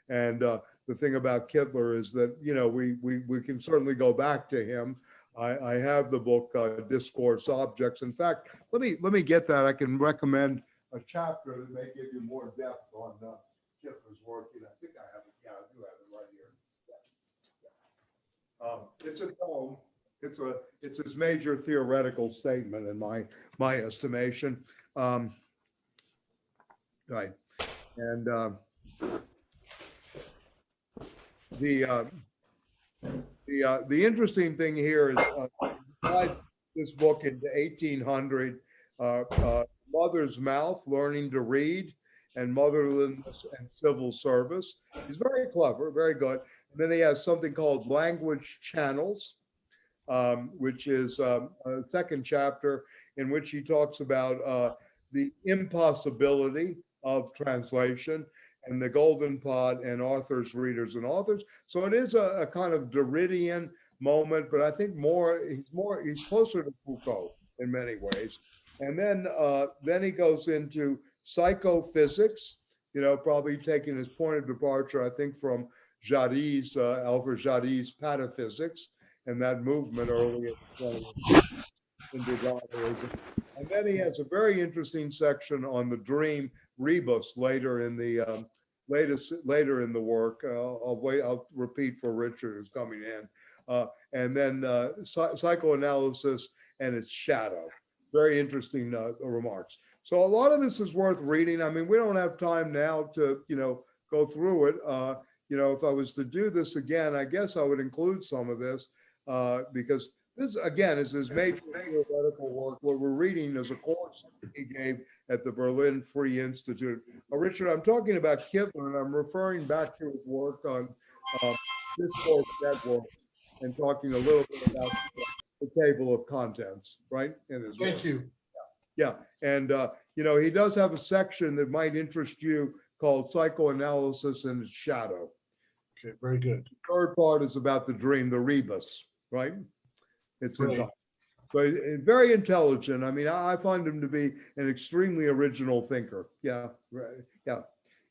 And the thing about Kittler is that, you know, we can certainly go back to him. I have the book Discourse Objects. In fact, let me get that. I can recommend a chapter that may give you more depth on Kittler's work. And I think I have it. Yeah, I do have it right here. It's a tome. It's his major theoretical statement in my estimation. Right, and the the interesting thing here is divide this book into 1800 Mother's Mouth, Learning to Read, and Motherliness and Civil Service. He's very clever, very good. And then he has something called Language Channels, which is a second chapter in which he talks about the impossibility of translation and the golden pot and authors, readers, and authors. So it is a kind of Derridian moment, but I think he's closer to Foucault in many ways. And then he goes into psychophysics, you know, probably taking his point of departure, I think, from Jady's, Alfred Jady's pataphysics and that movement early in individualism. And then he has a very interesting section on the dream rebus later in the later in the work. I'll repeat for Richard who's coming in. And then psychoanalysis and its shadow. Very interesting remarks. So a lot of this is worth reading. I mean, we don't have time now to, you know, go through it. You know, if I was to do this again, I guess I would include some of this because this, again, is his major theoretical work. What we're reading is a course he gave at the Berlin Free Institute. Richard, I'm talking about Kittler, and I'm referring back to his work on discourse networks and talking a little bit about the table of contents, right? Thank you. Yeah, and you know, he does have a section that might interest you called Psychoanalysis and its Shadow. Okay, very good. The third part is about the dream, the rebus, right? It's right. So very intelligent. I mean, I find him to be an extremely original thinker. Yeah, right. Yeah,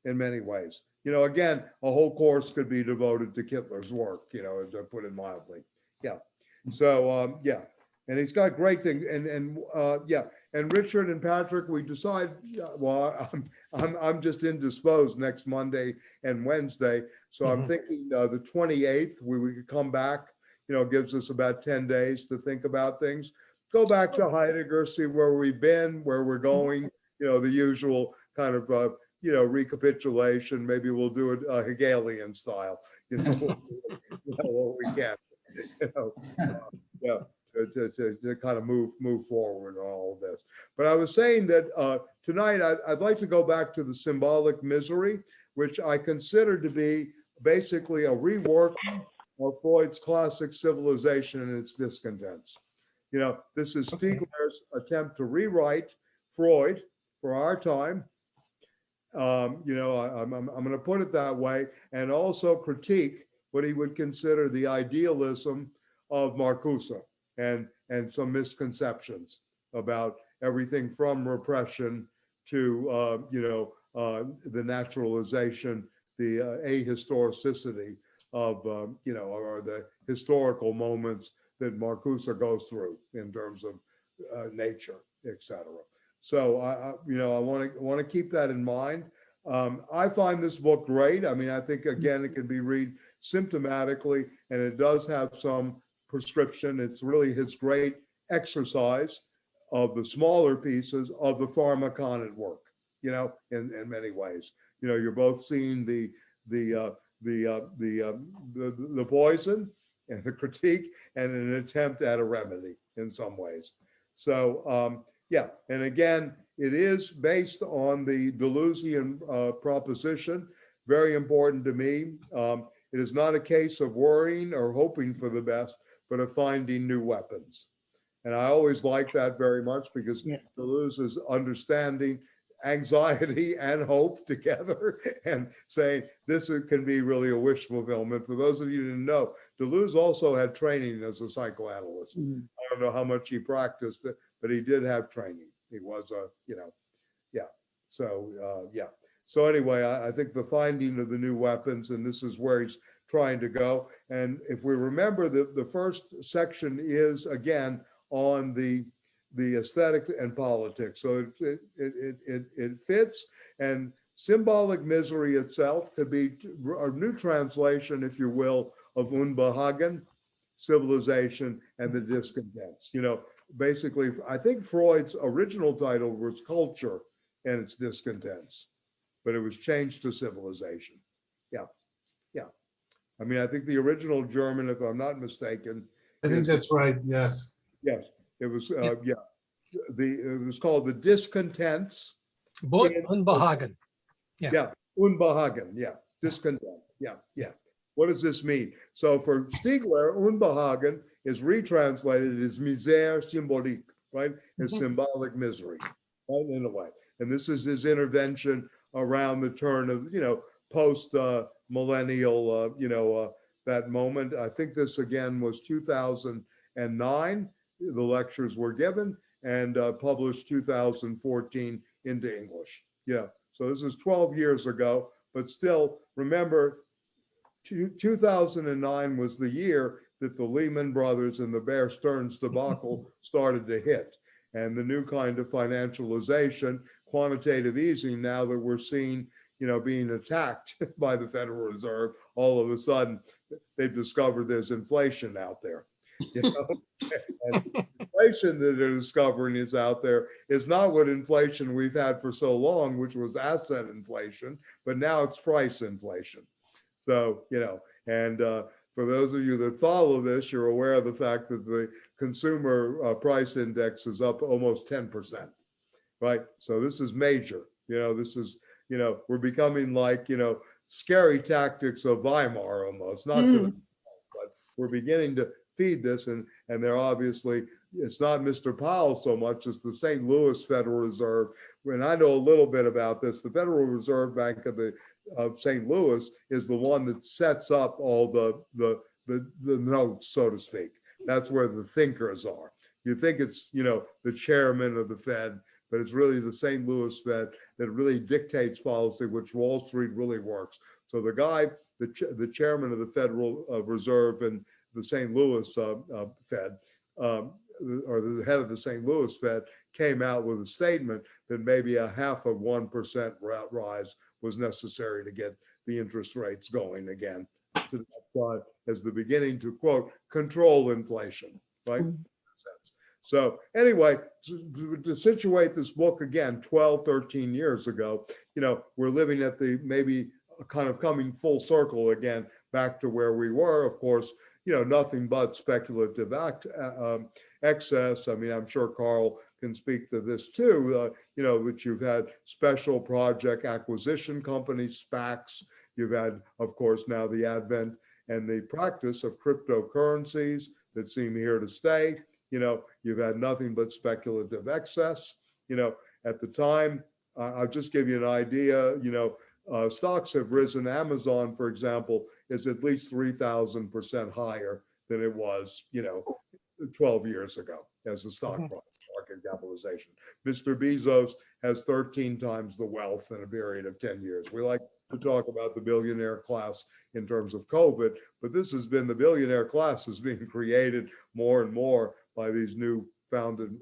in many ways. You know, again, a whole course could be devoted to Kittler's work, you know, to put it mildly. Yeah. So yeah, and he's got great things. And yeah, and Richard and Patrick, we decide. Well, I'm just indisposed next Monday and Wednesday, so I'm thinking the 28th we could come back. You know, gives us about 10 days to think about things. Go back to Heidegger, see where we've been, where we're going. You know, the usual kind of you know, recapitulation. Maybe we'll do it Hegelian style. You know, what we can. You know, yeah, to kind of move forward on all of this. But I was saying that tonight I'd like to go back to the symbolic misery, which I consider to be basically a reworking of Freud's classic civilization and its discontents. You know, this is Stiegler's attempt to rewrite Freud for our time. You know, I'm going to put it that way, and also critique what he would consider the idealism of Marcuse and some misconceptions about everything from repression to, you know, the naturalization, the ahistoricity of, you know, or the historical moments that Marcuse goes through in terms of nature, etc. So, you know, I want to keep that in mind. I find this book great. I mean, I think, again, it can be read symptomatically, and it does have some prescription. It's really his great exercise of the smaller pieces of the pharmaconid work, you know, in many ways. You know, you're both seeing the poison and the critique and an attempt at a remedy in some ways. So yeah, and again, it is based on the Deleuzian proposition, very important to me. It is not a case of worrying or hoping for the best, but of finding new weapons. And I always like that very much because Deleuze is understanding anxiety and hope together and saying this can be really a wish fulfillment. For those of you who didn't know, Deleuze also had training as a psychoanalyst. I don't know how much he practiced it, but he did have training. He was a, you know, yeah. So, yeah. So anyway, I think the finding of the new weapons, and this is where he's trying to go. And if we remember, the first section is again on the aesthetic and politics. So it fits, and symbolic misery itself could be a new translation, if you will, of Unbehagen, civilization, and the discontents. Basically, I think Freud's original title was Culture and its Discontents, but it was changed to Civilization. Yeah, yeah. I mean, I think the original German, if I'm not mistaken, I think that's right. Yes. yes, it was. Yeah, it was called the Discontents. Unbehagen. Yeah, Unbehagen. Yeah, discontent. Yeah, yeah. What does this mean? So for Stiegler, Unbehagen is retranslated as misère symbolique, right? As symbolic misery, right? In a way. And this is his intervention around the turn of, post millennial, that moment. I think this again was 2009. The lectures were given and published 2014 into English. Yeah. So this is 12 years ago, but still remember 2009 was the year that the Lehman Brothers and the Bear Stearns debacle started to hit. And the new kind of financialization, quantitative easing, now that we're seeing, being attacked by the Federal Reserve, all of a sudden they've discovered there's inflation out there. And inflation that they're discovering is out there is not what inflation we've had for so long, which was asset inflation, but now it's price inflation. So, and for those of you that follow this, you're aware of the fact that the consumer price index is up almost 10%, right? So this is major. This is, we're becoming like, scary tactics of Weimar almost, not to the, but we're beginning to feed this, and they're obviously, it's not Mr. Powell so much as the St. Louis Federal Reserve. And I know a little bit about this. The Federal Reserve Bank of St. Louis is the one that sets up all the notes, so to speak. That's where the thinkers are. You think it's, the chairman of the Fed, but it's really the St. Louis Fed that really dictates policy, which Wall Street really works. So the guy, the chairman of the Federal Reserve and the St. Louis Fed, or the head of the St. Louis Fed, came out with a statement that maybe a 0.5% rise was necessary to get the interest rates going again to that side as the beginning to, quote, control inflation, right? So anyway, to situate this book again, 12, 13 years ago, we're living at the maybe kind of coming full circle again, back to where we were, of course, nothing but speculative excess. I mean, I'm sure Carl can speak to this too, which you've had special project acquisition companies, SPACs. You've had, of course, now the advent and the practice of cryptocurrencies that seem here to stay. You've had nothing but speculative excess. At the time, I'll just give you an idea, stocks have risen. Amazon, for example, is at least 3,000% higher than it was, 12 years ago as a stock market capitalization. Mr. Bezos has 13 times the wealth in a period of 10 years. We like to talk about the billionaire class in terms of COVID, but this has been, the billionaire class is being created more and more by these new founded,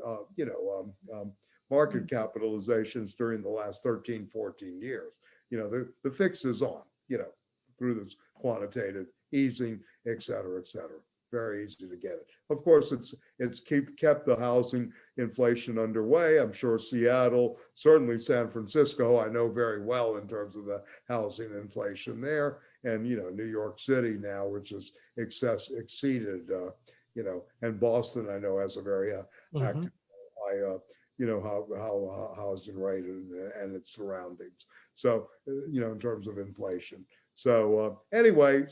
market capitalizations during the last 13, 14 years. The fix is on, through this quantitative easing, et cetera, et cetera. Very easy to get it. Of course, it's kept the housing inflation underway. I'm sure Seattle, certainly San Francisco, I know very well in terms of the housing inflation there, and New York City now, which has exceeded, and Boston I know has a very active, high, housing rate and its surroundings. So in terms of inflation. So anyway,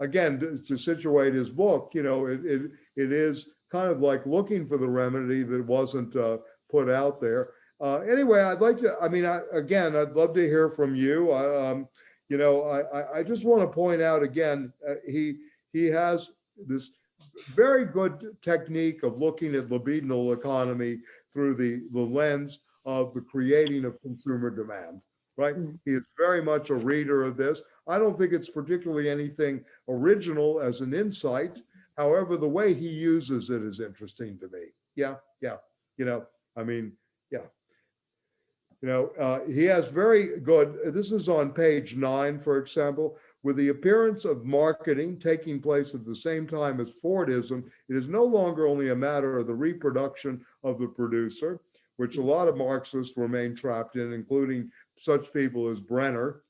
again, to situate his book, it is kind of like looking for the remedy that wasn't put out there. Anyway, I'd like to, I'd love to hear from you. I just want to point out again, he has this very good technique of looking at libidinal economy through the lens of the creating of consumer demand, right? He is very much a reader of this. I don't think it's particularly anything original as an insight. However, the way he uses it is interesting to me. Yeah, yeah. I mean, yeah. He has very good, this is on page 9, for example, with the appearance of marketing taking place at the same time as Fordism, it is no longer only a matter of the reproduction of the producer, which a lot of Marxists remain trapped in, including such people as Brenner,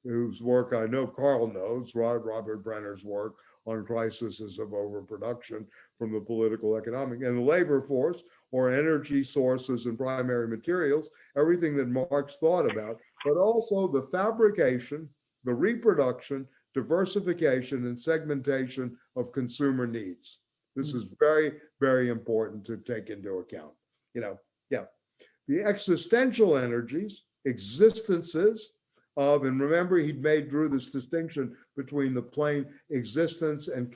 whose work I know Carl knows, Robert Brenner's work on crises of overproduction from the political, economic, and the labor force, or energy sources and primary materials, everything that Marx thought about, but also the fabrication, the reproduction, diversification, and segmentation of consumer needs. This is very, very important to take into account. The existential energies, existences of, and remember he'd drew this distinction between the plane existence and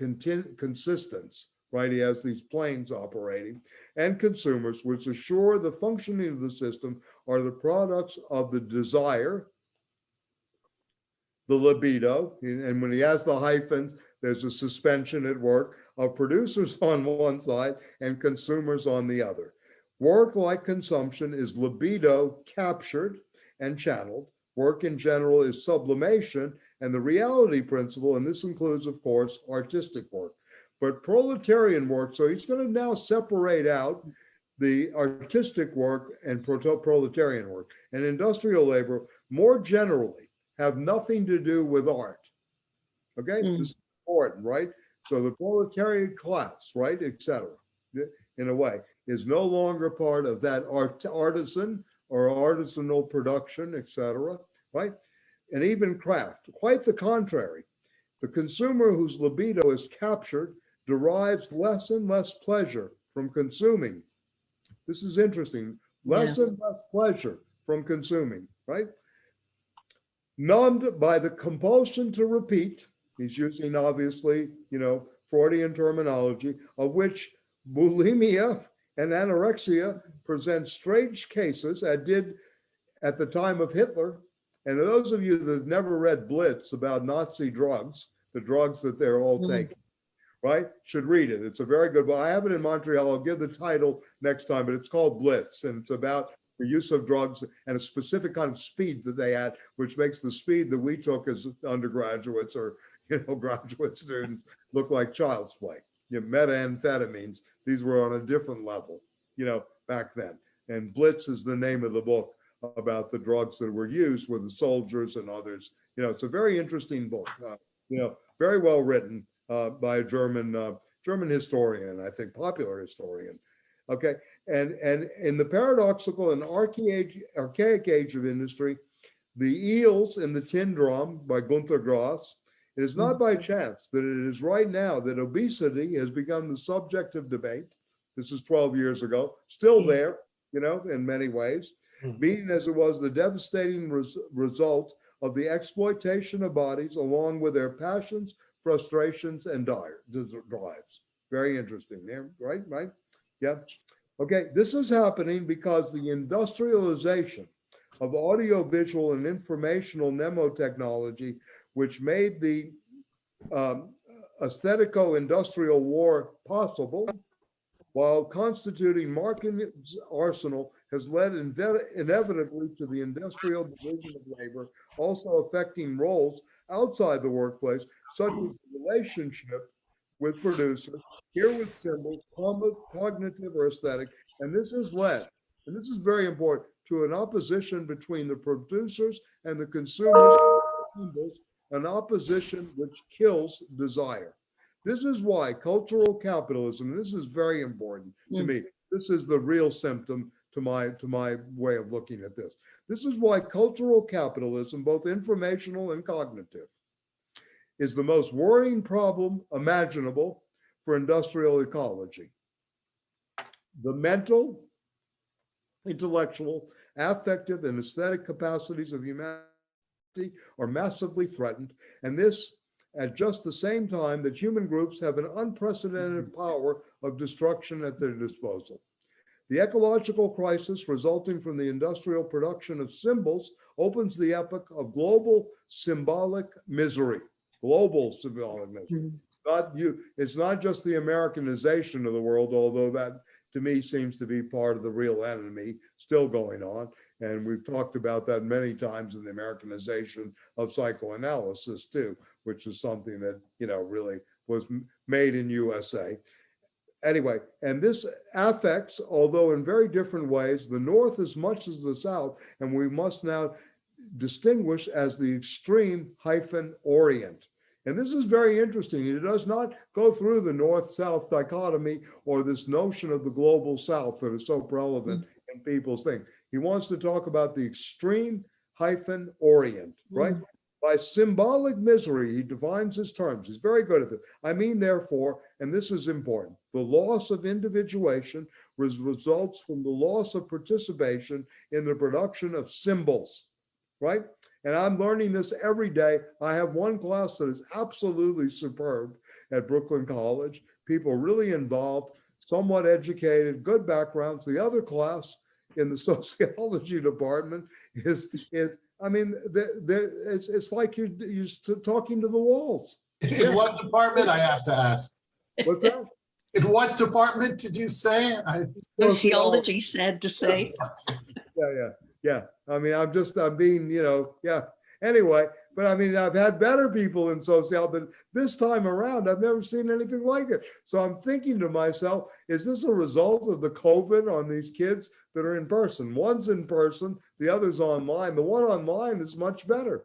consistence, right? He has these planes operating, and consumers, which assure the functioning of the system, are the products of the desire, the libido, and when he has the hyphens, there's a suspension at work of producers on one side and consumers on the other. Work, like consumption, is libido captured and channeled. Work in general is sublimation, and the reality principle, and this includes, of course, artistic work. But proletarian work, so he's going to now separate out the artistic work and proletarian work. And industrial labor, more generally, have nothing to do with art. Okay, this is important, right? So the proletarian class, right, etc., in a way, is no longer part of that artisan or artisanal production, etc., right? And even craft. Quite the contrary. The consumer whose libido is captured derives less and less pleasure from consuming. This is interesting. Less and less pleasure from consuming, right? Numbed by the compulsion to repeat, he's using obviously, Freudian terminology, of which bulimia and anorexia present strange cases, as did at the time of Hitler. And those of you that have never read Blitz about Nazi drugs, the drugs that they're all taking, right, should read it. It's a very good book. I have it in Montreal. I'll give the title next time, but it's called Blitz, and it's about the use of drugs and a specific kind of speed that they had, which makes the speed that we took as undergraduates or graduate students look like child's play. Methamphetamines, these were on a different level, back then. And Blitz is the name of the book about the drugs that were used with the soldiers and others. It's a very interesting book, very well written by a German historian, I think popular historian. Okay, and in the paradoxical and archaic age of industry, the eels in the tin drum by Gunther Grass, it is not by chance that it is right now that obesity has become the subject of debate. This is 12 years ago, still there, in many ways, being as it was the devastating result of the exploitation of bodies along with their passions, frustrations, and drives. Very interesting, right? Yeah. Okay, this is happening because the industrialization of audiovisual and informational mnemotechnology, which made the aesthetico-industrial war possible, while constituting Marx's arsenal, has led inevitably to the industrial division of labor, also affecting roles outside the workplace, such as the relationship with producers, here with symbols, cognitive or aesthetic, and this has led, and this is very important, to an opposition between the producers and the consumers, an opposition which kills desire. This is why cultural capitalism, and this is very important to me, this is the real symptom to my way of looking at this. This is why cultural capitalism, both informational and cognitive, is the most worrying problem imaginable for industrial ecology. The mental, intellectual, affective, and aesthetic capacities of humanity are massively threatened, and this at just the same time that human groups have an unprecedented power of destruction at their disposal. The ecological crisis resulting from the industrial production of symbols opens the epoch of global symbolic misery. Global symbolic misery. It's not just the Americanization of the world, although that to me seems to be part of the real enemy still going on. And we've talked about that many times in the Americanization of psychoanalysis too, which is something that, really was made in USA. Anyway, and this affects, although in very different ways, the North as much as the South, and we must now distinguish as the extreme hyphen Orient. And this is very interesting. It does not go through the North-South dichotomy or this notion of the global South that is so prevalent in people's thing. He wants to talk about the extreme hyphen Orient, right? By symbolic misery, he defines his terms. He's very good at it. I mean, therefore, and this is important, the loss of individuation results from the loss of participation in the production of symbols, right? And I'm learning this every day. I have one class that is absolutely superb at Brooklyn College. People really involved, somewhat educated, good backgrounds. The other class in the sociology department is I mean, it's like you're talking to the walls. In what department, I have to ask? What's that? In what department did you say? Sociology, sad to say. Yeah. I mean, I'm being, Anyway, but I mean, I've had better people in sociology, but this time around, I've never seen anything like it. So I'm thinking to myself, is this a result of the COVID on these kids that are in person? One's in person, the other's online. The one online is much better,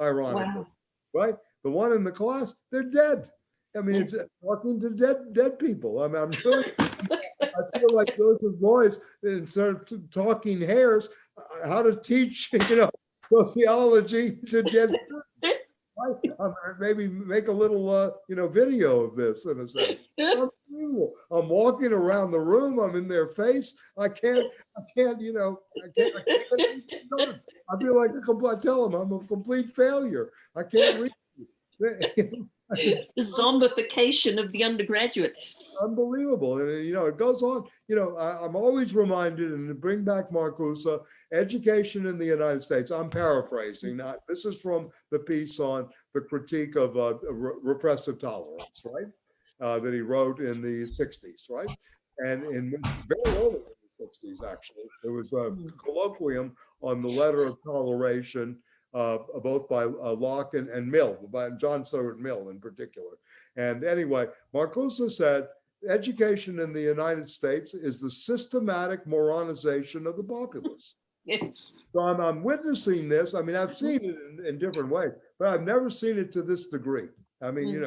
ironically, right? The one in the class, they're dead. I mean, it's talking to dead people. I mean, I'm really, I feel like Joseph Beuys, instead of talking hairs, how to teach, sociology to dead people. Maybe make a little, video of this in a sense. Unbelievable. I'm walking around the room. I'm in their face. I can't. I feel like I tell them I'm a complete failure. I can't read. The zombification of the undergraduate. Unbelievable. And, it goes on. I'm always reminded, and to bring back Marcuse, education in the United States, I'm paraphrasing. This is from the piece on the critique of repressive tolerance, right? That he wrote in the 60s, right? And very early in the 60s, actually, there was a colloquium on the letter of toleration, both by Locke and Mill, by John Stuart Mill in particular. And anyway, Marcuse said, education in the United States is the systematic moronization of the populace. Yes. So I'm witnessing this. I mean, I've seen it in different ways, but I've never seen it to this degree. I mean,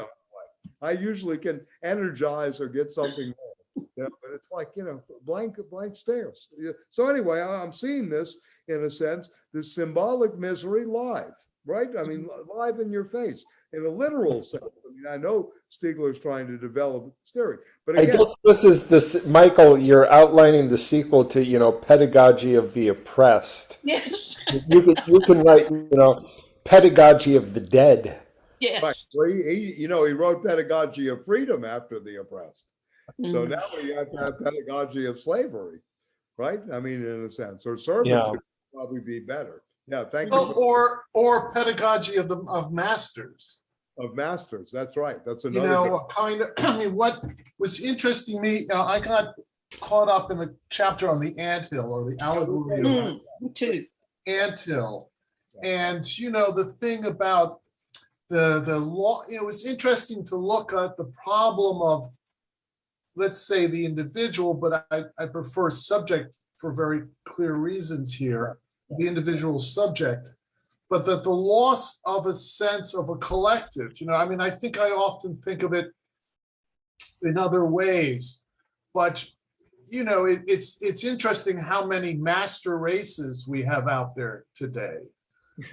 I usually can energize or get something but it's like, blank stares. So anyway, I'm seeing this, in a sense, this symbolic misery live, right? I mean, live in your face, in a literal sense. I mean, I know Stiegler's trying to develop theory, but again, I guess this is Michael, you're outlining the sequel to, Pedagogy of the Oppressed. Yes. You can write, Pedagogy of the Dead. Yes. right. Well, he wrote Pedagogy of Freedom after the oppressed. So now we have to have pedagogy of slavery, right? I mean, in a sense, or servitude would probably be better. Yeah, thank you. Or pedagogy of masters. Of masters, that's right. That's another. What was interesting me, I got caught up in the chapter on the anthill, or the allegory of the anthill, and the thing about the law. It was interesting to look at the problem of, let's say, the individual, but I prefer subject for very clear reasons here, the individual subject, but that the loss of a sense of a collective, I think I often think of it in other ways, but, it's interesting how many master races we have out there today.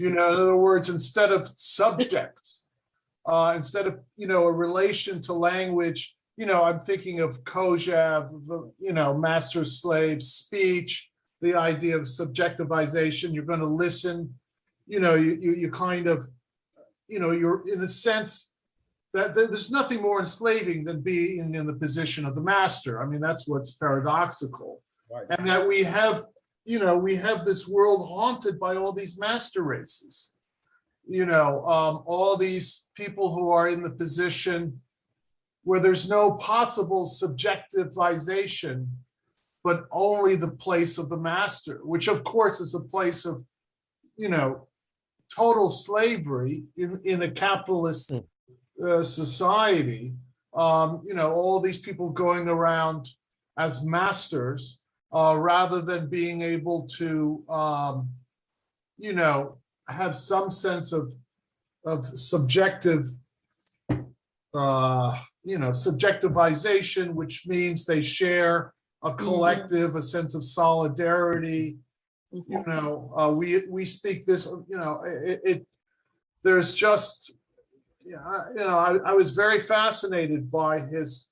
In other words, instead of subjects, instead of, a relation to language, I'm thinking of Kojève, master slave speech, the idea of subjectivization. You're going to listen, you kind of, you're in a sense that there's nothing more enslaving than being in the position of the master. I mean, that's what's paradoxical. Right. and that we have, we have this world haunted by all these master races. All these people who are in the position where there's no possible subjectivization, but only the place of the master, which of course is a place of, total slavery in a capitalist society. All these people going around as masters, rather than being able to, have some sense of subjective, subjectivization, which means they share a collective, a sense of solidarity. We speak this. There's just, I was very fascinated by his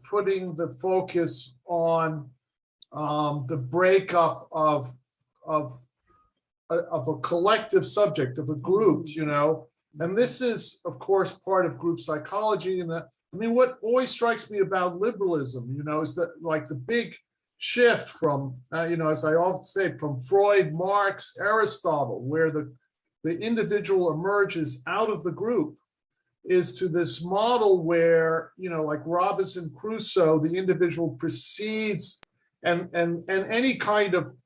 putting the focus on the breakup of a collective subject, of a group, and this is, of course, part of group psychology. And what always strikes me about liberalism, is that like the big shift from, as I often say, from Freud, Marx, Aristotle, where the individual emerges out of the group, is to this model where, like Robinson Crusoe, the individual precedes, and any kind of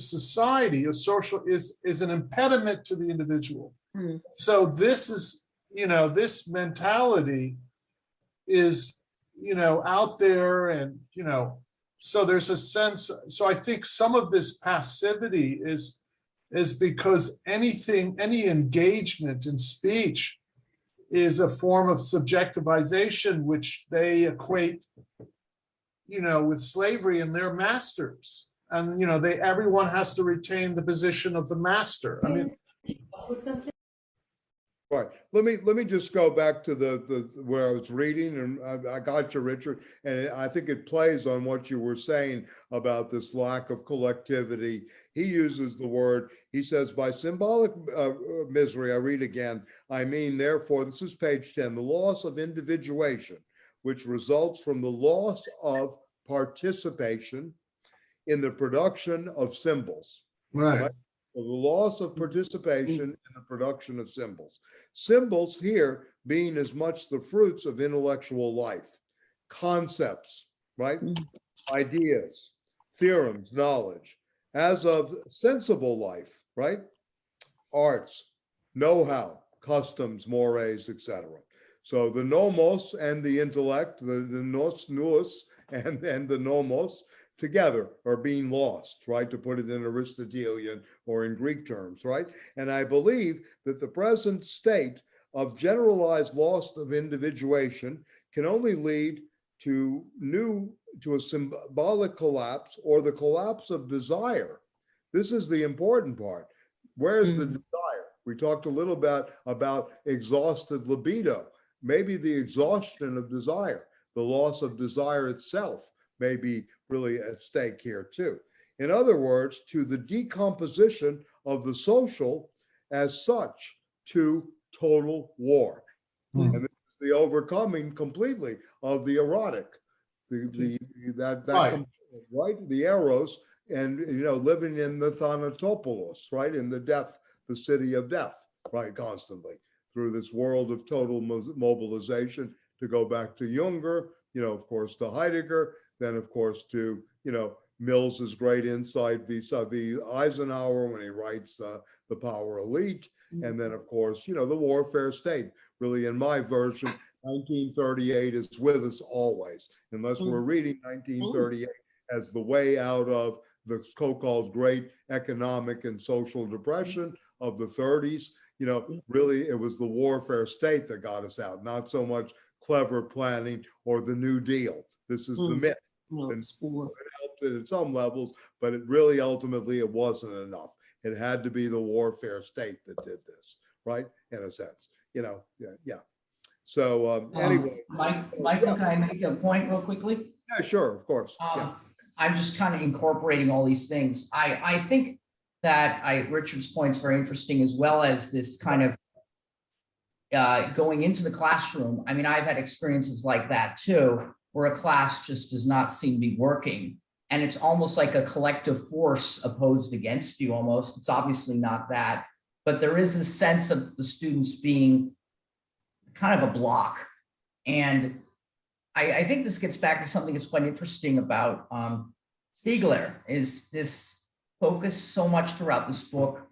society or social is an impediment to the individual. So this is, this mentality is, out there, and, so there's a sense. So I think some of this passivity is because any engagement in speech is a form of subjectivization, which they equate, with slavery and their masters. And everyone has to retain the position of the master. Right. Let me just go back to the where I was reading, and I got you, Richard, and I think it plays on what you were saying about this lack of collectivity. He uses the word, he says, by symbolic misery, I read again, I mean, therefore, this is page 10, the loss of individuation, which results from the loss of participation in the production of symbols. Right. So the loss of participation in the production of symbols. Symbols here being as much the fruits of intellectual life, concepts, right? Ideas, theorems, knowledge, as of sensible life, right? Arts, know-how, customs, mores, etc. So the nomos and the intellect, the nous and the nomos, together are being lost, right? To put it in Aristotelian or in Greek terms, right? And I believe that the present state of generalized loss of individuation can only lead to a symbolic collapse, or the collapse of desire. This is the important part. Where's the desire? We talked a little bit about exhausted libido, maybe the exhaustion of desire, the loss of desire itself may be really at stake here too. In other words, to the decomposition of the social as such, to total war. And this is the overcoming completely of the erotic, right, the eros, and living in the Thanatopoulos, right, in the death, the city of death, right, constantly through this world of total mobilization. To go back to Junger, of course, to Heidegger, then of course to Mills's great insight vis-a-vis Eisenhower when he writes The Power Elite, and then of course the warfare state. Really, in my version, 1938 is with us always, unless we're reading 1938 as the way out of the so-called great economic and social depression of the 30s. Really, it was the warfare state that got us out, not so much clever planning or the New Deal. This is the myth. And it helped it at some levels, but it really ultimately it wasn't enough. It had to be the warfare state that did this, right? In a sense, yeah. So anyway, Michael, can I make a point real quickly? Yeah, sure, of course. I'm just kind of incorporating all these things. I think that Richard's point is very interesting, as well as this kind of going into the classroom. I mean, I've had experiences like that too, where a class just does not seem to be working. And it's almost like a collective force opposed against you almost. It's obviously not that, but there is a sense of the students being kind of a block. And I think this gets back to something that's quite interesting about Stiegler, is this focus so much throughout this book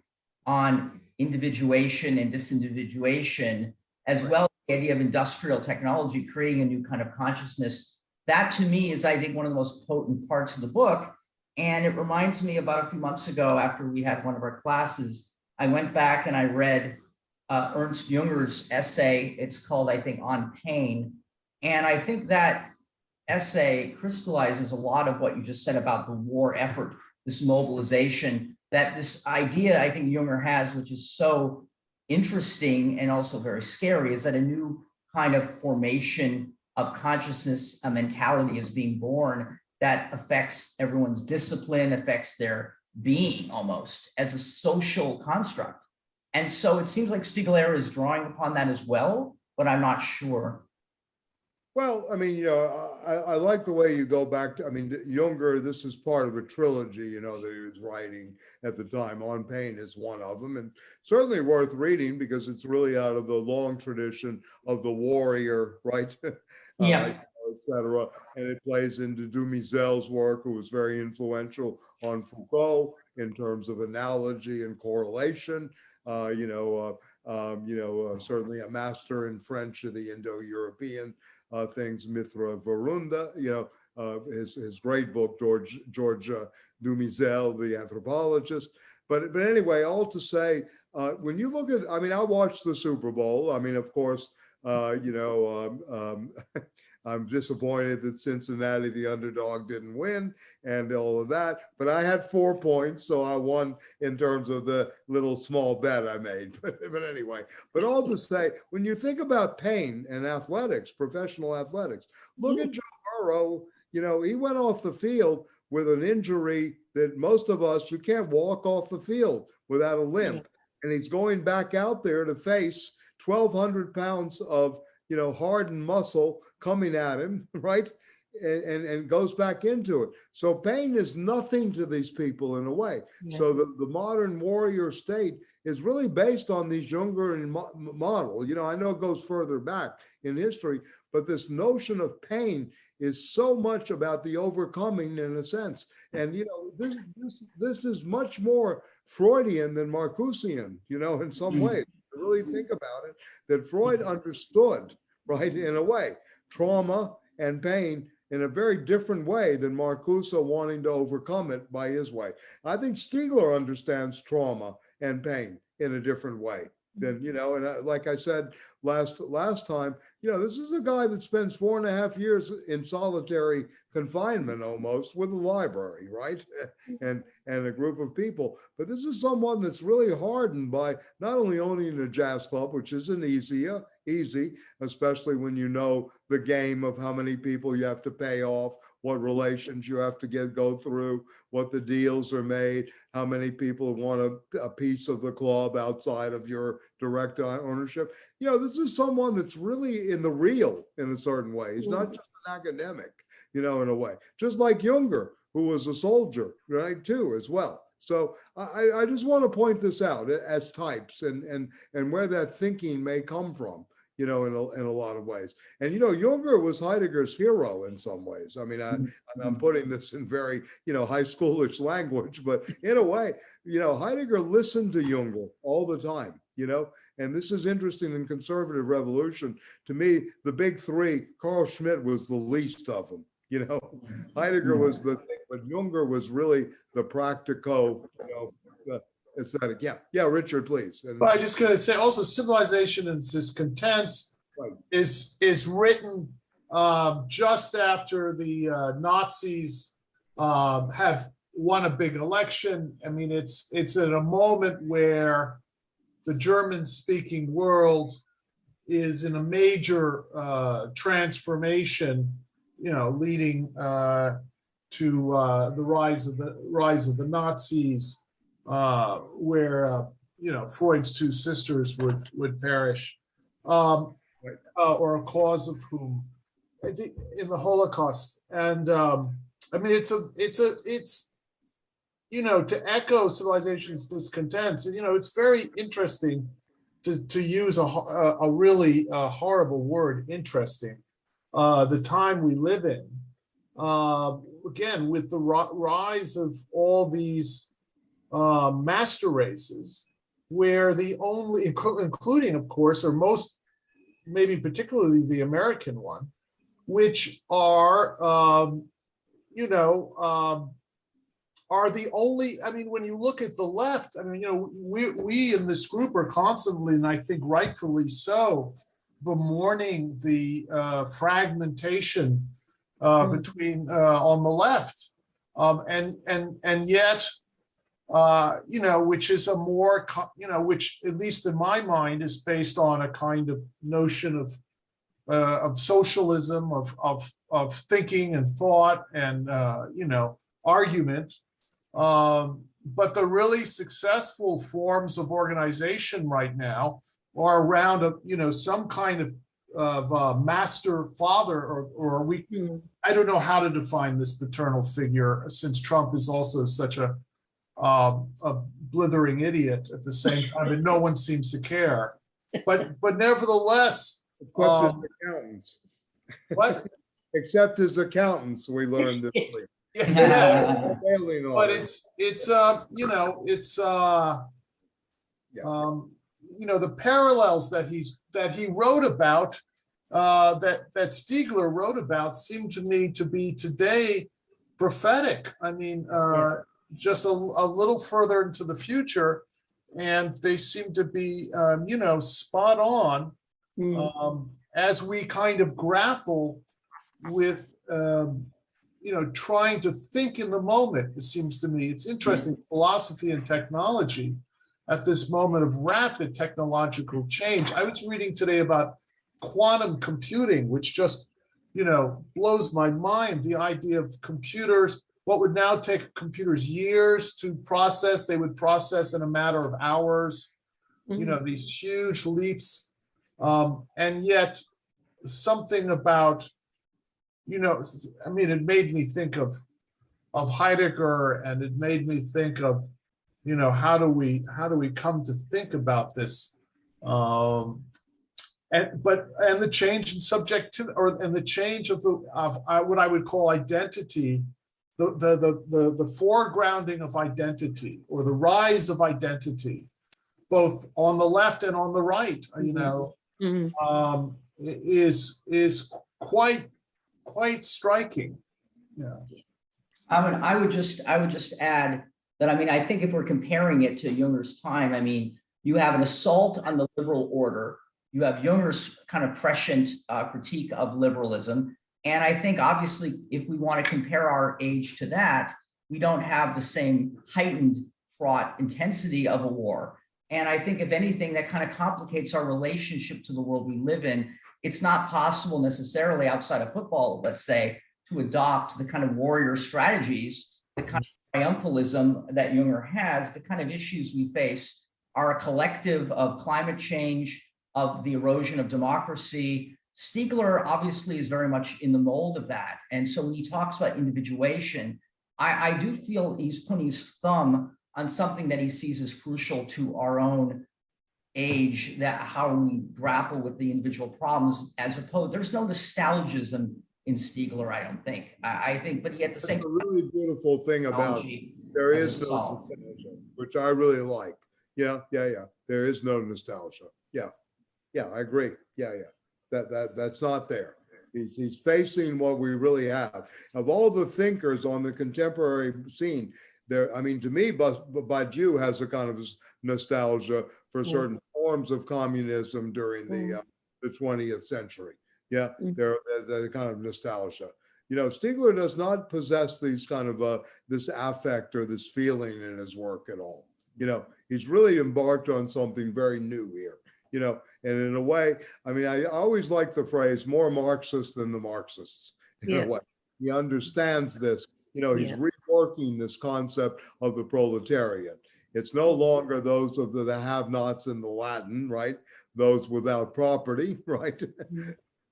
on individuation and disindividuation, as well as the idea of industrial technology creating a new kind of consciousness. That to me is, I think, one of the most potent parts of the book. And it reminds me, about a few months ago, after we had one of our classes, I went back and I read Ernst Junger's essay. It's called, I think, On Pain. And I think that essay crystallizes a lot of what you just said about the war effort, this mobilization, that this idea I think Junger has, which is so interesting and also very scary, is that a new kind of formation of consciousness, a mentality is being born that affects everyone's discipline, affects their being almost as a social construct. And so it seems like Stiegler is drawing upon that as well, but I'm not sure. Well, I mean, I like the way you go back to, I mean, Junger, this is part of a trilogy, that he was writing at the time. On Pain is one of them, and certainly worth reading because it's really out of the long tradition of the warrior, right? Yeah. Et cetera. And it plays into Dumisel's work, who was very influential on Foucault in terms of analogy and correlation. Certainly a master in French of the Indo-European things, Mithra Varunda, his great book, George Dumisel, the anthropologist. But anyway, all to say, when you look at, I mean, I watched the Super Bowl. I mean, of course, I'm disappointed that Cincinnati, the underdog, didn't win and all of that. But I had 4 points, so I won in terms of the little small bet I made. But anyway, but all to say, when you think about pain and athletics, professional athletics, look at Joe Burrow. He went off the field with an injury that most of us, you can't walk off the field without a limp. And he's going back out there to face 1,200 pounds of hardened muscle coming at him, right? And goes back into it. So pain is nothing to these people in a way. Yeah. So the modern warrior state is really based on these Jungerian model. I know it goes further back in history, but this notion of pain is so much about the overcoming in a sense. And this is much more Freudian than Marcusian, in some ways. To really think about it, that Freud understood, right, in a way, trauma and pain in a very different way than Marcuse wanting to overcome it by his way. I think Stiegler understands trauma and pain in a different way than, and like I said last time, this is a guy that spends 4.5 years in solitary confinement almost with a library, right? And a group of people. But this is someone that's really hardened by not only owning a jazz club, which isn't easy, especially when you know the game of how many people you have to pay off, what relations you have to go through, what the deals are made, how many people want a piece of the club outside of your direct ownership. This is someone that's really in the real in a certain way. He's not just an academic, in a way, just like Junger, who was a soldier, right, too, as well. So I just want to point this out as types and where that thinking may come from, in a lot of ways. And, Junger was Heidegger's hero in some ways. I mean, I'm putting this in very, high schoolish language, but in a way, Heidegger listened to Junger all the time, and this is interesting in conservative revolution. To me, the big three, Carl Schmitt was the least of them. Heidegger was the thing, but Junger was really the practico, aesthetic. Yeah, Richard, please. And, but I was just going to say also, Civilization and Discontents right. is written just after the Nazis have won a big election. I mean, it's at a moment where the German-speaking world is in a major transformation, leading to the rise of the Nazis, where Freud's two sisters would perish, or a cause of whom in the Holocaust. And I mean, it's you know, to echo civilization's discontents, you know, it's very interesting to use a really horrible word, interesting, the time we live in. Again, with the rise of all these master races, where the only, including, of course, or most, maybe particularly the American one, which are, you know, are the only, I mean, when you look at the left, I mean, you know, we in this group are constantly, and I think rightfully so, bemourning the fragmentation between on the left, and yet, you know, which is a more, you know, which at least in my mind is based on a kind of notion of socialism, of thinking and thought and you know, argument. But the really successful forms of organization right now are around a, you know, some kind of master father, or we, I don't know how to define this paternal figure, since Trump is also such a blithering idiot at the same time, and no one seems to care. But nevertheless, Except as accountants. what? Except as accountants, we learned this week. Yeah. Failing on But it. it's you know, it's you know, the parallels that he wrote about, that Stiegler wrote about, seem to me to be today prophetic. I mean, just a little further into the future, and they seem to be you know, spot on, as we kind of grapple with you know, trying to think in the moment. It seems to me it's interesting, philosophy and technology at this moment of rapid technological change. I was reading today about quantum computing, which just, you know, blows my mind. The idea of computers, what would now take computers years to process, they would process in a matter of hours. You know, these huge leaps, and yet something about, you know, I mean, it made me think of Heidegger, and it made me think of, you know, how do we come to think about this, and the change in subjectivity, and the change of what I would call identity, the foregrounding of identity, or the rise of identity, both on the left and on the right, you know, is quite striking. Yeah. I would just add that, I mean, I think if we're comparing it to Junger's time, I mean, you have an assault on the liberal order, you have Junger's kind of prescient critique of liberalism, and I think obviously if we want to compare our age to that, we don't have the same heightened, fraught intensity of a war. And I think if anything, that kind of complicates our relationship to the world we live in. It's not possible necessarily outside of football, let's say, to adopt the kind of warrior strategies, the kind of triumphalism that Junger has. The kind of issues we face are a collective of climate change, of the erosion of democracy. Stiegler obviously is very much in the mold of that. And so when he talks about individuation, I do feel he's putting his thumb on something that he sees as crucial to our own age, that how we grapple with the individual problems, as opposed, there's no nostalgism in Stiegler, I don't think. I think, but yet the same. That's a really beautiful thing about there is no nostalgia, which I really like. Yeah. There is no nostalgia. Yeah, I agree. Yeah. That's not there. He's facing what we really have. Of all the thinkers on the contemporary scene, there, I mean, to me, Badiou has a kind of nostalgia for certain forms of communism during the 20th century. Yeah, there's a kind of nostalgia. You know, Stiegler does not possess these kind of this affect or this feeling in his work at all. You know, he's really embarked on something very new here. You know, and in a way, I mean, I always like the phrase more Marxist than the Marxists. In a way, he understands this. You know, he's reworking this concept of the proletariat. It's no longer those of the have-nots in the Latin, right? Those without property, right?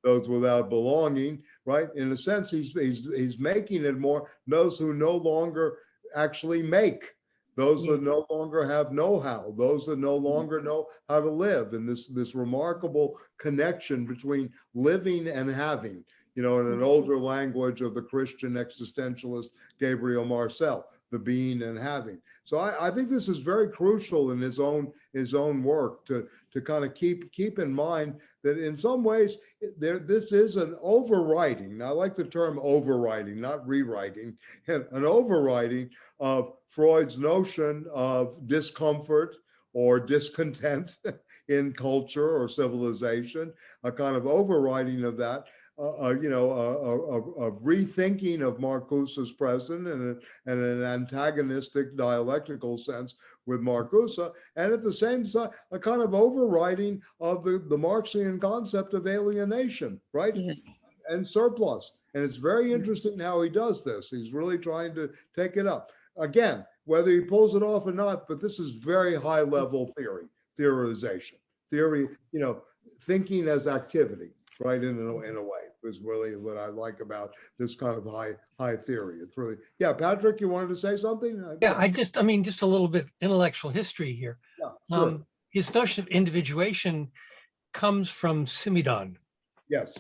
those without belonging, right? In a sense, he's making it more those who no longer actually make, those that no longer have know-how, those that no longer know how to live, and this remarkable connection between living and having, in an older language of the Christian existentialist Gabriel Marcel, the being and having. So I think this is very crucial in his own work to kind of keep in mind that in some ways this is an overwriting. I like the term overwriting, not rewriting, an overwriting of Freud's notion of discomfort or discontent in culture or civilization, a kind of overwriting of that. A rethinking of Marcuse's present and an antagonistic dialectical sense with Marcuse, and at the same time, a kind of overriding of the Marxian concept of alienation, right? Yeah. And surplus. And it's very interesting how he does this. He's really trying to take it up. Again, whether he pulls it off or not, but this is very high level theorization, thinking as activity, right? In a way, is really what I like about this kind of high theory. It's really, yeah. Patrick, you wanted to say something? Yeah, just a little bit intellectual history here. Yeah, sure. His notion of individuation comes from Simidon. Yes.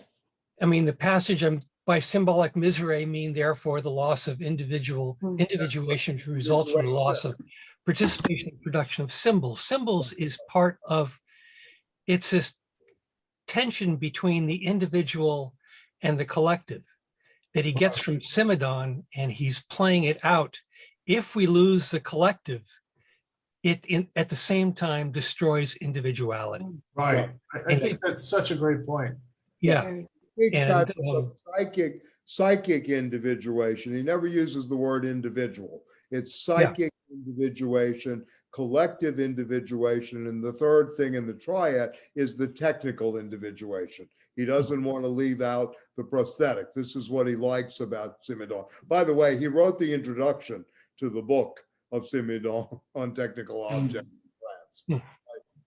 I mean, the passage by symbolic misere mean therefore the loss of individuation results from the loss of participation in production of symbols. Symbols is part of, it's this tension between the individual and the collective that he gets from Simidon, and he's playing it out. If we lose the collective, it at the same time destroys individuality. Right. I think that's such a great point. Yeah. And psychic individuation. He never uses the word individual. It's psychic individuation, collective individuation, and the third thing in the triad is the technical individuation. He doesn't want to leave out the prosthetic. This is what he likes about Simidon. By the way, he wrote the introduction to the book of Simidon on technical objects in France,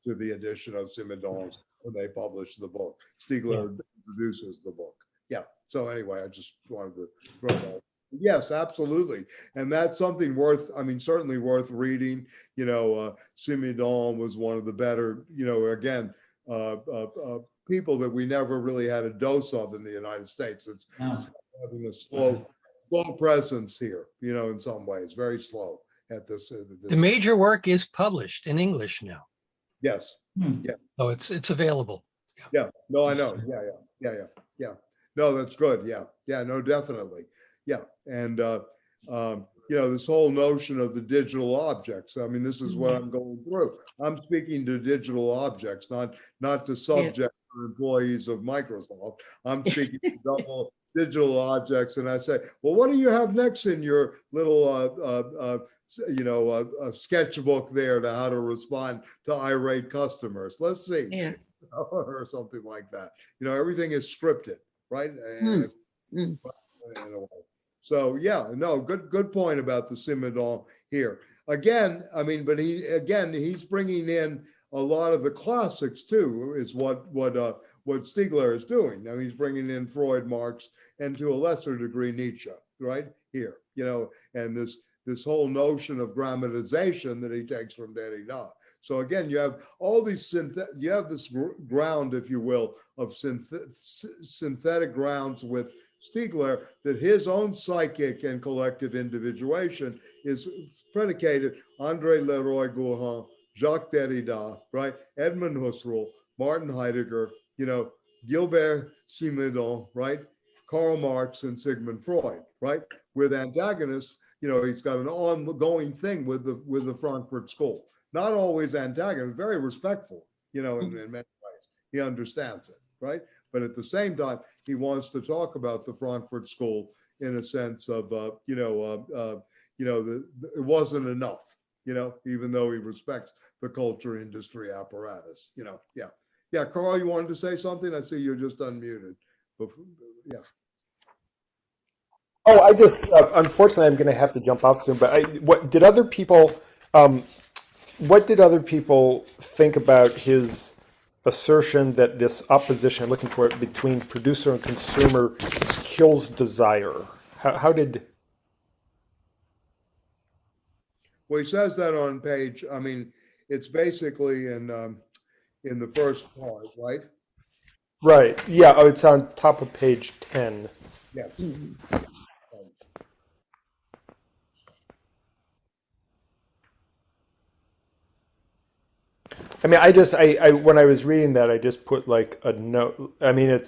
to the edition of Simidon's when they published the book. Stiegler introduces the book. Yeah. So anyway, I just wanted to throw that. Yes, absolutely. And that's something certainly worth reading. Simidon was one of the better, people that we never really had a dose of in the United States. It's having a slow presence here, in some ways, very slow at this. The major work is published in English now. Yes. Yeah. So it's available. Yeah. No, I know. Yeah. No, that's good. Yeah. No, definitely. Yeah. And, this whole notion of the digital objects. I mean, this is what I'm going through. I'm speaking to digital objects, not to subject or employees of Microsoft. I'm speaking to double digital objects. And I say, well, what do you have next in your little, sketchbook there to how to respond to irate customers? Let's see. Yeah. Or something like that. Everything is scripted, right? And in a way. So good point about the Simidon here. Again, but he's bringing in a lot of the classics too, is what Stiegler is doing. Now he's bringing in Freud, Marx, and to a lesser degree Nietzsche, right here. And this whole notion of grammatization that he takes from Derrida. So again, you have all these you have this ground, if you will, of synthetic grounds with Stiegler, that his own psychic and collective individuation is predicated André Leroi-Gourhan, Jacques Derrida, right? Edmund Husserl, Martin Heidegger, Gilbert Simidon, right? Karl Marx and Sigmund Freud, right? With antagonists, he's got an ongoing thing with the Frankfurt School. Not always antagonist, very respectful, in many ways. He understands it, right? But at the same time, he wants to talk about the Frankfurt School in a sense of, it wasn't enough, even though he respects the culture industry apparatus, Yeah, Carl, you wanted to say something? I see you're just unmuted. Yeah. Oh, I just, unfortunately, I'm going to have to jump out soon, but what did other people think about his assertion that this opposition, looking for it, between producer and consumer kills desire. How did... Well, he says that on page, I mean, it's basically in the first part, right? Right, yeah, oh, it's on top of page 10. Yes. I mean, I when I was reading that, I just put like a note. I mean, it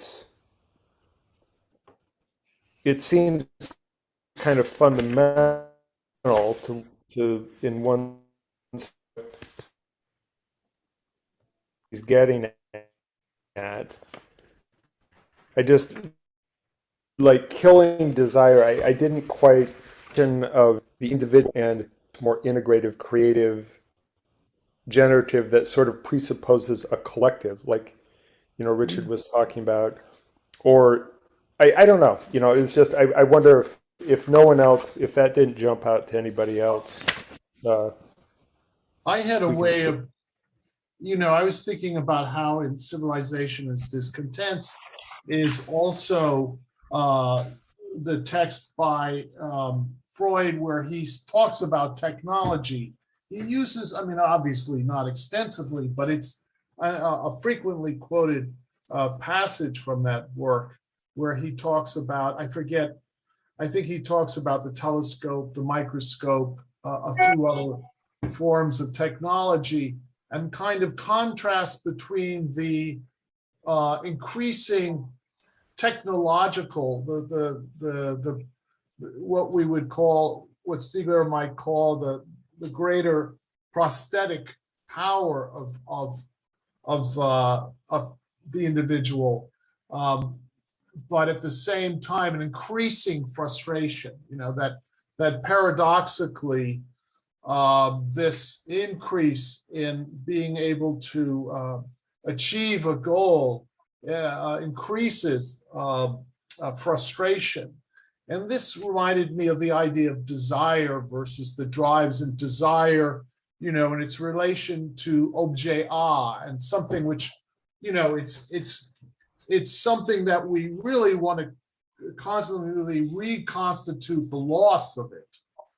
seems kind of fundamental to in one sense he's getting at. I just like killing desire. I didn't quite of the individual and more integrative, creative, generative that sort of presupposes a collective, like, you know, Richard was talking about, or I don't know, you know, it's just, I wonder if no one else, if that didn't jump out to anybody else. I had a we can way still- of, you know, I was thinking about how in Civilization and Discontents is also the text by Freud, where he talks about technology. He uses, I mean, obviously not extensively, but it's a frequently quoted passage from that work where he talks about, I think he talks about the telescope, the microscope, a few other forms of technology, and kind of contrast between the increasing technological, the what we would call, what Stiegler might call the greater prosthetic power of the individual, but at the same time an increasing frustration. You know, that paradoxically this increase in being able to achieve a goal increases frustration. And this reminded me of the idea of desire versus the drives, and desire, you know, in its relation to objet and something which, you know, it's something that we really want to constantly reconstitute the loss of it.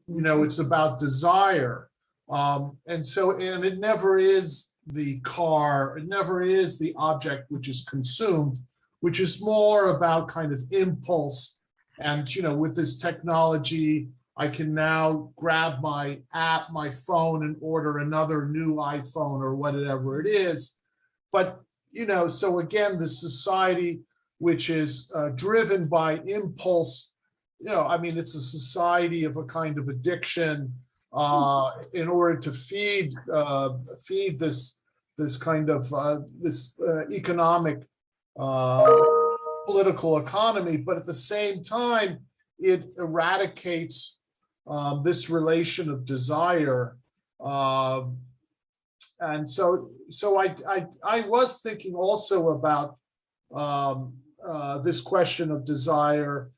You know, it's about desire. And it never is the car, it never is the object which is consumed, which is more about kind of impulse. And, you know, with this technology, I can now grab my app, my phone, and order another new iPhone or whatever it is. But, you know, so again, the society which is driven by impulse, you know, I mean, it's a society of a kind of addiction in order to feed this kind of economic political economy, but at the same time, it eradicates this relation of desire. And so I was thinking also about this question of desire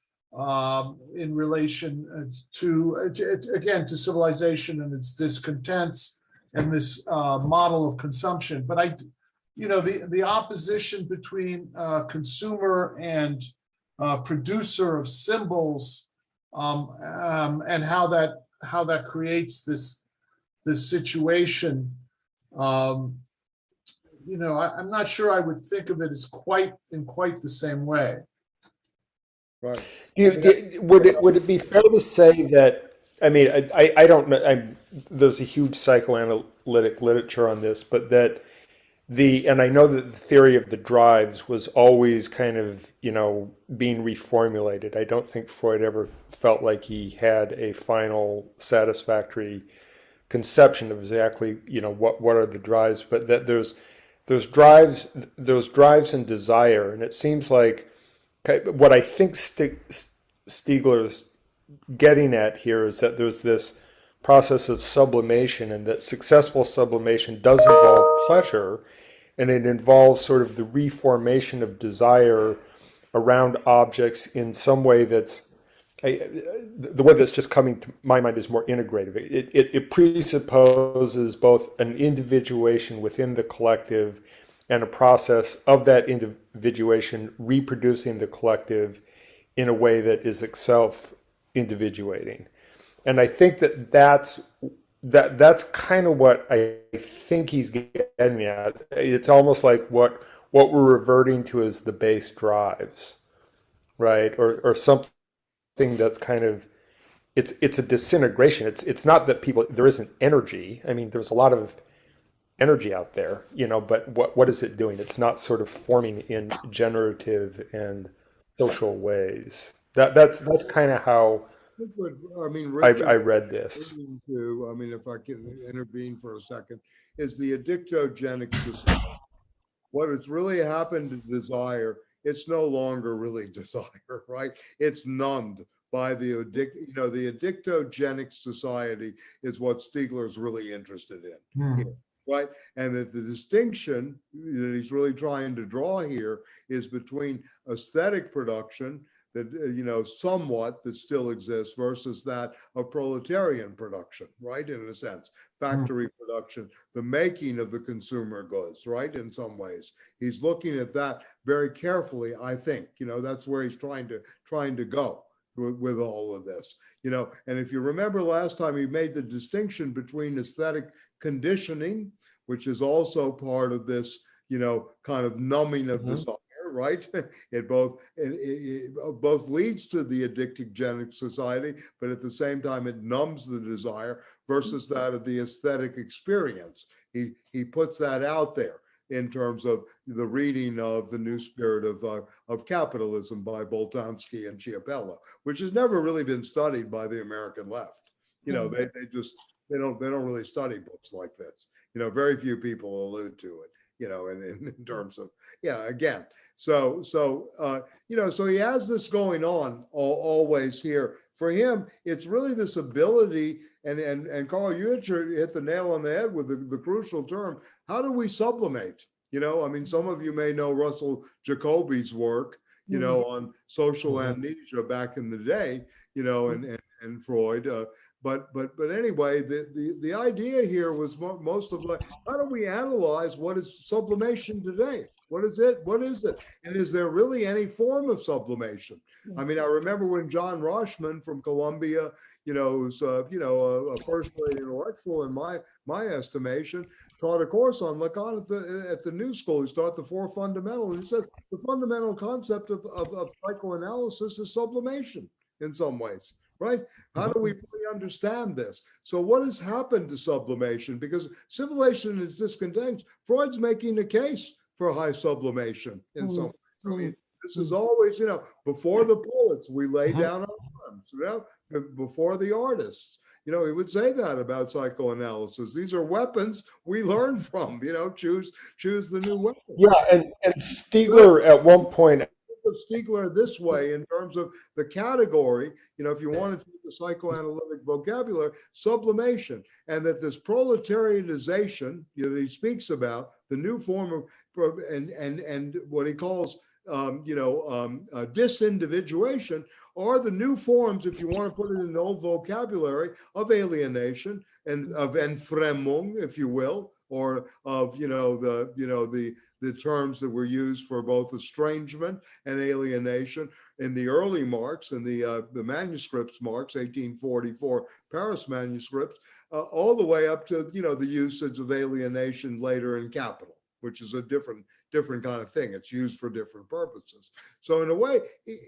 in relation to Civilization and its discontents and this model of consumption. But you know, the opposition between consumer and producer of symbols, and how that creates this situation. You know, I'm not sure I would think of it as quite the same way. Right. Would it be fair to say that, I mean, I don't know, there's a huge psychoanalytic literature on this, but that and I know that the theory of the drives was always kind of, you know, being reformulated. I don't think Freud ever felt like he had a final satisfactory conception of exactly, you know, what are the drives, but that there's drives and desire. And it seems like what I think Stiegler's getting at here is that there's this process of sublimation, and that successful sublimation does involve pleasure, and it involves sort of the reformation of desire around objects in some way that's, the way that's just coming to my mind is more integrative. It presupposes both an individuation within the collective and a process of that individuation reproducing the collective in a way that is itself individuating. And I think that's kind of what I think he's getting at. It's almost like what we're reverting to as the base drives, right? Or something that's kind of, it's a disintegration. It's not that there isn't energy. I mean, there's a lot of energy out there, but what is it doing? It's not sort of forming in generative and social ways. That's kind of how I mean, I Richard, read this. I mean, if I can intervene for a second, is the addictogenic society. What has really happened to desire, it's no longer really desire, right? It's numbed by the the addictogenic society is what Stiegler's really interested in. Here, right? And that the distinction that he's really trying to draw here is between aesthetic production that somewhat that still exists versus that of proletarian production, right? In a sense, factory production, the making of the consumer goods, right? In some ways, he's looking at that very carefully. I think that's where he's trying to go with all of this. And if you remember last time, he made the distinction between aesthetic conditioning, which is also part of this, kind of numbing of desire. Right? It both leads to the addictogenic society, but at the same time, it numbs the desire versus that of the aesthetic experience. He puts that out there in terms of the reading of The New Spirit of Capitalism by Boltanski and Chiapello, which has never really been studied by the American left. They don't really study books like this. Very few people allude to it. In terms of, again. So he has this going on always here. For him, it's really this ability, and Carl, you hit the nail on the head with the crucial term. How do we sublimate? I mean, some of you may know Russell Jacoby's work, on social amnesia back in the day, and Freud. But anyway, the idea here was most of like, how do we analyze what is sublimation today? What is it? What is it? And is there really any form of sublimation? I mean, I remember when John Roshman from Columbia, who's a first-rate intellectual in my estimation, taught a course on Lacan at the New School. He taught the four fundamentals. He said the fundamental concept of psychoanalysis is sublimation in some ways. Right? How do we really understand this? So what has happened to sublimation? Because civilization is discontent. Freud's making a case for high sublimation in some ways. I mean, this is always, before the poets, we lay down our arms, before the artists. He would say that about psychoanalysis. These are weapons we learn from, choose the new weapon. Yeah, and Stiegler at one point, of Stiegler this way in terms of the category, if you want to take the psychoanalytic vocabulary, sublimation, and that this proletarianization that he speaks about, the new form of, and what he calls, disindividuation, are the new forms, if you want to put it in the old vocabulary, of alienation and of enframing, if you will, or of the terms that were used for both estrangement and alienation in the early Marx and the manuscripts, Marx 1844 Paris manuscripts, all the way up to the usage of alienation later in Capital, which is a different kind of thing. It's used for different purposes. So in a way,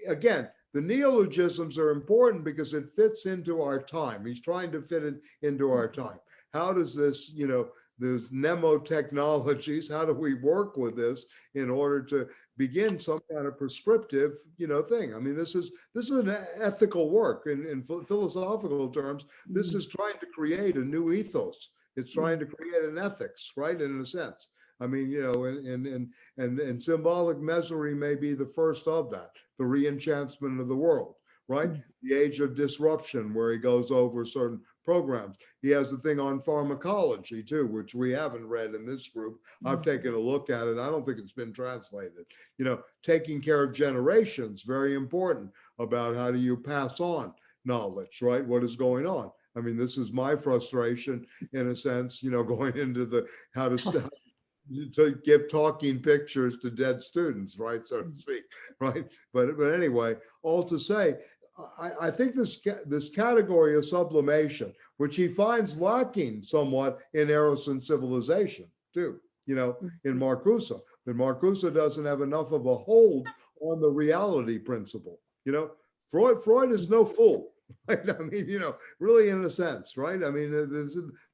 again, the neologisms are important because it fits into our time. He's trying to fit it into our time. How does this, those nemotechnologies, how do we work with this in order to begin some kind of prescriptive, thing? I mean, this is an ethical work in philosophical terms. This is trying to create a new ethos. It's trying to create an ethics, right? In a sense. I mean, and symbolic misery may be the first of that, the re-enchantment of the world, right? The age of disruption, where he goes over certain programs. He has the thing on pharmacology too, which we haven't read in this group. I've taken a look at it. I don't think it's been translated. Taking care of generations, very important, about how do you pass on knowledge, right? What is going on? I mean, this is my frustration in a sense, going into the how to to give talking pictures to dead students, right, so to speak, right? But anyway, all to say, I think this category of sublimation, which he finds lacking somewhat in Eros civilization too, you know, in Marcuse, that Marcuse doesn't have enough of a hold on the reality principle. You know, Freud is no fool. Right? I mean, you know, really in a sense, right? I mean,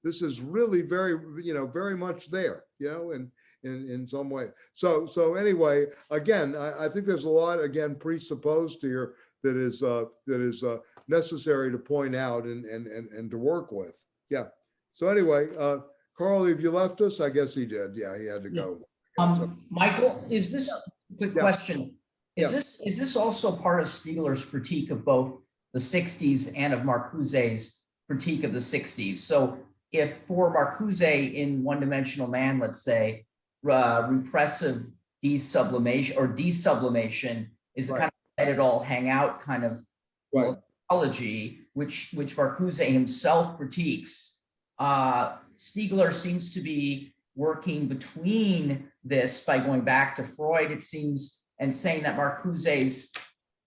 this is really very, you know, very much there, you know, in some way. So anyway, again, I think there's a lot, again, presupposed here that is necessary to point out and to work with. Yeah. So anyway, Carl, have you left us? I guess he did. Yeah, he had to go. Michael, is this quick Yeah. question? Is Yeah. this also part of Stiegler's critique of both the 60s and of Marcuse's critique of the 60s? So if for Marcuse in One-Dimensional Man, let's say, repressive desublimation or desublimation is a Right. kind of let it all hang out kind of Right. theology, which Marcuse himself critiques. Stiegler seems to be working between this by going back to Freud, it seems, and saying that Marcuse's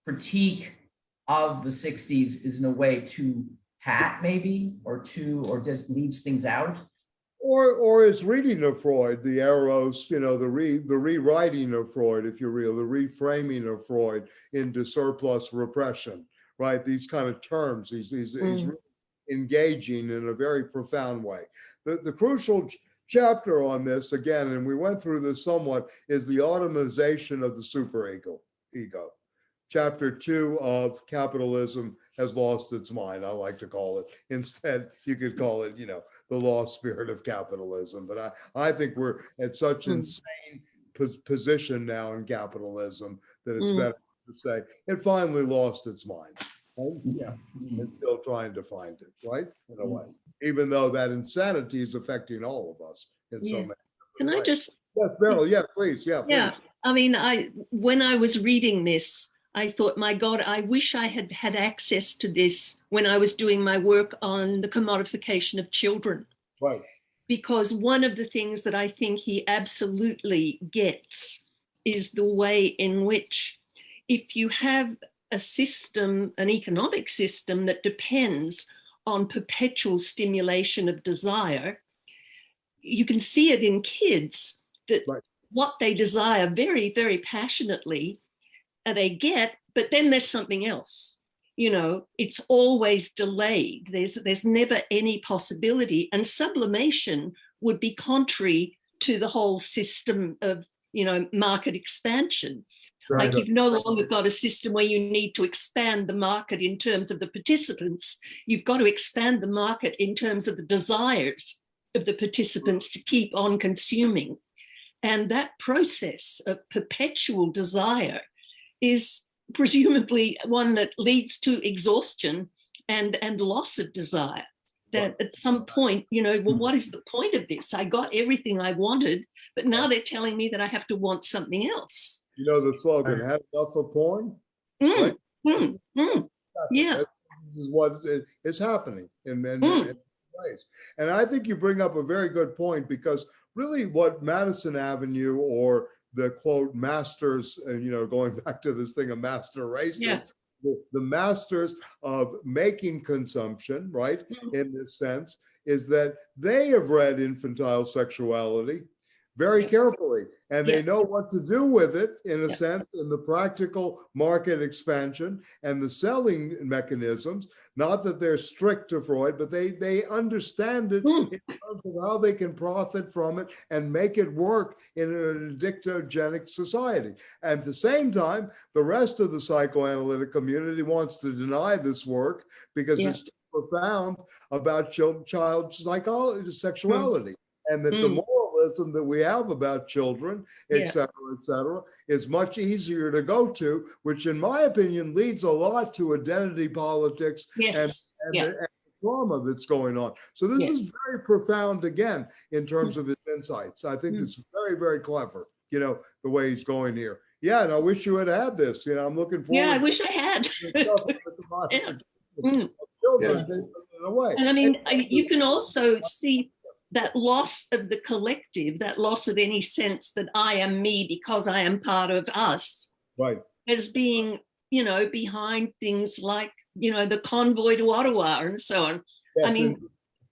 critique of the 60s is in a way too pat, maybe, or just leaves things out. Or his reading of Freud, the Eros, you know, the rewriting of Freud, if you will, the reframing of Freud into surplus repression, right? These kind of terms, he's really engaging in a very profound way. The crucial chapter on this, again, and we went through this somewhat, is the automation of the superego. Chapter 2 of Capitalism Has Lost Its Mind, I like to call it. Instead, you could call it, you know, the lost spirit of capitalism. But I think we're at such insane position now in capitalism that it's better to say it finally lost its mind. Right? Yeah, it's still trying to find it, right? In a way, even though that insanity is affecting all of us in so many. Can I just? Yes, Beryl. Yeah, please. Yeah, please. Yeah. I mean, when I was reading this, I thought, my God, I wish I had had access to this when I was doing my work on the commodification of children. Right. Because one of the things that I think he absolutely gets is the way in which, if you have a system, an economic system that depends on perpetual stimulation of desire, you can see it in kids that what they desire very, very passionately, they get, but then there's something else. You know, it's always delayed. There's never any possibility. And sublimation would be contrary to the whole system of, you know, market expansion. Like you've no longer got a system where you need to expand the market in terms of the participants. You've got to expand the market in terms of the desires of the participants to keep on consuming. And that process of perpetual desire is presumably one that leads to exhaustion and loss of desire. That at some point, you know, well, what is the point of this? I got everything I wanted, but now they're telling me that I have to want something else. You know the slogan, have enough of porn? Yeah. This is what is happening in many ways. And I think you bring up a very good point, because really what Madison Avenue or the quote masters, and you know, going back to this thing of master races, the masters of making consumption, right, in this sense, is that they have read infantile sexuality very carefully, and they know what to do with it, in a sense, in the practical market expansion and the selling mechanisms. Not that they're strict to Freud, but they understand it in terms of how they can profit from it and make it work in an addictogenic society. At the same time, the rest of the psychoanalytic community wants to deny this work because it's too profound about child psychology, sexuality. And that the moralism that we have about children, et cetera, is much easier to go to, which in my opinion leads a lot to identity politics and the drama that's going on. So this is very profound, again, in terms of his insights. I think it's very, very clever, you know, the way he's going here. Yeah, and I wish you had had this. You know, I'm looking forward. Yeah, I wish I had. Children, in a way. And I mean, you can also see that loss of the collective, that loss of any sense that I am me because I am part of us, Right. as being, behind things like, the convoy to Ottawa and so on. Yes, I mean,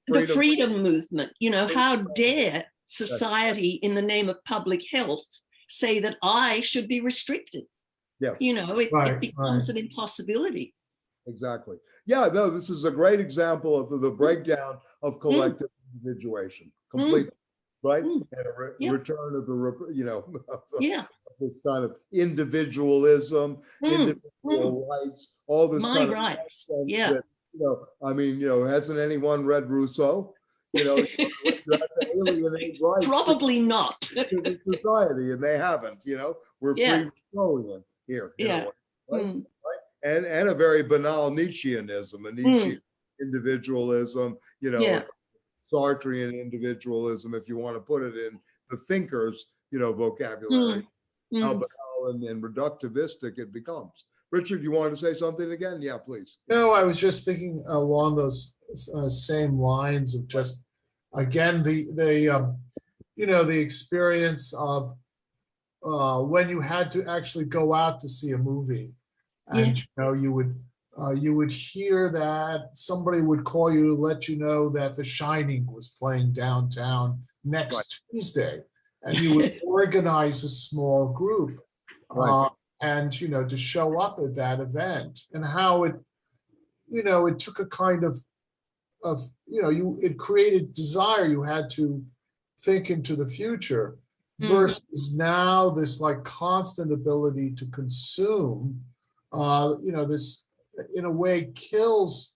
and the freedom movement, how dare society in the name of public health say that I should be restricted? Yes. It becomes an impossibility. Exactly. Yeah, no, this is a great example of the breakdown of collective individuation, completely, right? And a return of of this kind of individualism, individual rights, all this My kind rights. of Yeah. that, hasn't anyone read Rousseau? You have to alienate rights Probably not. to society, and they haven't. We're pre-Rousseauian here. In a way, right? And a very banal Nietzscheanism, a Nietzschean individualism, Sartrean individualism, if you want to put it in the thinkers, vocabulary, how banal and reductivistic it becomes. Richard, you want to say something again? Yeah, please. No, I was just thinking along those same lines of just, again, the experience of when you had to actually go out to see a movie. And you would hear that somebody would call you to let you know that The Shining was playing downtown next Tuesday, and you would organize a small group, and to show up at that event, and how it took a kind of it created desire. You had to think into the future, versus now this like constant ability to consume. This in a way kills,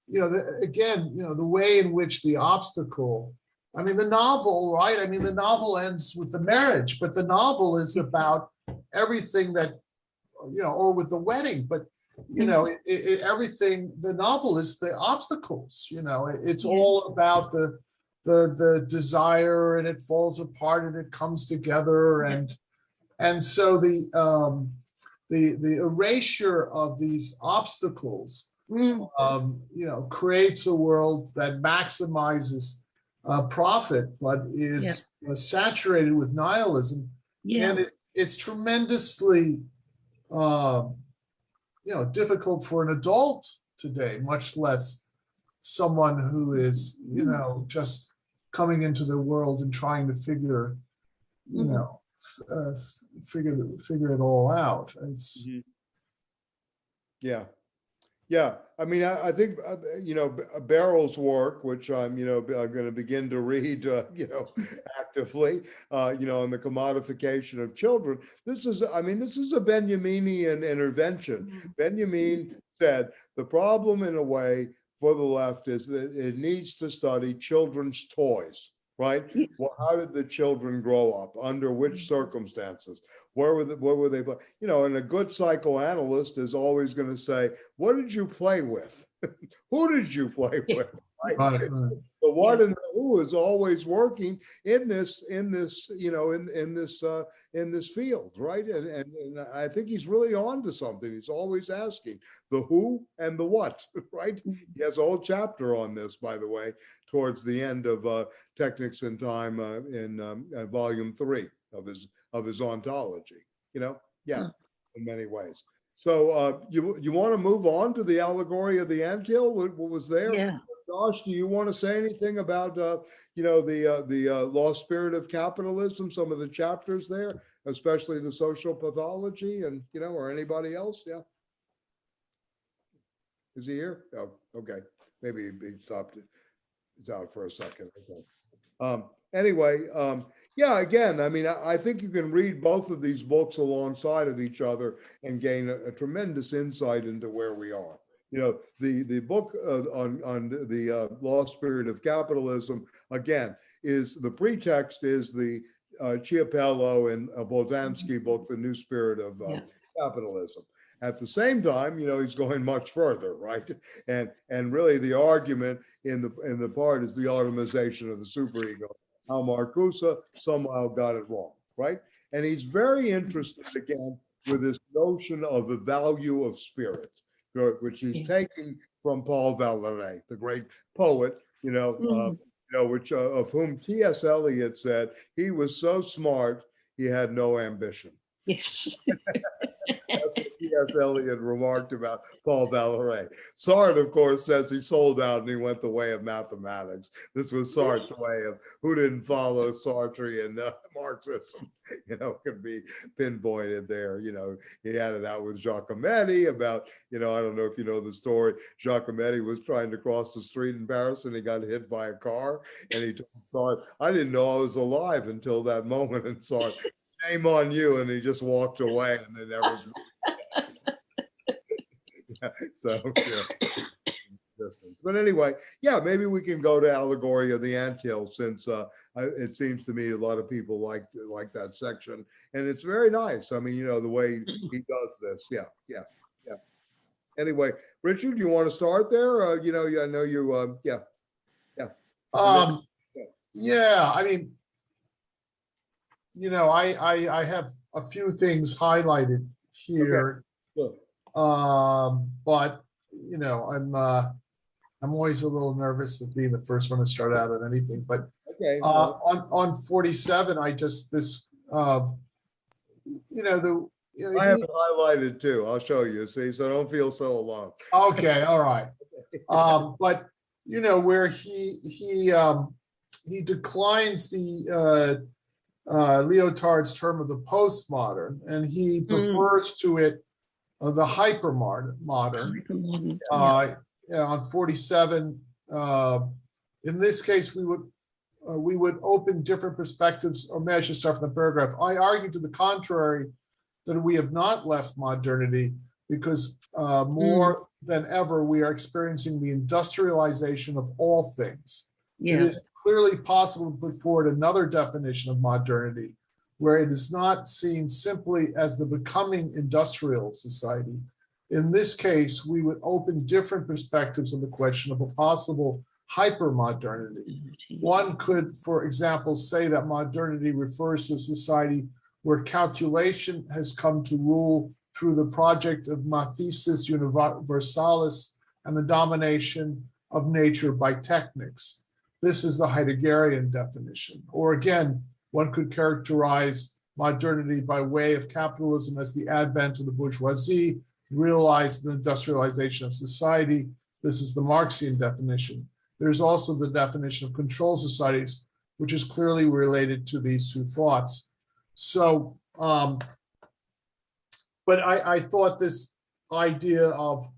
the way in which the obstacle, the novel, right? The novel ends with the marriage, but the novel is about everything that, or with the wedding, but, everything, the novel is the obstacles, it's all about the desire, and it falls apart and it comes together. And so the erasure of these obstacles, creates a world that maximizes profit, but is saturated with nihilism. And it's tremendously, difficult for an adult today, much less someone who is, just coming into the world and trying to figure, figure it all out. It's I think Barrow's work, which I'm going to begin to read actively, on the commodification of children. This is a Benjaminian intervention. Benjamin said the problem in a way for the left is that it needs to study children's toys. Right? Well, how did the children grow up? Under which circumstances? Where were they? And a good psychoanalyst is always going to say, "What did you play with? Who did you play with?" Right? The what and the who is always working in this field, right? And I think he's really on to something. He's always asking the who and the what, right? He has a whole chapter on this, by the way, towards the end of Technics and Time in volume 3 of his ontology. In many ways. So you want to move on to the allegory of the anthill? What was there? Yeah. Josh, do you want to say anything about the lost spirit of capitalism? Some of the chapters there, especially the social pathology, and or anybody else? Yeah. Is he here? Oh, okay. Maybe he stopped it. It's out for a second. Okay. Anyway, again, I think you can read both of these books alongside of each other and gain a tremendous insight into where we are. The book on the lost spirit of capitalism, again, is the pretext is the Chiapello and Boltanski book, The New Spirit of Capitalism. At the same time, he's going much further, right? And really the argument in the part is the automation of the superego, how Marcuse somehow got it wrong, right? And he's very interested, again, with this notion of the value of spirit, which he's taking from Paul Valéry, the great poet, which of whom T.S. Eliot said he was so smart he had no ambition. Yes. That's what T.S. Eliot remarked about Paul Valéry. Sartre, of course, says he sold out and he went the way of mathematics. This was Sartre's way of who didn't follow Sartre and Marxism, can be pinpointed there. He had it out with Giacometti about, I don't know if you know the story. Giacometti was trying to cross the street in Paris and he got hit by a car. And he told Sartre, I didn't know I was alive until that moment. And Sartre, shame on you, and he just walked away, and then there was distance. But anyway, maybe we can go to Allegory of the Anthill, since it seems to me a lot of people like that section, and it's very nice. I mean, the way he does this. Yeah. Anyway, Richard, you want to start there? I know you. Yeah. I mean, I have a few things highlighted here, Good. but I'm always a little nervous of being the first one to start out on anything. But Okay. on 47, I just this I I have it highlighted too. I'll show you. See, so don't feel so alone. Okay, all right. But where he declines the Lyotard's term of the postmodern, and he prefers to it the hypermodern. On 47, in this case, we would open different perspectives. Or maybe I should start from the paragraph. I argue to the contrary that we have not left modernity, because more than ever we are experiencing the industrialization of all things. It is clearly possible to put forward another definition of modernity, where it is not seen simply as the becoming industrial society. In this case, we would open different perspectives on the question of a possible hypermodernity. One could, for example, say that modernity refers to a society where calculation has come to rule through the project of mathesis universalis and the domination of nature by technics. This is the Heideggerian definition. Or again, one could characterize modernity by way of capitalism as the advent of the bourgeoisie, realized the industrialization of society. This is the Marxian definition. There's also the definition of control societies, which is clearly related to these two thoughts. So, but I thought this idea of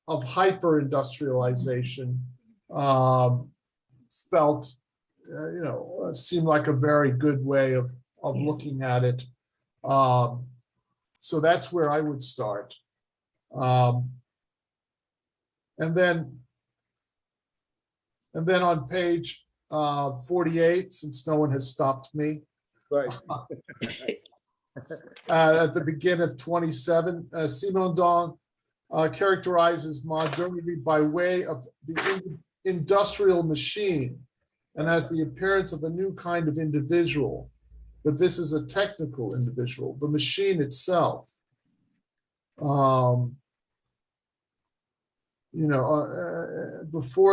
hyper-industrialization felt, seemed like a very good way of looking at it. So that's where I would start. And then on page 48, since no one has stopped me, Right. at the beginning of 27, Simondon characterizes modernity by way of the industrial machine and has the appearance of a new kind of individual. But this is a technical individual, the machine itself. Before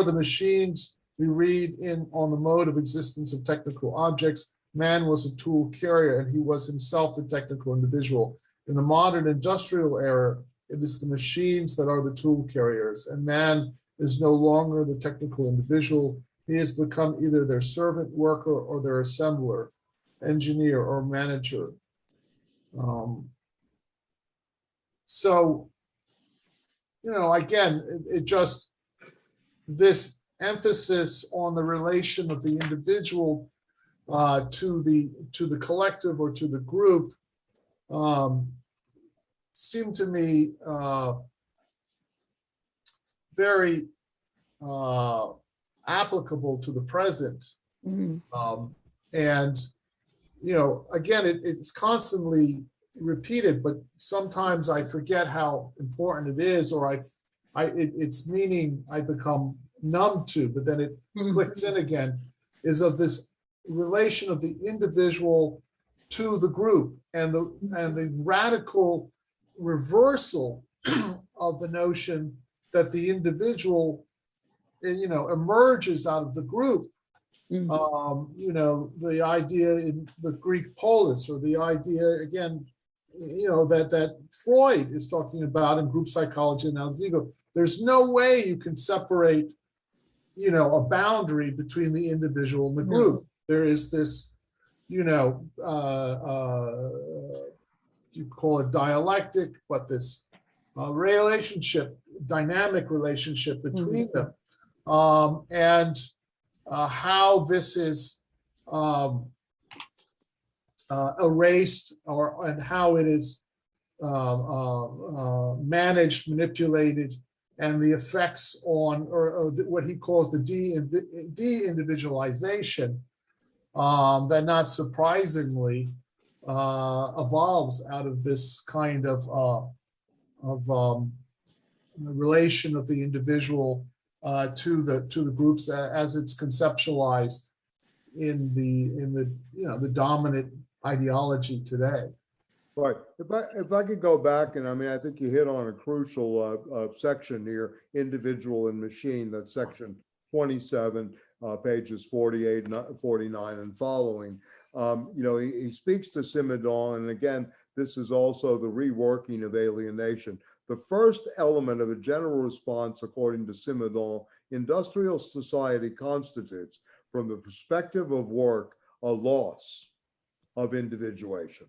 the machines, we read on the mode of existence of technical objects, man was a tool carrier and he was himself the technical individual. In the modern industrial era, it is the machines that are the tool carriers, and man is no longer the technical individual. He has become either their servant, worker, or their assembler, engineer, or manager. So, again, it just, this emphasis on the relation of the individual to the collective or to the group seemed to me very applicable to the present. And again, it's constantly repeated, but sometimes I forget how important it is, or its meaning I become numb to, but then it clicks in again, is of this relation of the individual to the group, and the radical reversal of the notion that the individual emerges out of the group You know, the idea in the Greek polis, or the idea again, you know, that Freud is talking about in group psychology and Alzigo. There's no way you can separate, you know, a boundary between the individual and the group. There is this, you know, you call it dialectic, but this relationship, dynamic relationship between them, and how this is erased, and how it is managed, manipulated, and the effects on, or what he calls the de-individualization, that not surprisingly evolves out of this kind of relation of the individual to the groups as it's conceptualized in the you know, the dominant ideology today. Right. If I could go back, and I mean, I think you hit on a crucial section here, individual and machine. That's section 27, pages 48, 49, and following. You know, he speaks to Simondon, and again, this is also the reworking of alienation. The first element of a general response, according to Simondon, industrial society constitutes, from the perspective of work, a loss of individuation.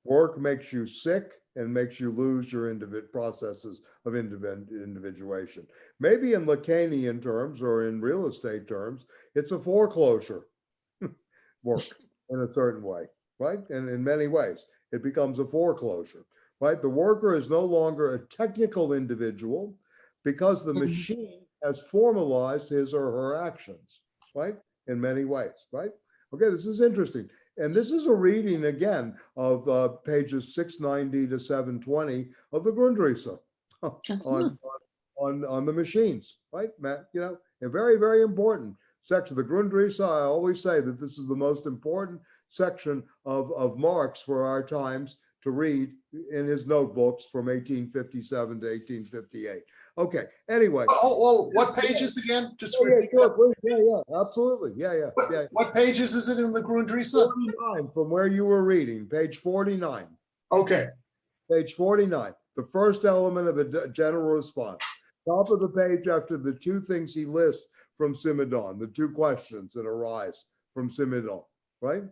Work makes you sick and makes you lose your processes of individuation. Maybe in Lacanian terms or in real estate terms, it's a foreclosure work in a certain way, right? And in many ways, it becomes a foreclosure, right? The worker is no longer a technical individual because the machine has formalized his or her actions, right? In many ways, right? Okay, this is interesting. And this is a reading, again, of pages 690 to 720 of the Grundrisse on the machines, right, Matt? You know, a very, very important section. The Grundrisse, I always say that this is the most important section of Marx for our times to read in his notebooks from 1857 to 1858. Okay, anyway. Oh, what pages again? Just yeah, sure, please. Yeah, absolutely. Yeah. What pages is it in the Grundrisse? 49, from where you were reading, page 49. Okay. Page 49, the first element of a general response. Top of the page after the two things he lists from Simondon, the two questions that arise from Simondon, right?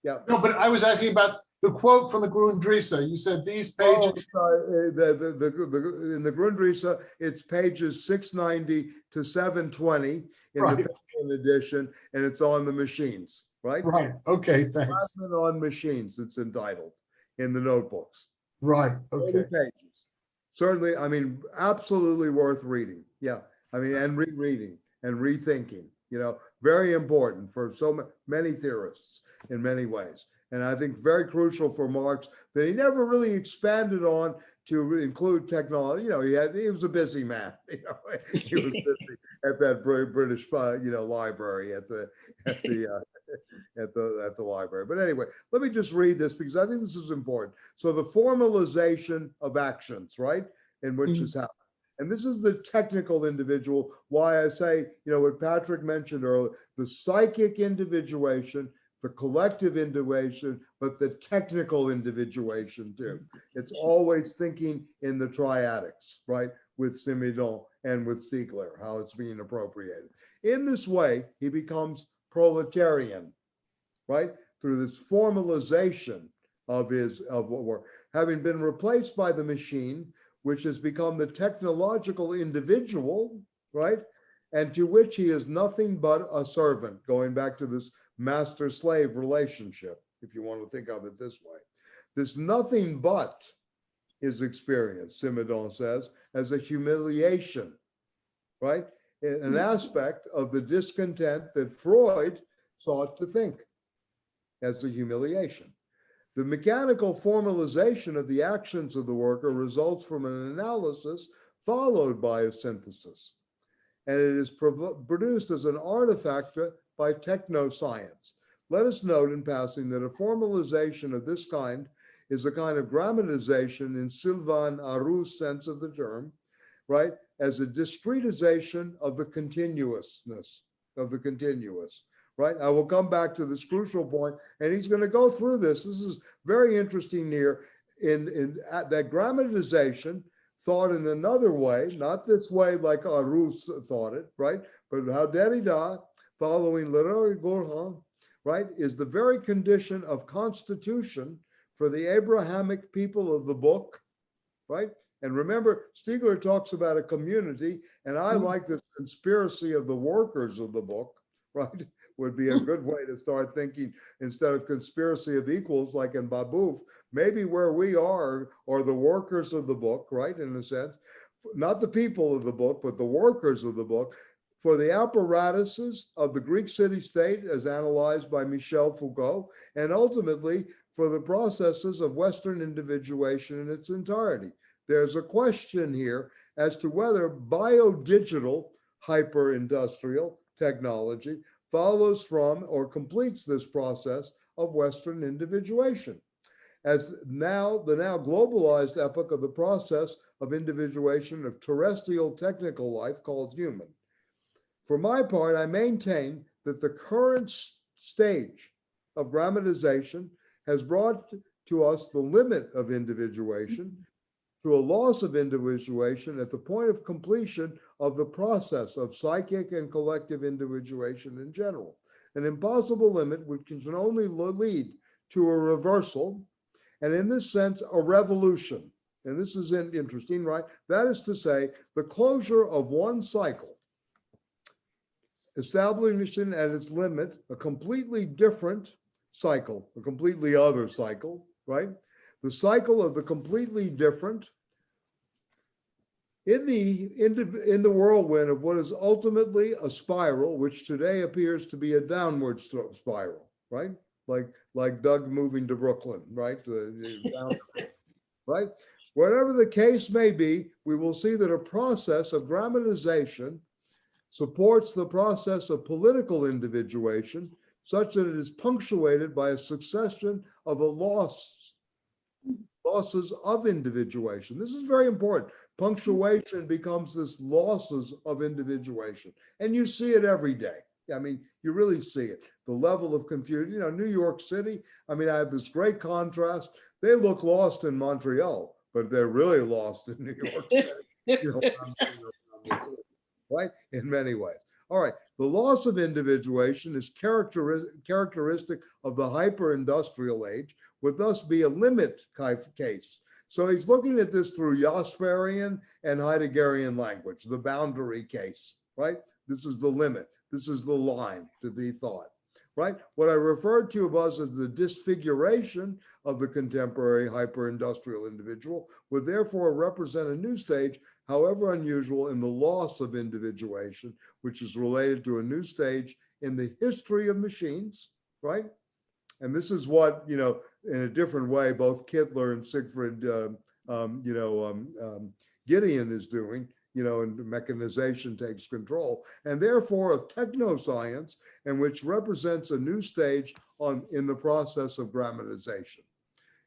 Yeah. No, but I was asking about the quote from the Grundrisse. You said these pages. In the Grundrisse, it's pages 690 to 720 in Right. the Penguin edition, and it's on the machines, right? Right. Okay. Thanks. On machines, it's entitled in the notebooks. Right. 40 Okay. pages. Certainly, I mean, absolutely worth reading. Yeah. I mean, and rereading and rethinking, you know, very important for so many theorists in many ways. And I think very crucial for Marx that he never really expanded on to include technology. You know, he was a busy man. You know, he was busy at that British, you know, library at the library. But anyway, let me just read this because I think this is important. So the formalization of actions, right, in which is happening. And this is the technical individual. Why I say, you know, what Patrick mentioned earlier, the psychic individuation, the collective individuation, but the technical individuation too. It's always thinking in the triadics, right? With Simondon and with Stiegler, how it's being appropriated. In this way, he becomes proletarian, right? Through this formalization of what we're having been replaced by the machine, which has become the technological individual, right? And to which he is nothing but a servant, going back to this master-slave relationship, if you want to think of it this way. This nothing but is experienced, Simondon says, as a humiliation, right? An aspect of the discontent that Freud sought to think as a humiliation. The mechanical formalization of the actions of the worker results from an analysis followed by a synthesis. And it is produced as an artifact by technoscience. Let us note in passing that a formalization of this kind is a kind of grammatization in Sylvain Arou's sense of the term, right? As a discretization of the continuousness of the continuous, right? I will come back to this crucial point, and he's going to go through this. This is very interesting here that grammatization thought in another way, not this way like Arus thought it, right? But how Derrida, following Leroy Gourhan, right, is the very condition of constitution for the Abrahamic people of the book, right? And remember, Stiegler talks about a community, and I like this conspiracy of the workers of the book, right? Would be a good way to start thinking instead of conspiracy of equals like in Babouf. Maybe where we are the workers of the book, right? In a sense, not the people of the book, but the workers of the book, for the apparatuses of the Greek city-state as analyzed by Michel Foucault, and ultimately for the processes of Western individuation in its entirety. There's a question here as to whether biodigital hyper-industrial technology follows from or completes this process of Western individuation. As the now globalized epoch of the process of individuation of terrestrial technical life called human. For my part, I maintain that the current stage of grammatization has brought to us the limit of individuation to a loss of individuation at the point of completion of the process of psychic and collective individuation in general. An impossible limit which can only lead to a reversal, and in this sense, a revolution. And this is interesting, right? That is to say, the closure of one cycle, establishing at its limit a completely different cycle, a completely other cycle, right? The cycle of the completely different in the whirlwind of what is ultimately a spiral, which today appears to be a downward spiral, right? Like Doug moving to Brooklyn, right? Right? Whatever the case may be, we will see that a process of grammatization supports the process of political individuation such that it is punctuated by a succession of losses of individuation. This is very important. Punctuation becomes this losses of individuation. And you see it every day. I mean, you really see it. The level of confusion, you know, New York City, I mean, I have this great contrast. They look lost in Montreal, but they're really lost in New York City. You know, right? In many ways. All right. The loss of individuation is characteristic of the hyper-industrial age, would thus be a limit case. So he's looking at this through Jasperian and Heideggerian language, the boundary case, right? This is the limit. This is the line to be thought, right? What I referred to above as the disfiguration of the contemporary hyper-industrial individual would therefore represent a new stage, however unusual, in the loss of individuation, which is related to a new stage in the history of machines, right? And this is what, you know, in a different way, both Kittler and Siegfried, Gideon is doing, you know, and mechanization takes control, and therefore of technoscience, and which represents a new stage in the process of grammatization.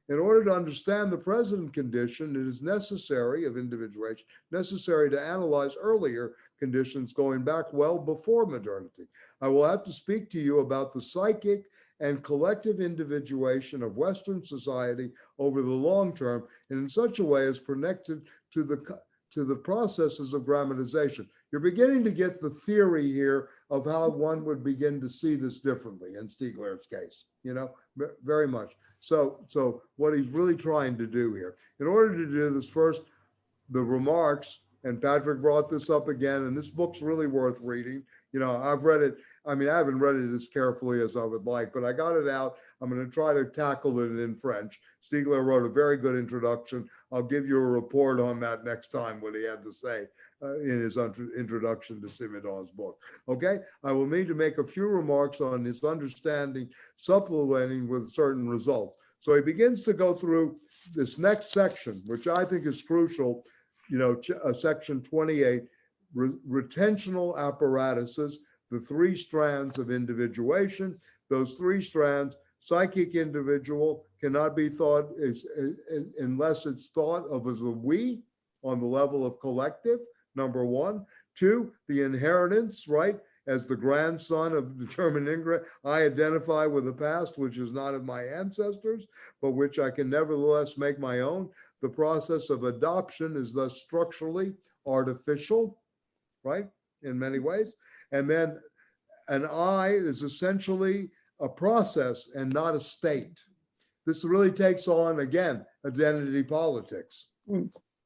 In order to understand the present condition, it is necessary of individuation, necessary to analyze earlier conditions going back well before modernity. I will have to speak to you about the psychic and collective individuation of Western society over the long term, and in such a way as connected to the processes of grammatization. You're beginning to get the theory here of how one would begin to see this differently in Stiegler's case, you know, very much. So what he's really trying to do here, in order to do this, first, the remarks, and Patrick brought this up again, and this book's really worth reading. You know, I've read it. I mean, I haven't read it as carefully as I would like, but I got it out. I'm going to try to tackle it in French. Stiegler wrote a very good introduction. I'll give you a report on that next time, what he had to say in his introduction to Simondon's book. Okay, I will need to make a few remarks on his understanding, supplementing with certain results. So he begins to go through this next section, which I think is crucial, you know, section 28, retentional apparatuses, the three strands of individuation. Those three strands, psychic individual cannot be thought unless it's thought of as a we on the level of collective, number one. Two, the inheritance, right? as the grandson of determined ingress. I identify with the past, which is not of my ancestors, but which I can nevertheless make my own. The process of adoption is thus structurally artificial, right, in many ways. And then an I is essentially a process and not a state. This really takes on, again, identity politics.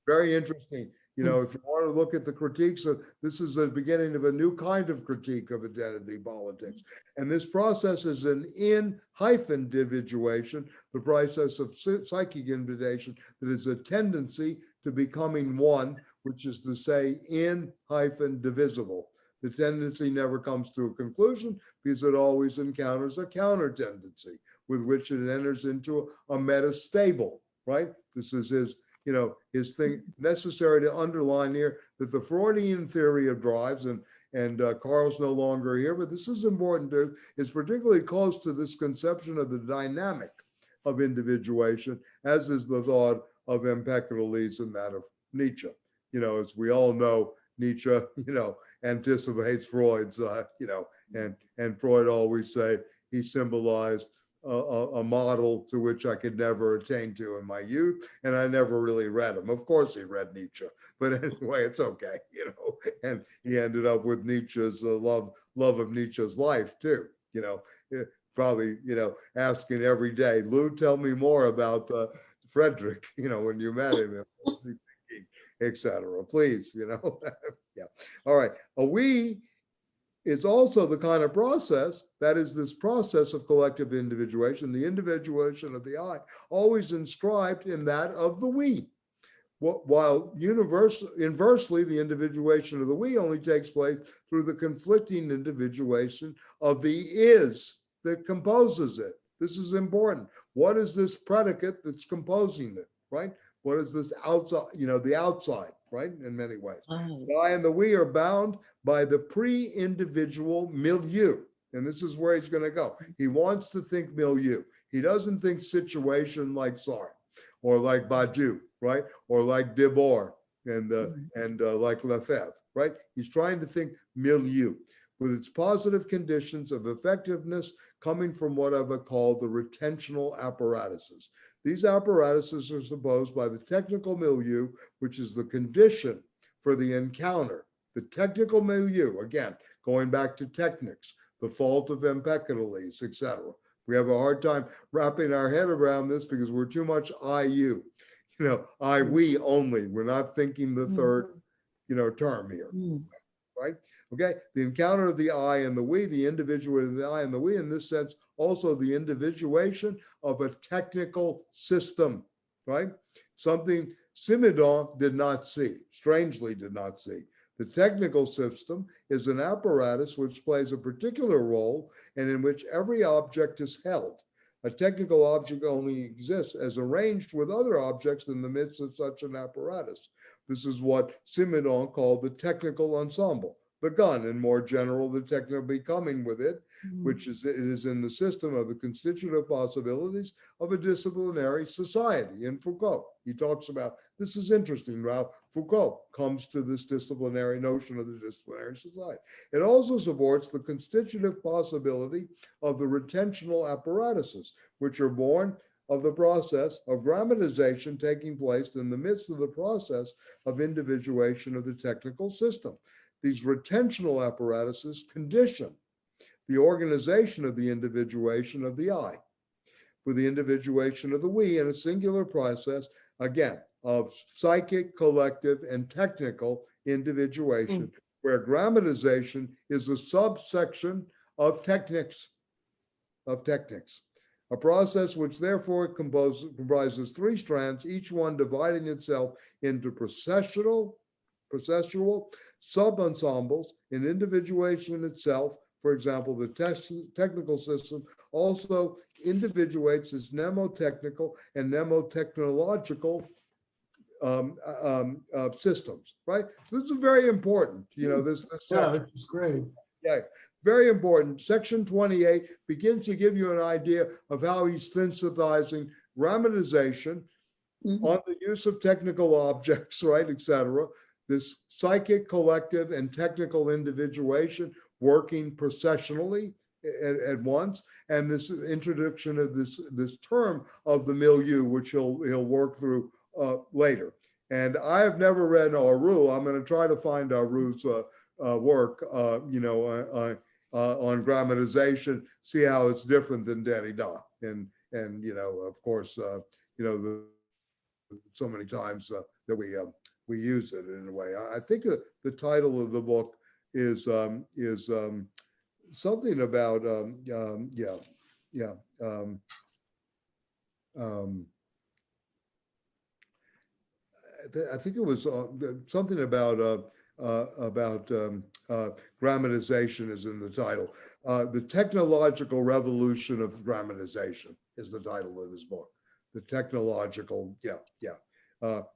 Very interesting. You know, if you want to look at the critiques of, this is the beginning of a new kind of critique of identity politics. And this process is an in-individuation, the process of psychic invitation, that is a tendency to becoming one, which is to say in-divisible. The tendency never comes to a conclusion because it always encounters a counter tendency with which it enters into a metastable, right? This is his, you know, his thing. Necessary to underline here that the Freudian theory of drives, and Carl's no longer here, but this is important too, is particularly close to this conception of the dynamic of individuation, as is the thought of Empedocles and that of Nietzsche. You know, as we all know, Nietzsche, you know, anticipates Freud's, you know, and Freud always say he symbolized a model to which I could never attain to in my youth, and I never really read him. Of course, he read Nietzsche, but anyway, it's okay, you know. And he ended up with Nietzsche's love of Nietzsche's life too, you know. Probably, you know, asking every day, Lou, tell me more about Frederick, you know, when you met him, etc. Please, you know. Yeah. All right. A we is also the kind of process that is this process of collective individuation, the individuation of the I, always inscribed in that of the we. While inversely, the individuation of the we only takes place through the conflicting individuation of the is that composes it. This is important. What is this predicate that's composing it, right? What is this outside, you know, the outside, right? In many ways. The I and the we are bound by the pre-individual milieu. And this is where he's going to go. He wants to think milieu. He doesn't think situation like Sartre or like Badiou, right? Or like Debord and like Lefebvre, right? He's trying to think milieu with its positive conditions of effectiveness coming from what I would call the retentional apparatuses. These apparatuses are supposed by the technical milieu, which is the condition for the encounter. The technical milieu, again, going back to Technics, the fault of Empedocles, etc. We have a hard time wrapping our head around this because we're too much I-you. You know, I-we only. We're not thinking the third, you know, term here, right? Okay, the encounter of the I and the we, the individual of the I and the we, in this sense, also the individuation of a technical system, right? Something Simondon did not see, strangely did not see. The technical system is an apparatus which plays a particular role and in which every object is held. A technical object only exists as arranged with other objects in the midst of such an apparatus. This is what Simondon called the technical ensemble. The gun, in more general, the technical becoming with it, which is it is in the system of the constitutive possibilities of a disciplinary society. In Foucault, he talks about, this is interesting, Ralph, Foucault comes to this disciplinary notion of the disciplinary society. It also supports the constitutive possibility of the retentional apparatuses, which are born of the process of grammatization taking place in the midst of the process of individuation of the technical system. These retentional apparatuses condition the organization of the individuation of the I, with the individuation of the we in a singular process, again, of psychic, collective, and technical individuation, where grammatization is a subsection of technics, a process which therefore comprises three strands, each one dividing itself into processual sub-ensembles. In individuation itself, for example, the technical system also individuates its mnemotechnical and mnemotechnological systems, right? So this is very important, you know, this Yeah, this is great. Yeah, very important. Section 28 begins to give you an idea of how he's synthesizing grammatization on the use of technical objects, right, etc. This psychic, collective, and technical individuation working processionally at once, and this introduction of this term of the milieu, which he'll work through later. And I have never read Aru. I'm going to try to find Aru's work, on grammatization, see how it's different than Derrida, and of course, so many times that we use it in a way. I think the title of the book is something about I think it was something about grammatization is in the title. The Technological Revolution of Grammatization is the title of his book. The technological,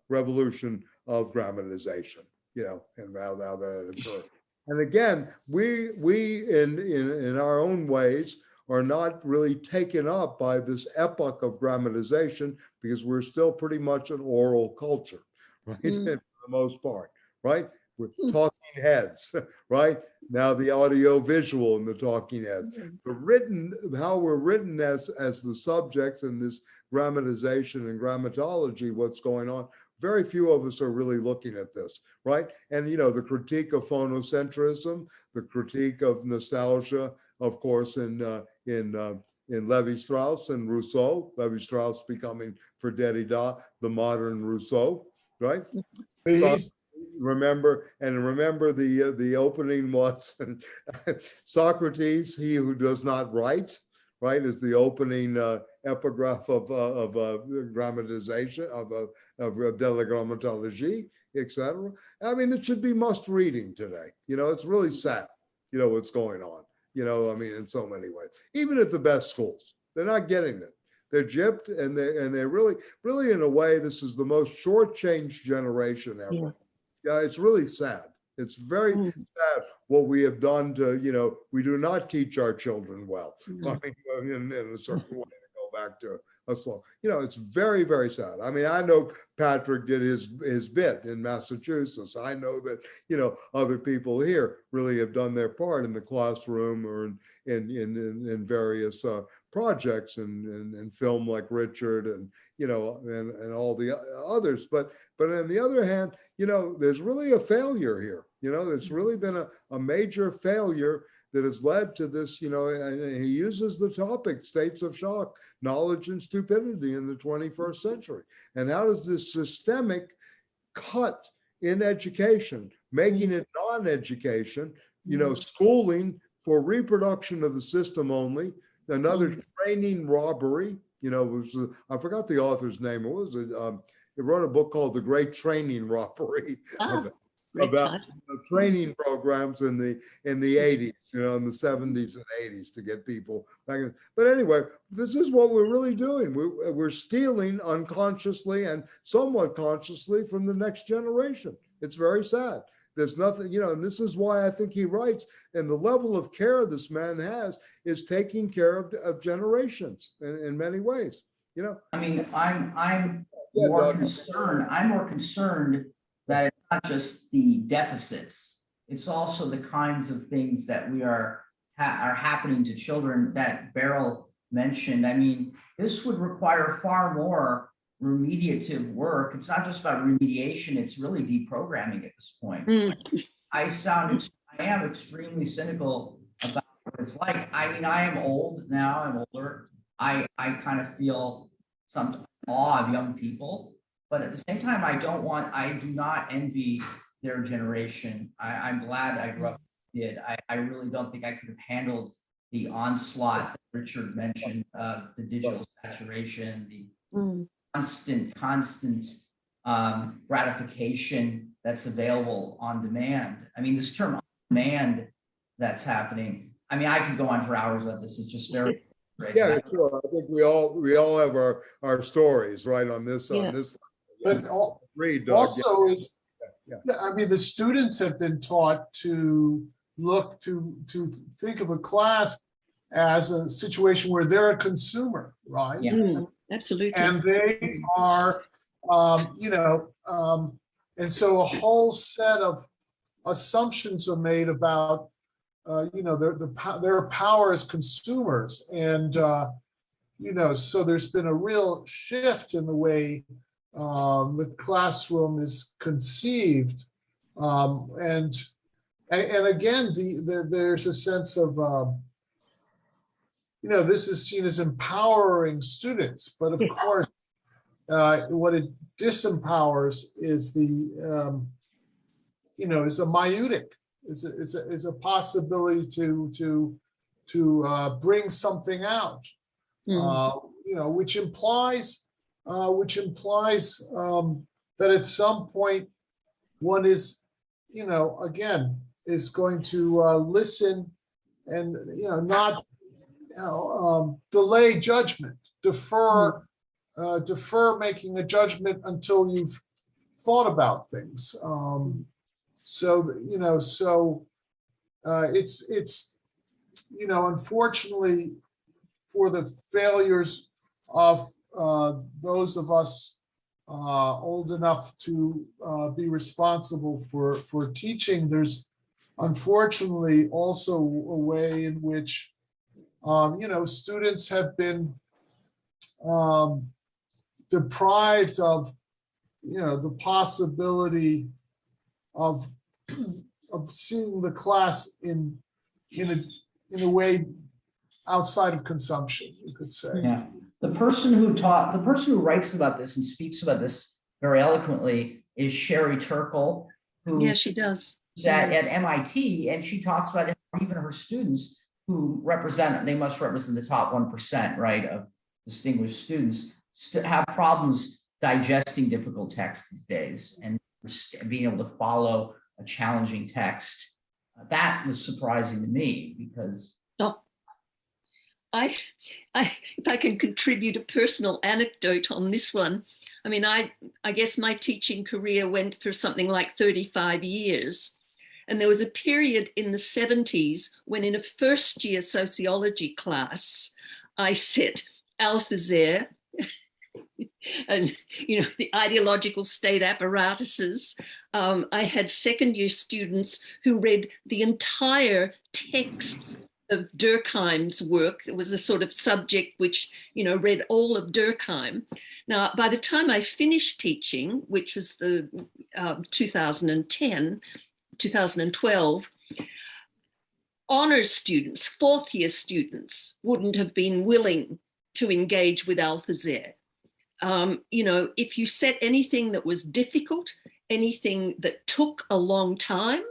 revolution of grammatization, and how that occurred. And again, we in our own ways are not really taken up by this epoch of grammatization, because we're still pretty much an oral culture, right? For the most part, right? We're talking heads, right? Now the audio visual and the talking heads. The written, how we're written as the subjects in this grammatization and grammatology, what's going on, very few of us are really looking at this, right? And the critique of phonocentrism, the critique of nostalgia, of course, in Lévi-Strauss and Rousseau, Lévi-Strauss becoming for Derrida the modern Rousseau, right? Remember the opening was Socrates, he who does not write, right, is the opening epigraph of grammatization, of de la grammatologie, etc. I mean, it should be must reading today. It's really sad, what's going on. I mean, in so many ways, even at the best schools, they're not getting it. They're gypped, and they're really in a way, this is the most shortchanged generation ever. Yeah, it's really sad. It's very sad what we have done to, we do not teach our children well. I mean, in a certain way, to go back to a slow, it's very, very sad. I mean, I know Patrick did his bit in Massachusetts. I know that, other people here really have done their part in the classroom or in various projects and film like Richard and and all the others. But on the other hand, there's really a failure here. There's really been a major failure that has led to this, and he uses the topic, states of shock, knowledge and stupidity in the 21st century. And how does this systemic cut in education, making it non-education, schooling for reproduction of the system only, another training robbery, I forgot the author's name. What was it? He wrote a book called The Great Training Robbery. About the training programs in the 80s, in the 70s and 80s to get people back in. But anyway, this is what we're really doing. We're stealing unconsciously and somewhat consciously from the next generation. It's very sad. There's nothing, and this is why I think he writes, and the level of care this man has is taking care of generations in many ways, I mean, I'm more concerned that it's not just the deficits, it's also the kinds of things that we are happening to children that Beryl mentioned. I mean, this would require far more remediative work. It's not just about remediation, it's really deprogramming at this point. I am extremely cynical about what it's like. I mean, I am old now, I'm older. I kind of feel some awe of young people, but at the same time, I do not envy their generation. I'm glad I grew up did. I really don't think I could have handled the onslaught that Richard mentioned, the digital saturation, the constant gratification that's available on demand. I mean, this term on demand that's happening. I mean, I could go on for hours about this. It's just very yeah, sure. I think we all have our stories, right, on this. But also is, I mean, the students have been taught to look to think of a class as a situation where they're a consumer, right? Yeah. Absolutely. And they are, and so a whole set of assumptions are made about their power as consumers. And, so there's been a real shift in the way the classroom is conceived. And again, there's a sense of, this is seen as empowering students, but of course, what it disempowers is is a maieutic, is a possibility to bring something out, which implies that at some point one is, again, is going to listen and not delay judgment, defer making a judgment until you've thought about things. It's unfortunately for the failures of those of us old enough to be responsible for teaching, there's unfortunately also a way in which students have been deprived of the possibility of seeing the class in a way outside of consumption, you could say. Yeah. The person who writes about this and speaks about this very eloquently is Sherry Turkle, who Yeah, she does. At MIT, and she talks about even her students who they must represent the top 1%, right, of distinguished students, have problems digesting difficult text these days and being able to follow a challenging text. That was surprising to me because. If I can contribute a personal anecdote on this one, I mean, I guess my teaching career went for something like 35 years. And there was a period in the 70s when in a first year sociology class, I set Althusser and, the ideological state apparatuses. I had second year students who read the entire text of Durkheim's work. It was a sort of subject which, read all of Durkheim. Now, by the time I finished teaching, which was the 2012, honors students, fourth year students wouldn't have been willing to engage with Althusser. If you set anything that was difficult, anything that took a long time,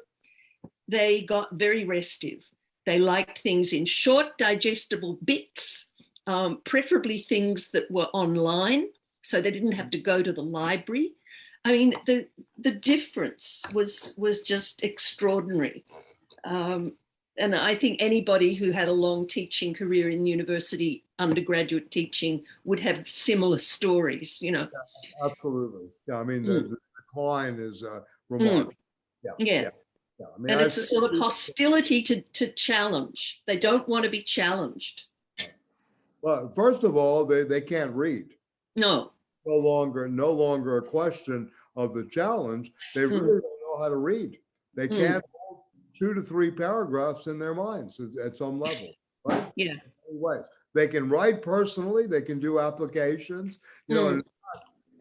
they got very restive. They liked things in short, digestible bits, preferably things that were online, so they didn't have to go to the library. I mean, the difference was just extraordinary. And I think anybody who had a long teaching career in university undergraduate teaching would have similar stories, Yeah, absolutely. Yeah, I mean, the decline is remarkable. Yeah. I mean, and it's a sort of hostility to challenge. They don't want to be challenged. Well, first of all, they can't read. No. No longer a question of the challenge. They really don't know how to read. They can't hold 2 to 3 paragraphs in their minds at some level, right? Yeah. Ways. They can write personally. They can do applications. I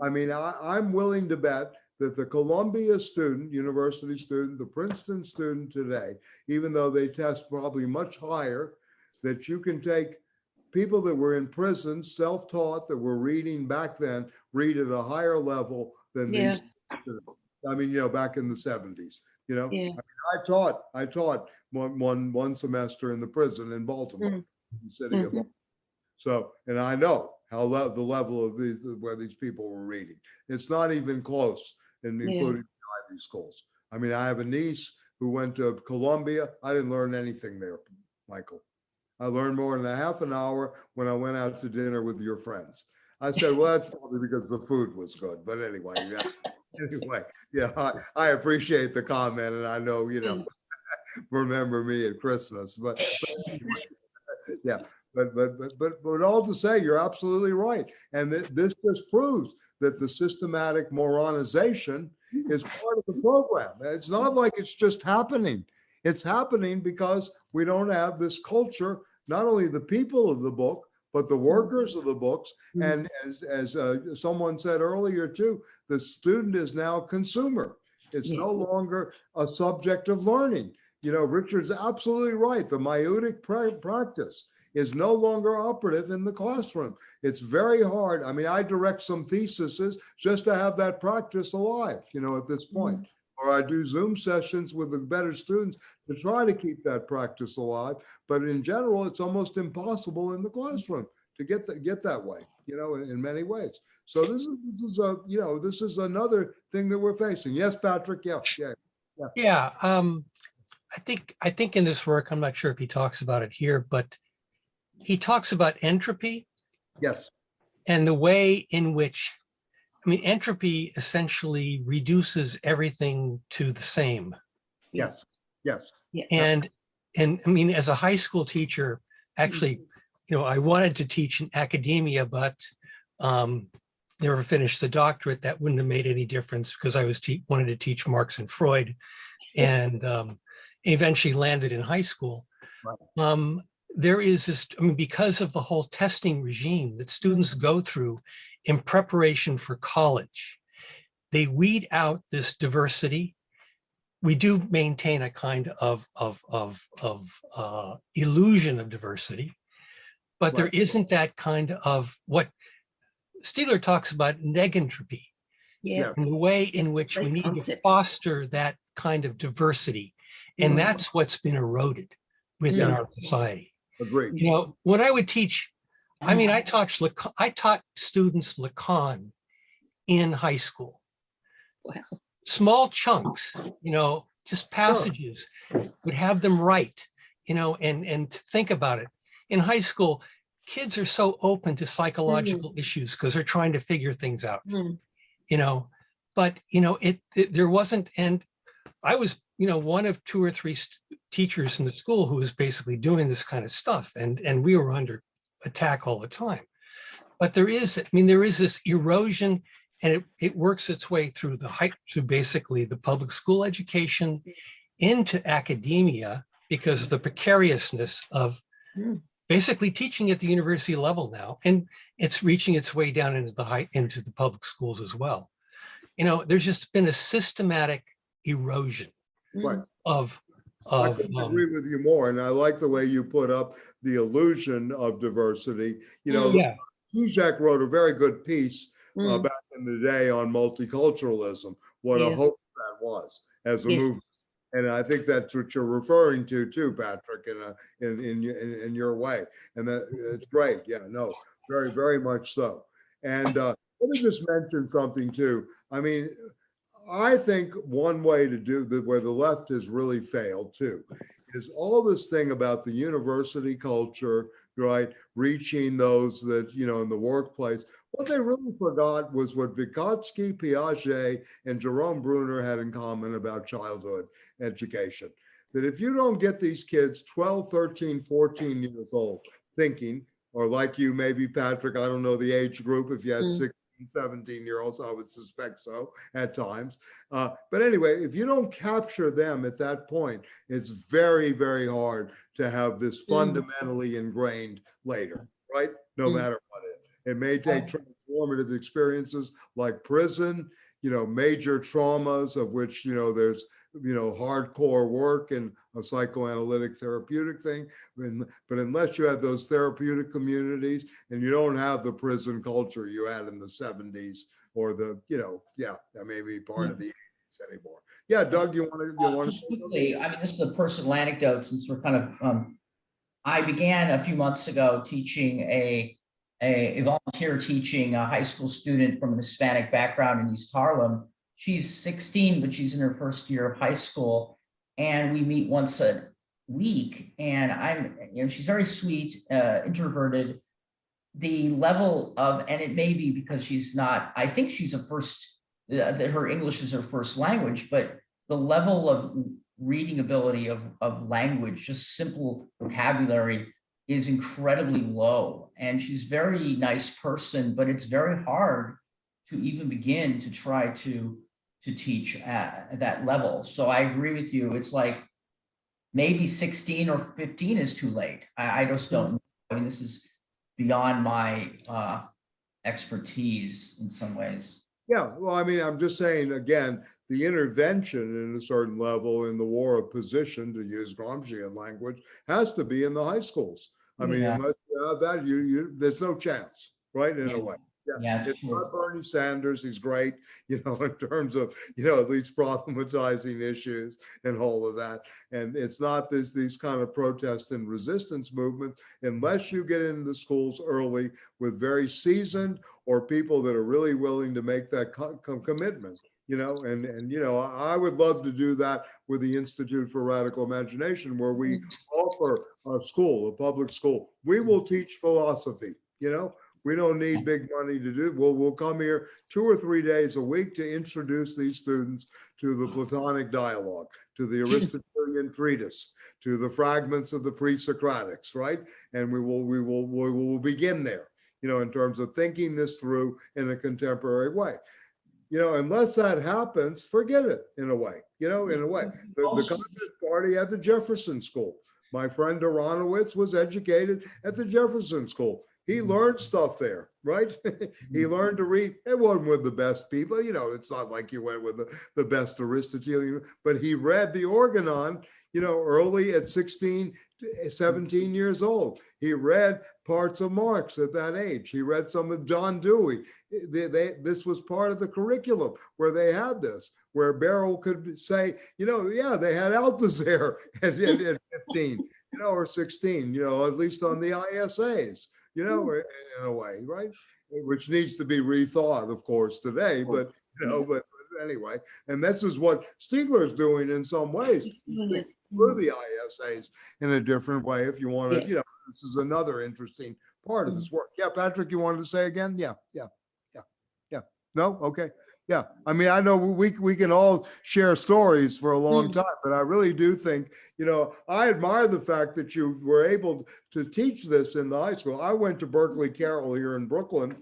mean, I'm willing to bet that the Columbia student, university student, the Princeton student today, even though they test probably much higher, that you can take people that were in prison, self-taught, that were reading back then, read at a higher level than these. I mean, back in the 70s, Yeah. I mean, I taught one semester in the prison in Baltimore, the city of Baltimore. So, and I know how the level of where these people were reading. It's not even close, including the Ivy schools. I mean, I have a niece who went to Columbia. I didn't learn anything there, Michael. I learned more in a half an hour when I went out to dinner with your friends. I said, well, that's probably because the food was good. But anyway, I appreciate the comment, and I know, remember me at Christmas. But all to say, you're absolutely right. And this just proves that the systematic moronization is part of the program. It's not like it's just happening. It's happening because we don't have this culture, not only the people of the book, but the workers of the books. And as someone said earlier too, the student is now a consumer. It's no longer a subject of learning. You know, Richard's absolutely right. The myotic practice is no longer operative in the classroom. It's very hard. I mean, I direct some theses just to have that practice alive, you know, at this point. Or I do Zoom sessions with the better students to try to keep that practice alive. But in general, it's almost impossible in the classroom to get that way, you know, in many ways. So this is a, you know, this is another thing that we're facing. Yes, Patrick. Yeah. I think in this work, I'm not sure if he talks about it here, but he talks about entropy. Yes. And the way in which, I mean, entropy essentially reduces everything to the same. Yes. Yes. And I mean, as a high school teacher, actually, you know, I wanted to teach in academia, but never finished the doctorate. That wouldn't have made any difference because I was wanted to teach Marx and Freud, and eventually landed in high school. Right. There is this, I mean, because of the whole testing regime that students go through in preparation for college, they weed out this diversity. We do maintain a kind of illusion of diversity, but there isn't that kind of what Stiegler talks about, negentropy, Yeah. and the way in which we need to foster that kind of diversity. And that's what's been eroded within our society. Agreed. You know, when I would teach, I mean, I taught students Lacan in high school. Wow. Small chunks, you know, just passages, would have them write, you know, and think about it. In high school, kids are so open to psychological issues because they're trying to figure things out, you know, but, you know, there wasn't, and I was, you know, one of 2 or 3 teachers in the school who was basically doing this kind of stuff, and we were under attack all the time. But there is, I mean, there is this erosion, and it works its way through through basically the public school education into academia, because the precariousness of basically teaching at the university level now, and it's reaching its way down into the public schools as well. You know, there's just been a systematic erosion Right. I I couldn't agree with you more, and I like the way you put up the illusion of diversity. You know, Zizek wrote a very good piece back in the day on multiculturalism. What a hope that was as a movement, and I think that's what you're referring to too, Patrick, in your way, and that it's great. Yeah, no, very, very much so. And let me just mention something too. I mean, I think one way to do that, where the left has really failed too, is all this thing about the university culture, right? Reaching those that, you know, in the workplace. What they really forgot was what Vygotsky, Piaget, and Jerome Bruner had in common about childhood education. That if you don't get these kids 12, 13, 14 years old thinking, or like you, maybe Patrick, I don't know the age group, if you had 16, 17-year-olds, I would suspect so at times. But anyway, if you don't capture them at that point, it's very, very hard to have this fundamentally ingrained later, right? No matter what it is. It may take transformative experiences like prison, you know, major traumas of which, you know, there's, you know, hardcore work and a psychoanalytic therapeutic thing. But unless you have those therapeutic communities and you don't have the prison culture you had in the 70s or the, you know, that may be part of the 80s anymore. Yeah, Doug, you want to just quickly, I mean, this is a personal anecdote since we're kind of, I began a few months ago teaching a volunteer teaching a high school student from a Hispanic background in East Harlem. She's 16, but she's in her first year of high school, and we meet once a week. And she's very sweet, introverted. The level of, and it may be because she's not, I think she's her English is her first language, but the level of reading ability of language, just simple vocabulary, is incredibly low. And she's a very nice person, but it's very hard to even begin to try to teach at that level. So I agree with you. It's like maybe 16 or 15 is too late. I just don't know. I mean, this is beyond my expertise in some ways. Yeah, well, I mean, I'm just saying, again, the intervention in a certain level in the war of position, to use Gramscian language, has to be in the high schools. I mean, Yeah. unless you have that, there's no chance, right? In a way. Yeah, It's true. not Bernie Sanders. He's great, in terms of, at least problematizing issues and all of that. And it's not these kind of protest and resistance movements, unless you get into the schools early with very seasoned or people that are really willing to make that commitment. I would love to do that with the Institute for Radical Imagination, where we offer a public school. We will teach philosophy, We don't need big money to do. We'll come here 2 or 3 days a week to introduce these students to the Platonic dialogue, to the Aristotelian treatise, to the fragments of the pre-Socratics, right? And we will begin there, in terms of thinking this through in a contemporary way. Unless that happens, forget it in a way, in a way. The Communist Party had the Jefferson School. My friend Aronowitz was educated at the Jefferson School. He learned stuff there, right? He learned to read. It wasn't with the best people, it's not like you went with the best Aristotelian, but he read the Organon, early at 16, 17 years old. He read parts of Marx at that age. He read some of John Dewey. This was part of the curriculum where they had this, where Beryl could say, yeah, they had Althusser at 15, or 16, at least on the ISAs. In a way, right? Which needs to be rethought, of course, today, but but anyway, and this is what Stiegler is doing in some ways, through the ISAs in a different way. If you want to, this is another interesting part of this work. Yeah, Patrick, you wanted to say again? Yeah. No, okay. Yeah, I mean, I know we can all share stories for a long time, but I really do think, I admire the fact that you were able to teach this in the high school. I went to Berkeley Carroll here in Brooklyn,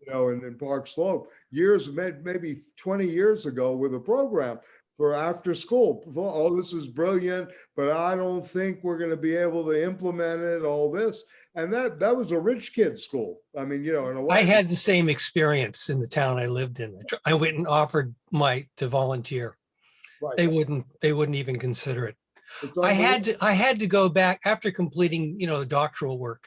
in Park Slope, maybe 20 years ago, with a program for after school. Oh, this is brilliant, but I don't think we're going to be able to implement it, all this. And that was a rich kid school. I mean, in a way. I had the same experience in the town I lived in. I went and offered to volunteer. Right. They wouldn't even consider it. It's I had to go back after completing, the doctoral work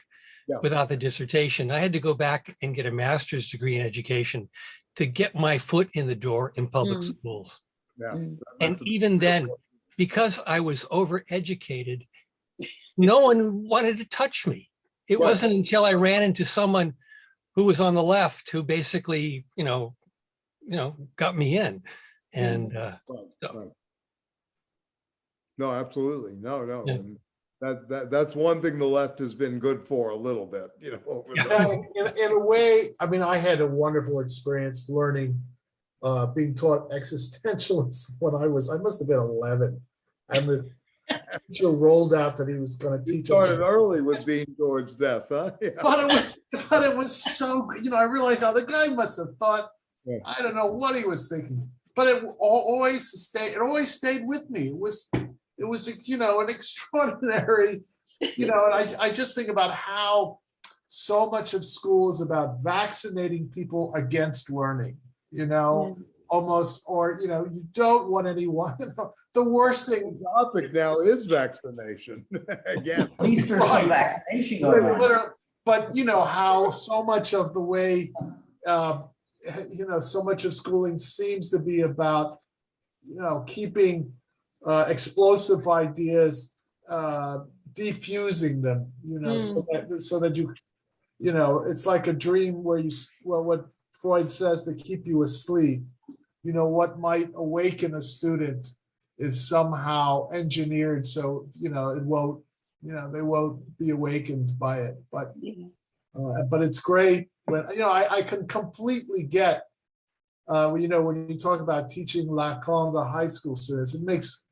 without the dissertation. I had to go back and get a master's degree in education to get my foot in the door in public schools. Yeah. And even then, because I was overeducated, no one wanted to touch me. It wasn't until I ran into someone who was on the left who basically, got me in. And right. No, absolutely. No. Yeah. And that's one thing the left has been good for a little bit, over In a way, I mean, I had a wonderful experience learning, being taught existentialism when I must have been 11. And this teacher rolled out that he was going to teach us. Started early with being towards death, huh? Yeah. But it was so, I realized how the guy must have thought, I don't know what he was thinking, but it always stayed with me. It was an extraordinary, and I just think about how so much of school is about vaccinating people against learning, almost, or, you don't want anyone, the worst thing. The topic now is vaccination again. At least there's some vaccination going on. But how so much of the way, so much of schooling seems to be about, keeping explosive ideas, defusing them, so that you, it's like a dream where what Freud says, to keep you asleep. What might awaken a student is somehow engineered so it won't, they won't be awakened by it. But it's great when I can completely get when you talk about teaching Lacan to high school students, it makes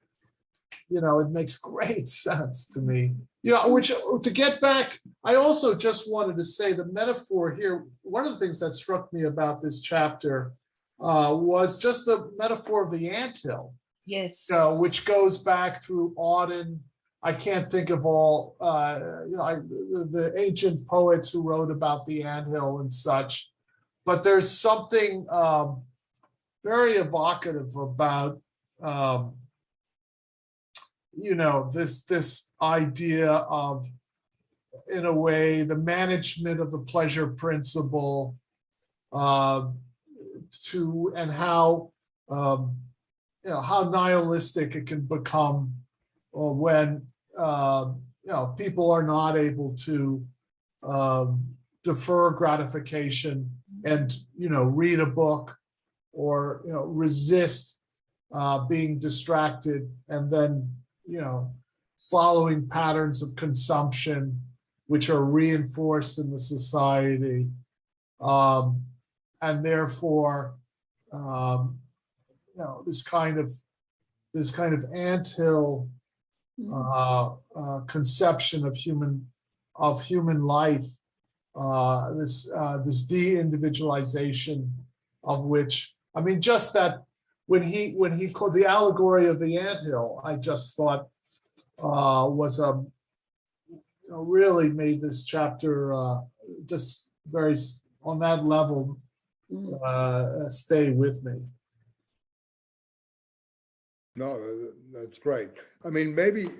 great sense to me. Which, to get back, I also just wanted to say the metaphor here. One of the things that struck me about this chapter was just the metaphor of the anthill. Yes. Which goes back through Auden I can't think of all, the ancient poets who wrote about the anthill and such, but there's something very evocative about, this idea of, in a way, the management of the pleasure principle, and how how nihilistic it can become when people are not able to defer gratification and read a book, or resist being distracted, and then following patterns of consumption which are reinforced in the society, and therefore this kind of anthill conception of human life, this de-individualization of which, I mean, just that when he called the allegory of the anthill, I just thought was really made this chapter just very on that level stay with me. No, that's great. I mean, maybe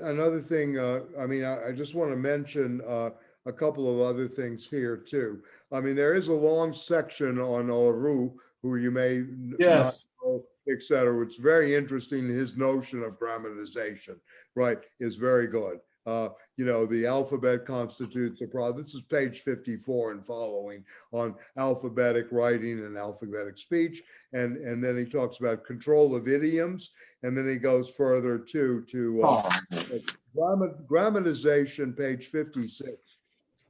another thing, I just want to mention a couple of other things here too. I mean, there is a long section on Oru, who you may not know, et cetera. It's very interesting. His notion of grammatization, right, is very good. The alphabet constitutes a problem. This is page 54 and following on alphabetic writing and alphabetic speech. And then he talks about control of idioms. And then he goes further to grammatization, page 56.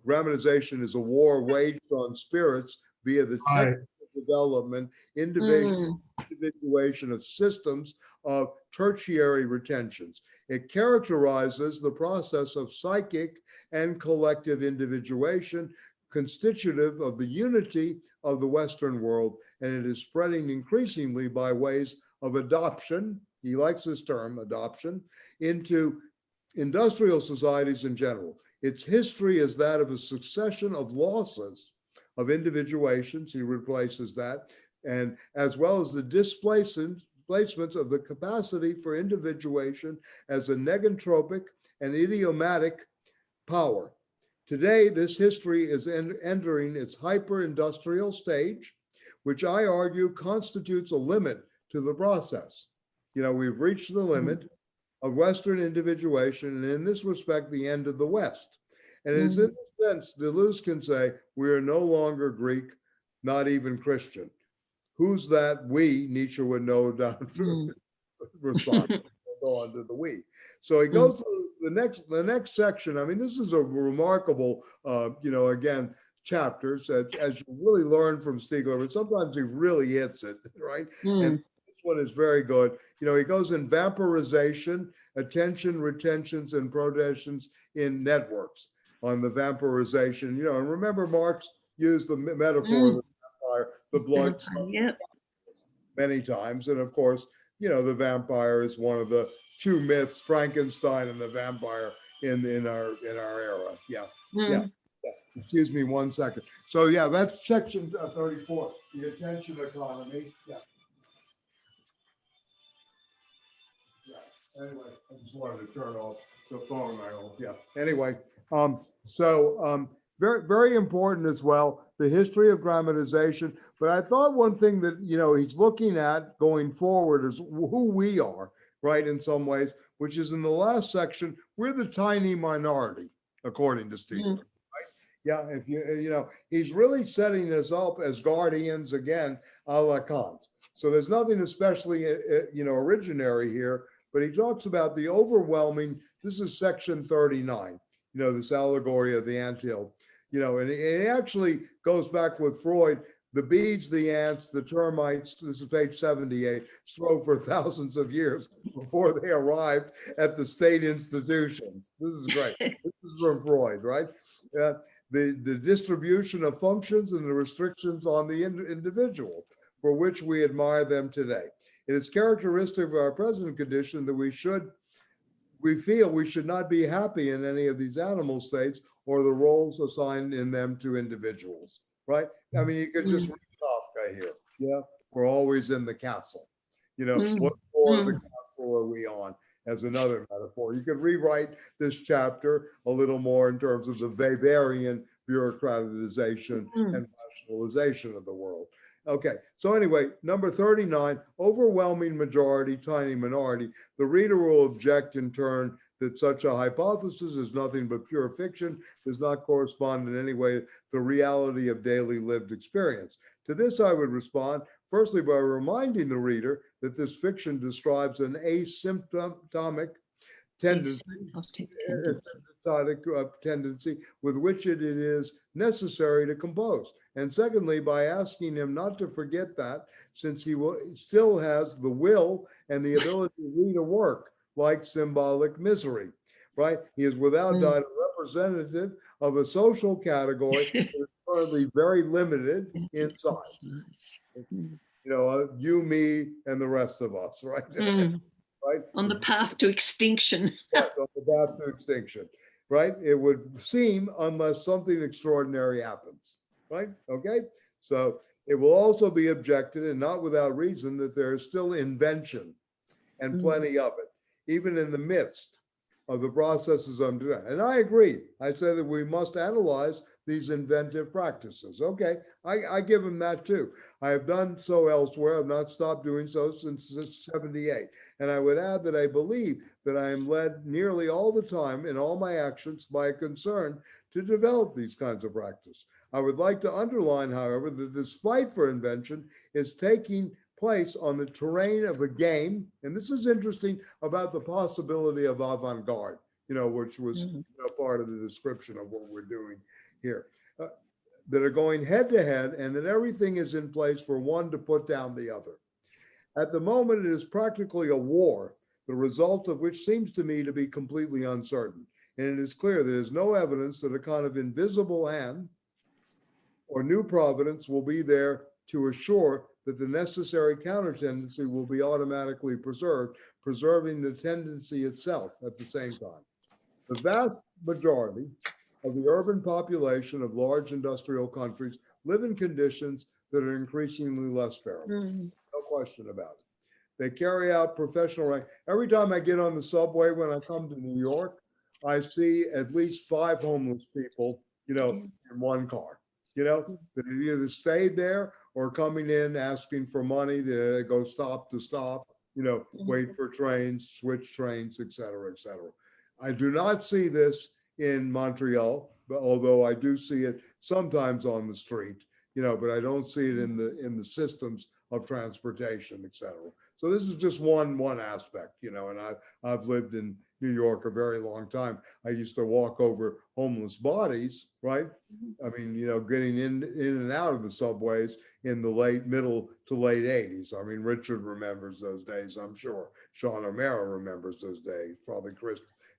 Grammatization is a war waged on spirits via the technical development, individuation of systems of tertiary retentions. It characterizes the process of psychic and collective individuation constitutive of the unity of the Western world, and it is spreading increasingly by ways of adoption, he likes this term, adoption, into industrial societies in general. Its history is that of a succession of losses of individuations, he replaces that, and as well as the displacements of the capacity for individuation as a negentropic and idiomatic power. Today, this history is entering its hyper-industrial stage, which I argue constitutes a limit to the process. We've reached the limit of Western individuation, and in this respect, the end of the West. And it is in this sense, Deleuze can say, we are no longer Greek, not even Christian. Who's that we? Nietzsche would no doubt respond. Go on to the we. So he goes to the next section. I mean, this is a remarkable, again, chapters as you really learn from Stiegler, but sometimes he really hits it, right? And this one is very good. He goes in vampirization, attention, retentions, and protections in networks on the vampirization. And remember, Marx used the metaphor of the vampire, the blood, many times. And of course, the vampire is one of the two myths, Frankenstein and the vampire in our era. Yeah. Excuse me 1 second. So yeah, that's section 34, the attention economy. Yeah. Anyway, I just wanted to turn off the phone. Anyway, very, very important as well, the history of grammatization. But I thought one thing that, he's looking at going forward is who we are, right, in some ways, which is in the last section, we're the tiny minority, according to Stiegler, right? Yeah, if he's really setting us up as guardians, again, a la Kant. So there's nothing especially, originary here, but he talks about the overwhelming, this is section 39, this allegory of the anthill, and it actually goes back with Freud, the bees, the ants, the termites, this is page 78, strove for thousands of years before they arrived at the state institutions. This is great. This is from Freud, right? The distribution of functions and the restrictions on the individual, for which we admire them today. It is characteristic of our present condition that we should we feel we should not be happy in any of these animal states or the roles assigned in them to individuals, right? I mean, you could just read Kafka here. Yeah, we're always in the castle. You know, what floor of the castle are we on? As another metaphor, you could rewrite this chapter a little more in terms of the Weberian bureaucratization and nationalization of the world. Okay, so anyway, number 39, overwhelming majority, tiny minority. The reader will object in turn that such a hypothesis is nothing but pure fiction, does not correspond in any way to the reality of daily lived experience. To this, I would respond, firstly, by reminding the reader that this fiction describes an asymptotic tendency, tendency with which it is necessary to compose. And secondly, by asking him not to forget that, since he still has the will and the ability to read a work like symbolic misery, right? He is without doubt a representative of a social category that is currently very limited in size. You know, you, me, and the rest of us, right? Right? On the path to extinction. Yes, on the path to extinction, right? It would seem unless something extraordinary happens, right? Okay, so it will also be objected, and not without reason, that there is still invention and plenty of it, even in the midst of the processes I'm doing. And I agree. I say that we must analyze these inventive practices. Okay, I give them that too. I have done so elsewhere. I've not stopped doing so since 78. And I would add that I believe that I am led nearly all the time in all my actions by a concern to develop these kinds of practice. I would like to underline, however, that this fight for invention is taking place on the terrain of a game. And this is interesting about the possibility of avant-garde, you know, which was part of the description of what we're doing here, that are going head to head, and that everything is in place for one to put down the other. At the moment, it is practically a war, the result of which seems to me to be completely uncertain. And it is clear there is no evidence that a kind of invisible hand or new providence will be there to assure that the necessary counter-tendency will be automatically preserved, preserving the tendency itself at the same time. The vast majority of the urban population of large industrial countries live in conditions that are increasingly less bearable. No question about it. They carry out professional rank. Every time I get on the subway when I come to New York, I see at least 5 homeless people, you know, in one car, you know, that either stayed there or coming in asking for money. They go stop to stop, you know, wait for trains, switch trains, et cetera, et cetera. I do not see this in Montreal, but although I do see it sometimes on the street, you know, but I don't see it in the systems of transportation, et cetera. So this is just one aspect, you know, and I've lived in New York a very long time. I used to walk over homeless bodies, right? I mean, you know, getting in and out of the subways in the middle to late 80s. I mean, Richard remembers those days, I'm sure. Sean O'Mara remembers those days. Probably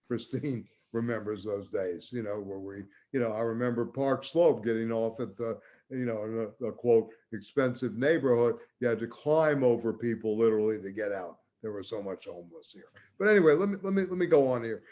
Christine remembers those days, you know, where we, you know, I remember Park Slope getting off at the, you know, in a quote, expensive neighborhood. You had to climb over people literally to get out. There was so much homeless here. But anyway, let me go on here.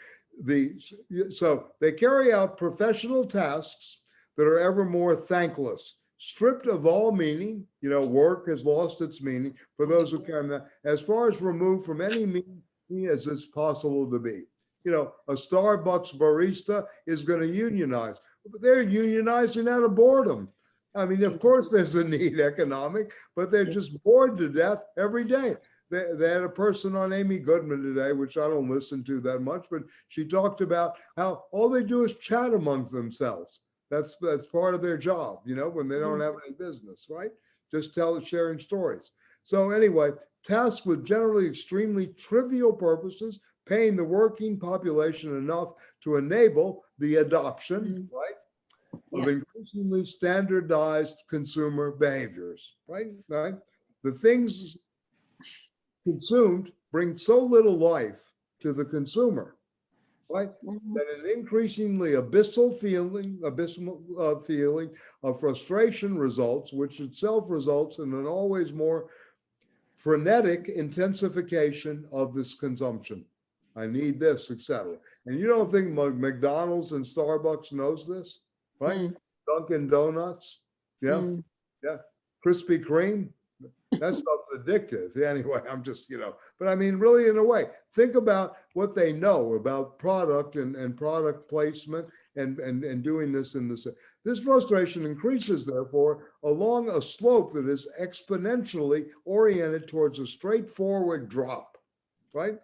So they carry out professional tasks that are ever more thankless, stripped of all meaning. You know, work has lost its meaning for those who carry that, as far as removed from any meaning as it's possible to be. You know, a Starbucks barista is going to unionize, but they're unionizing out of boredom. I mean, of course, there's a need economic, but they're just bored to death every day. They had a person on Amy Goodman today, which I don't listen to that much, but she talked about how all they do is chat amongst themselves. That's part of their job, you know, when they don't have any business, right? Just sharing stories. So anyway, tasks with generally extremely trivial purposes, paying the working population enough to enable the adoption, right, of increasingly standardized consumer behaviors, right? The things consumed bring so little life to the consumer, right, that an increasingly abyssal feeling of frustration results, which itself results in an always more frenetic intensification of this consumption. I need this, etc. And you don't think McDonald's and Starbucks knows this, right? Mm. Dunkin' Donuts, yeah, Mm. yeah. Krispy Kreme, that stuff's addictive. Anyway, I'm just, but I mean, really, in a way, think about what they know about product and product placement and doing this in this. This frustration increases, therefore, along a slope that is exponentially oriented towards a straightforward drop, right?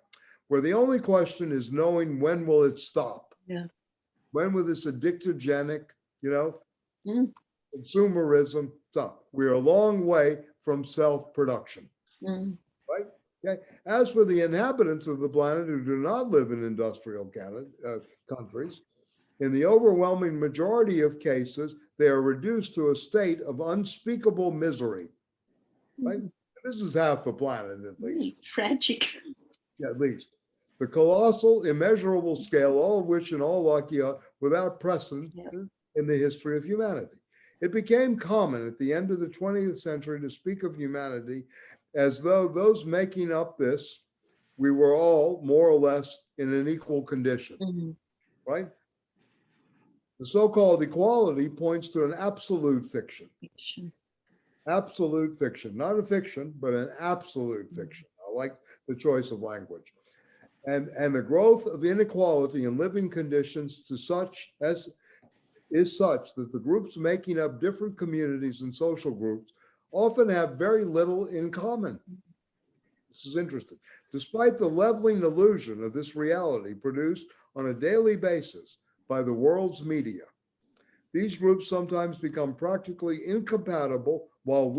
Where the only question is knowing when will it stop? Yeah. When will this addictogenic, Mm. consumerism stop? We're a long way from self-production, Mm. right? Okay. As for the inhabitants of the planet who do not live in industrial countries, in the overwhelming majority of cases, they are reduced to a state of unspeakable misery, right? This is half the planet, at least. Tragic. Yeah, at least. The colossal, immeasurable scale, all of which in all likelihood without precedent in the history of humanity. It became common at the end of the 20th century to speak of humanity as though those making up this, we were all more or less in an equal condition, right? The so-called equality points to an absolute fiction. Absolute fiction, not a fiction, but an absolute fiction. I like the choice of language. And the growth of inequality in living conditions is such that the groups making up different communities and social groups often have very little in common. This is interesting. Despite the leveling illusion of this reality produced on a daily basis by the world's media, these groups sometimes become practically incompatible while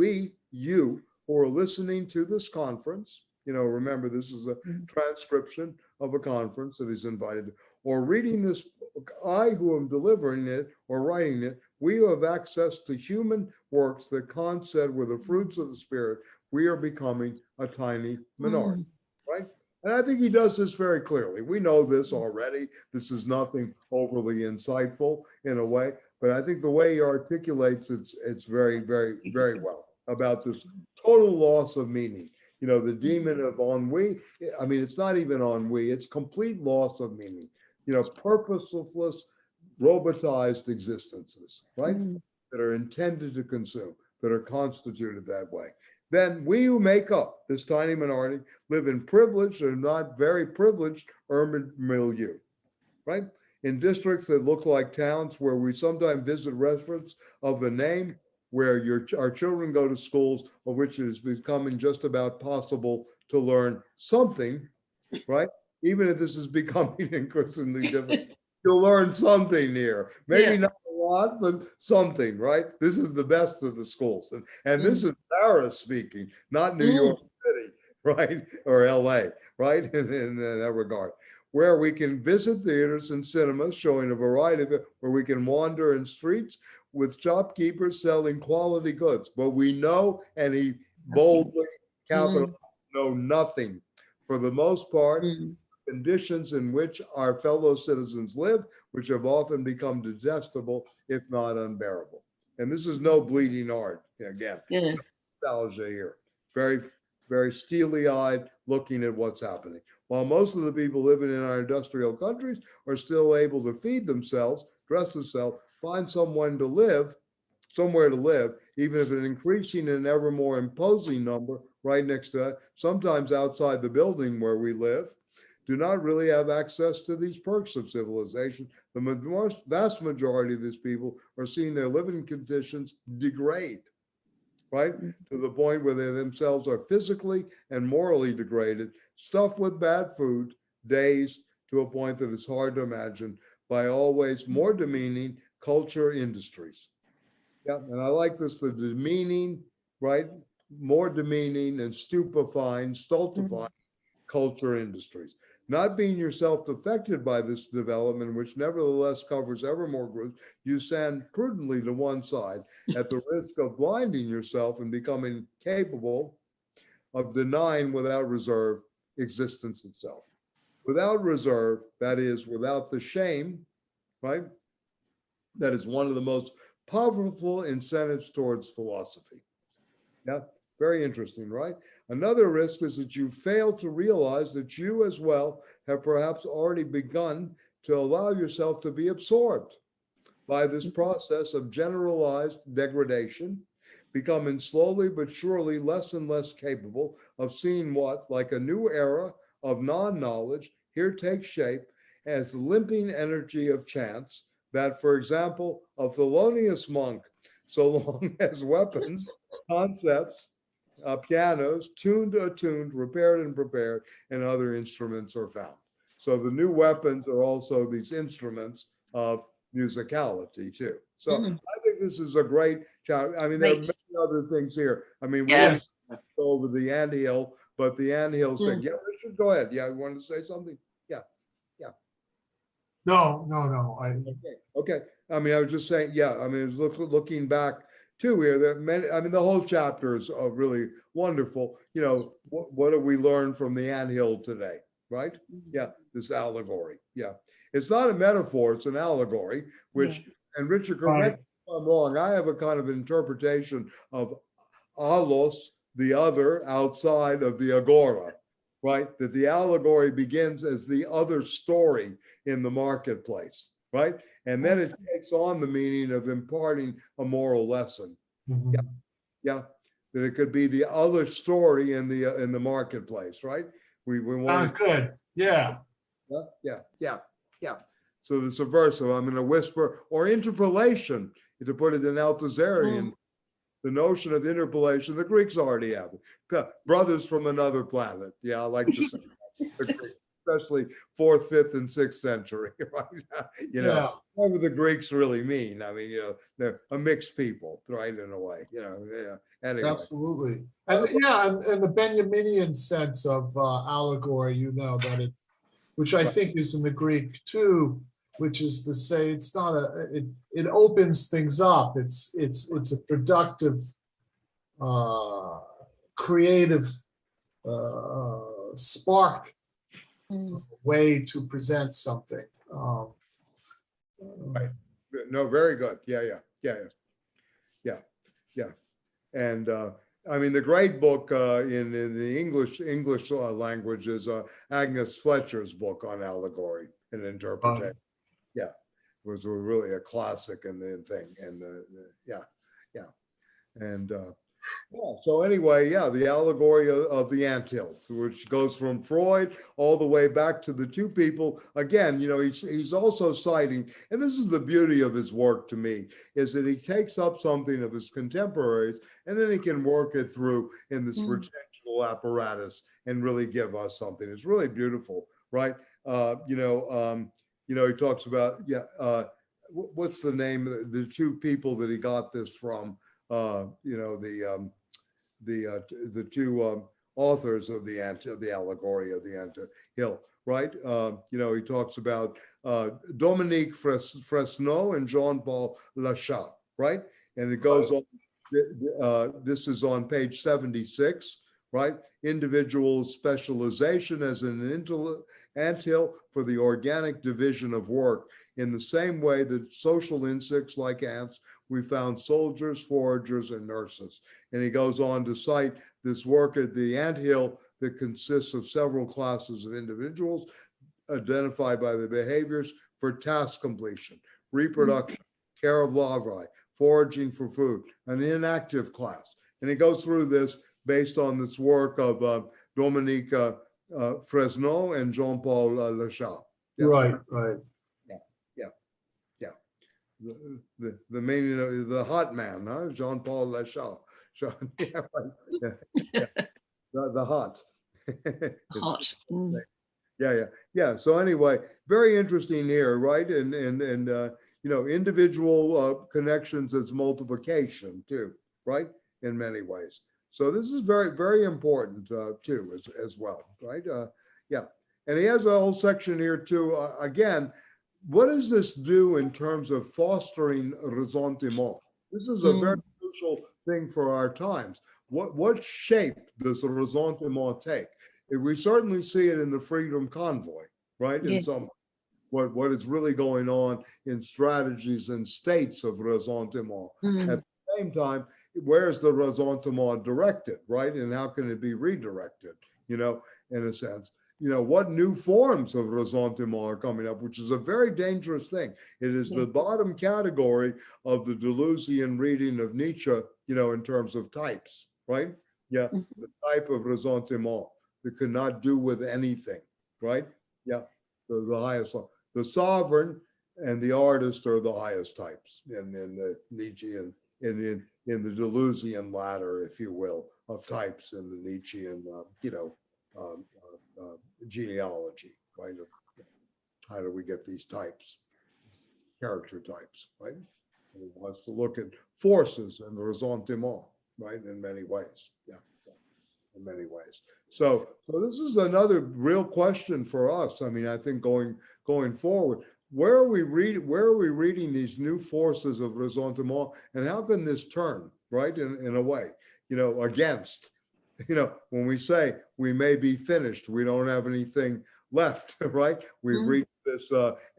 you who are listening to this conference, remember this is a transcription of a conference that is invited, or reading this book, I who am delivering it or writing it, we who have access to human works that Kant said were the fruits of the spirit, we are becoming a tiny minority, right? And I think he does this very clearly. We know this already. This is nothing overly insightful in a way, but I think the way he articulates it's very, very, very well about this total loss of meaning. The demon of ennui. I mean, it's not even ennui, it's complete loss of meaning. Purposeless, robotized existences, right? That are intended to consume, that are constituted that way. Then we who make up this tiny minority live in privileged or not very privileged urban milieu, right? In districts that look like towns where we sometimes visit restaurants of the name, where our children go to schools of which it is becoming just about possible to learn something, right? Even if this is becoming increasingly difficult, you'll learn something here. Maybe not a lot, but something, right? This is the best of the schools. And this is Paris speaking, not New York City, right? Or LA, right? In that regard. Where we can visit theaters and cinemas showing a variety of it, where we can wander in streets with shopkeepers selling quality goods. But we know, and he boldly capitalized, know nothing. For the most part, conditions in which our fellow citizens live, which have often become detestable, if not unbearable. And this is no bleeding art. Again, nostalgia here. Very, very steely-eyed looking at what's happening. While most of the people living in our industrial countries are still able to feed themselves, dress themselves, find somewhere to live, even if an increasing and ever more imposing number right next to that, sometimes outside the building where we live, do not really have access to these perks of civilization. The vast majority of these people are seeing their living conditions degrade, right? To the point where they themselves are physically and morally degraded, stuffed with bad food, dazed to a point that is hard to imagine by always more demeaning culture industries. Yeah, and I like this, the demeaning, right? More demeaning and stultifying culture industries. Not being yourself affected by this development, which nevertheless covers ever more groups, you stand prudently to one side at the risk of blinding yourself and becoming capable of denying without reserve existence itself. Without reserve, that is, without the shame, right? That is one of the most powerful incentives towards philosophy. Yeah, very interesting, right? Another risk is that you fail to realize that you as well have perhaps already begun to allow yourself to be absorbed by this process of generalized degradation, becoming slowly but surely less and less capable of seeing what, like a new era of non-knowledge, here takes shape as the limping energy of chance that, for example, a felonious monk, so long as weapons, concepts, pianos, tuned, attuned, repaired and prepared, and other instruments are found. So the new weapons are also these instruments of musicality too. So I think this is a great chapter. I mean, there are many other things here. I mean, we didn't go over the anthill, but the anthill thing. Yeah, Richard, go ahead. Yeah, you wanted to say something? Yeah. No. Okay. I mean, I was just saying, yeah, I mean, I was looking back too here, that many, I mean, the whole chapter is really wonderful. You know, what do we learn from the anthill today, right? Yeah, this allegory. Yeah. It's not a metaphor, it's an allegory, which, and Richard, correct me if I'm wrong, I have a kind of interpretation of allos, the other outside of the agora, right? That the allegory begins as the other story in the marketplace, right? And then it takes on the meaning of imparting a moral lesson. Yeah, that it could be the other story in the marketplace, right? We want good. Yeah. So the subversive, I'm going to whisper, or interpolation, to put it in Althusserian, the notion of interpolation, the Greeks already have it. Brothers from another planet. Yeah, I like to say that. Especially 4th, 5th, and 6th century, right? You know, what do the Greeks really mean? I mean, you know, they're a mixed people, right, in a way, you know, yeah. Anyway. Absolutely. And and the Benjaminian sense of allegory, you know, that it, which I think is in the Greek too, which is to say it's not it opens things up. It's a productive, creative spark way to present something. Right. No, very good. Yeah. And I mean, the great book in the English language is Agnes Fletcher's book on allegory and interpretation. Yeah, it was really a classic in the thing. And and so anyway, the allegory of the anthill, which goes from Freud all the way back to the two people. Again, you know, he's also citing, and this is the beauty of his work to me, is that he takes up something of his contemporaries and then he can work it through in this retentional apparatus and really give us something. It's really beautiful, right? You know, he talks about, what's the name, the two people that he got this from? You know, the two authors of the allegory of the anthill, right? You know, he talks about Dominique Fresneau and Jean-Paul Lachat, right? And it goes on. This is on page 76, right? Individual specialization as an anthill for the organic division of work. In the same way that social insects like ants, we found soldiers, foragers, and nurses. And he goes on to cite this work at the anthill that consists of several classes of individuals identified by the behaviors for task completion, reproduction, care of larvae, foraging for food, an inactive class. And he goes through this based on this work of Dominique Fresneau and Jean-Paul Lachat. Right. The meaning of the hot man, huh? Jean-Paul Lachat. The hot. Hot. Yeah. So anyway, very interesting here, right? And you know, individual connections as multiplication too, right? In many ways. So this is very, very important too, as well, right? And he has a whole section here too. Again, what does this do in terms of fostering ressentiment? This is a very crucial thing for our times. What shape does the ressentiment take? We certainly see it in the Freedom Convoy, right? In some what is really going on in strategies and states of ressentiment. At the same time, where is the ressentiment directed, right? And how can it be redirected, you know, in a sense? what new forms of ressentiment are coming up, which is a very dangerous thing. It is the bottom category of the Deleuzian reading of Nietzsche, in terms of types, right? Yeah, the type of ressentiment that could not do with anything, right? Yeah, the highest one. The sovereign and the artist are the highest types in the Nietzschean, in the Deleuzian ladder, if you will, of types in the Nietzschean, genealogy, right? How do we get these types, character types, right? And he wants to look at forces and the ressentiment, right? In many ways, in many ways. So this is another real question for us. I mean, I think going forward, where are we reading these new forces of ressentiment, and how can this turn, right? In a way, against, when we say we may be finished, we don't have anything left, right? We've reached this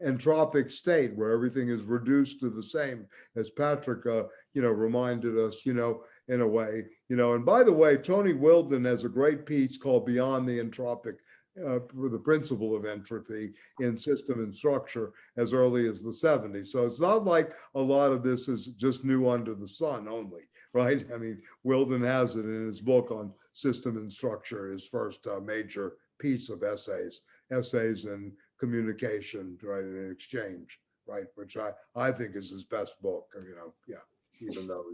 entropic state where everything is reduced to the same, as Patrick, reminded us, in a way, and by the way, Tony Wilden has a great piece called Beyond the Entropic, the principle of entropy in System and Structure as early as the 70s. So it's not like a lot of this is just new under the sun only, right? I mean, Wilden has it in his book on System and Structure, his first major piece of essays and communication, right, and exchange, right, which I think is his best book, even though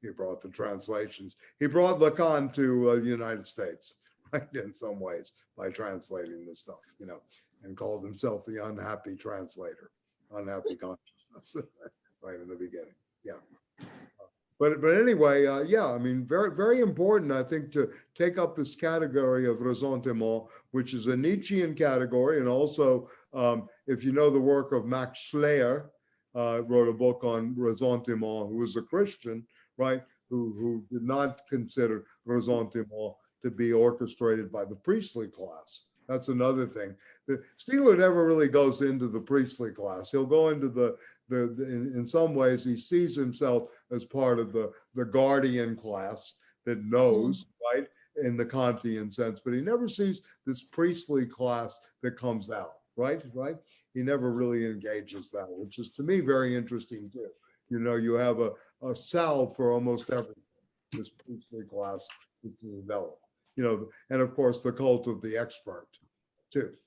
he brought the translations. He brought Lacan to the United States, right, in some ways, by translating this stuff, and called himself the unhappy translator, unhappy consciousness, right in the beginning. Yeah. But anyway, I mean, very, very important, I think, to take up this category of ressentiment, which is a Nietzschean category. And also, if you know the work of Max Schleyer, wrote a book on ressentiment, who was a Christian, right, who did not consider ressentiment to be orchestrated by the priestly class. That's another thing. Stiegler never really goes into the priestly class. He'll go into in some ways, he sees himself as part of the guardian class that knows, right, in the Kantian sense, but he never sees this priestly class that comes out, right? He never really engages that, which is to me very interesting too. You have a salve for almost everything, this priestly class is developed. And of course the cult of the expert too.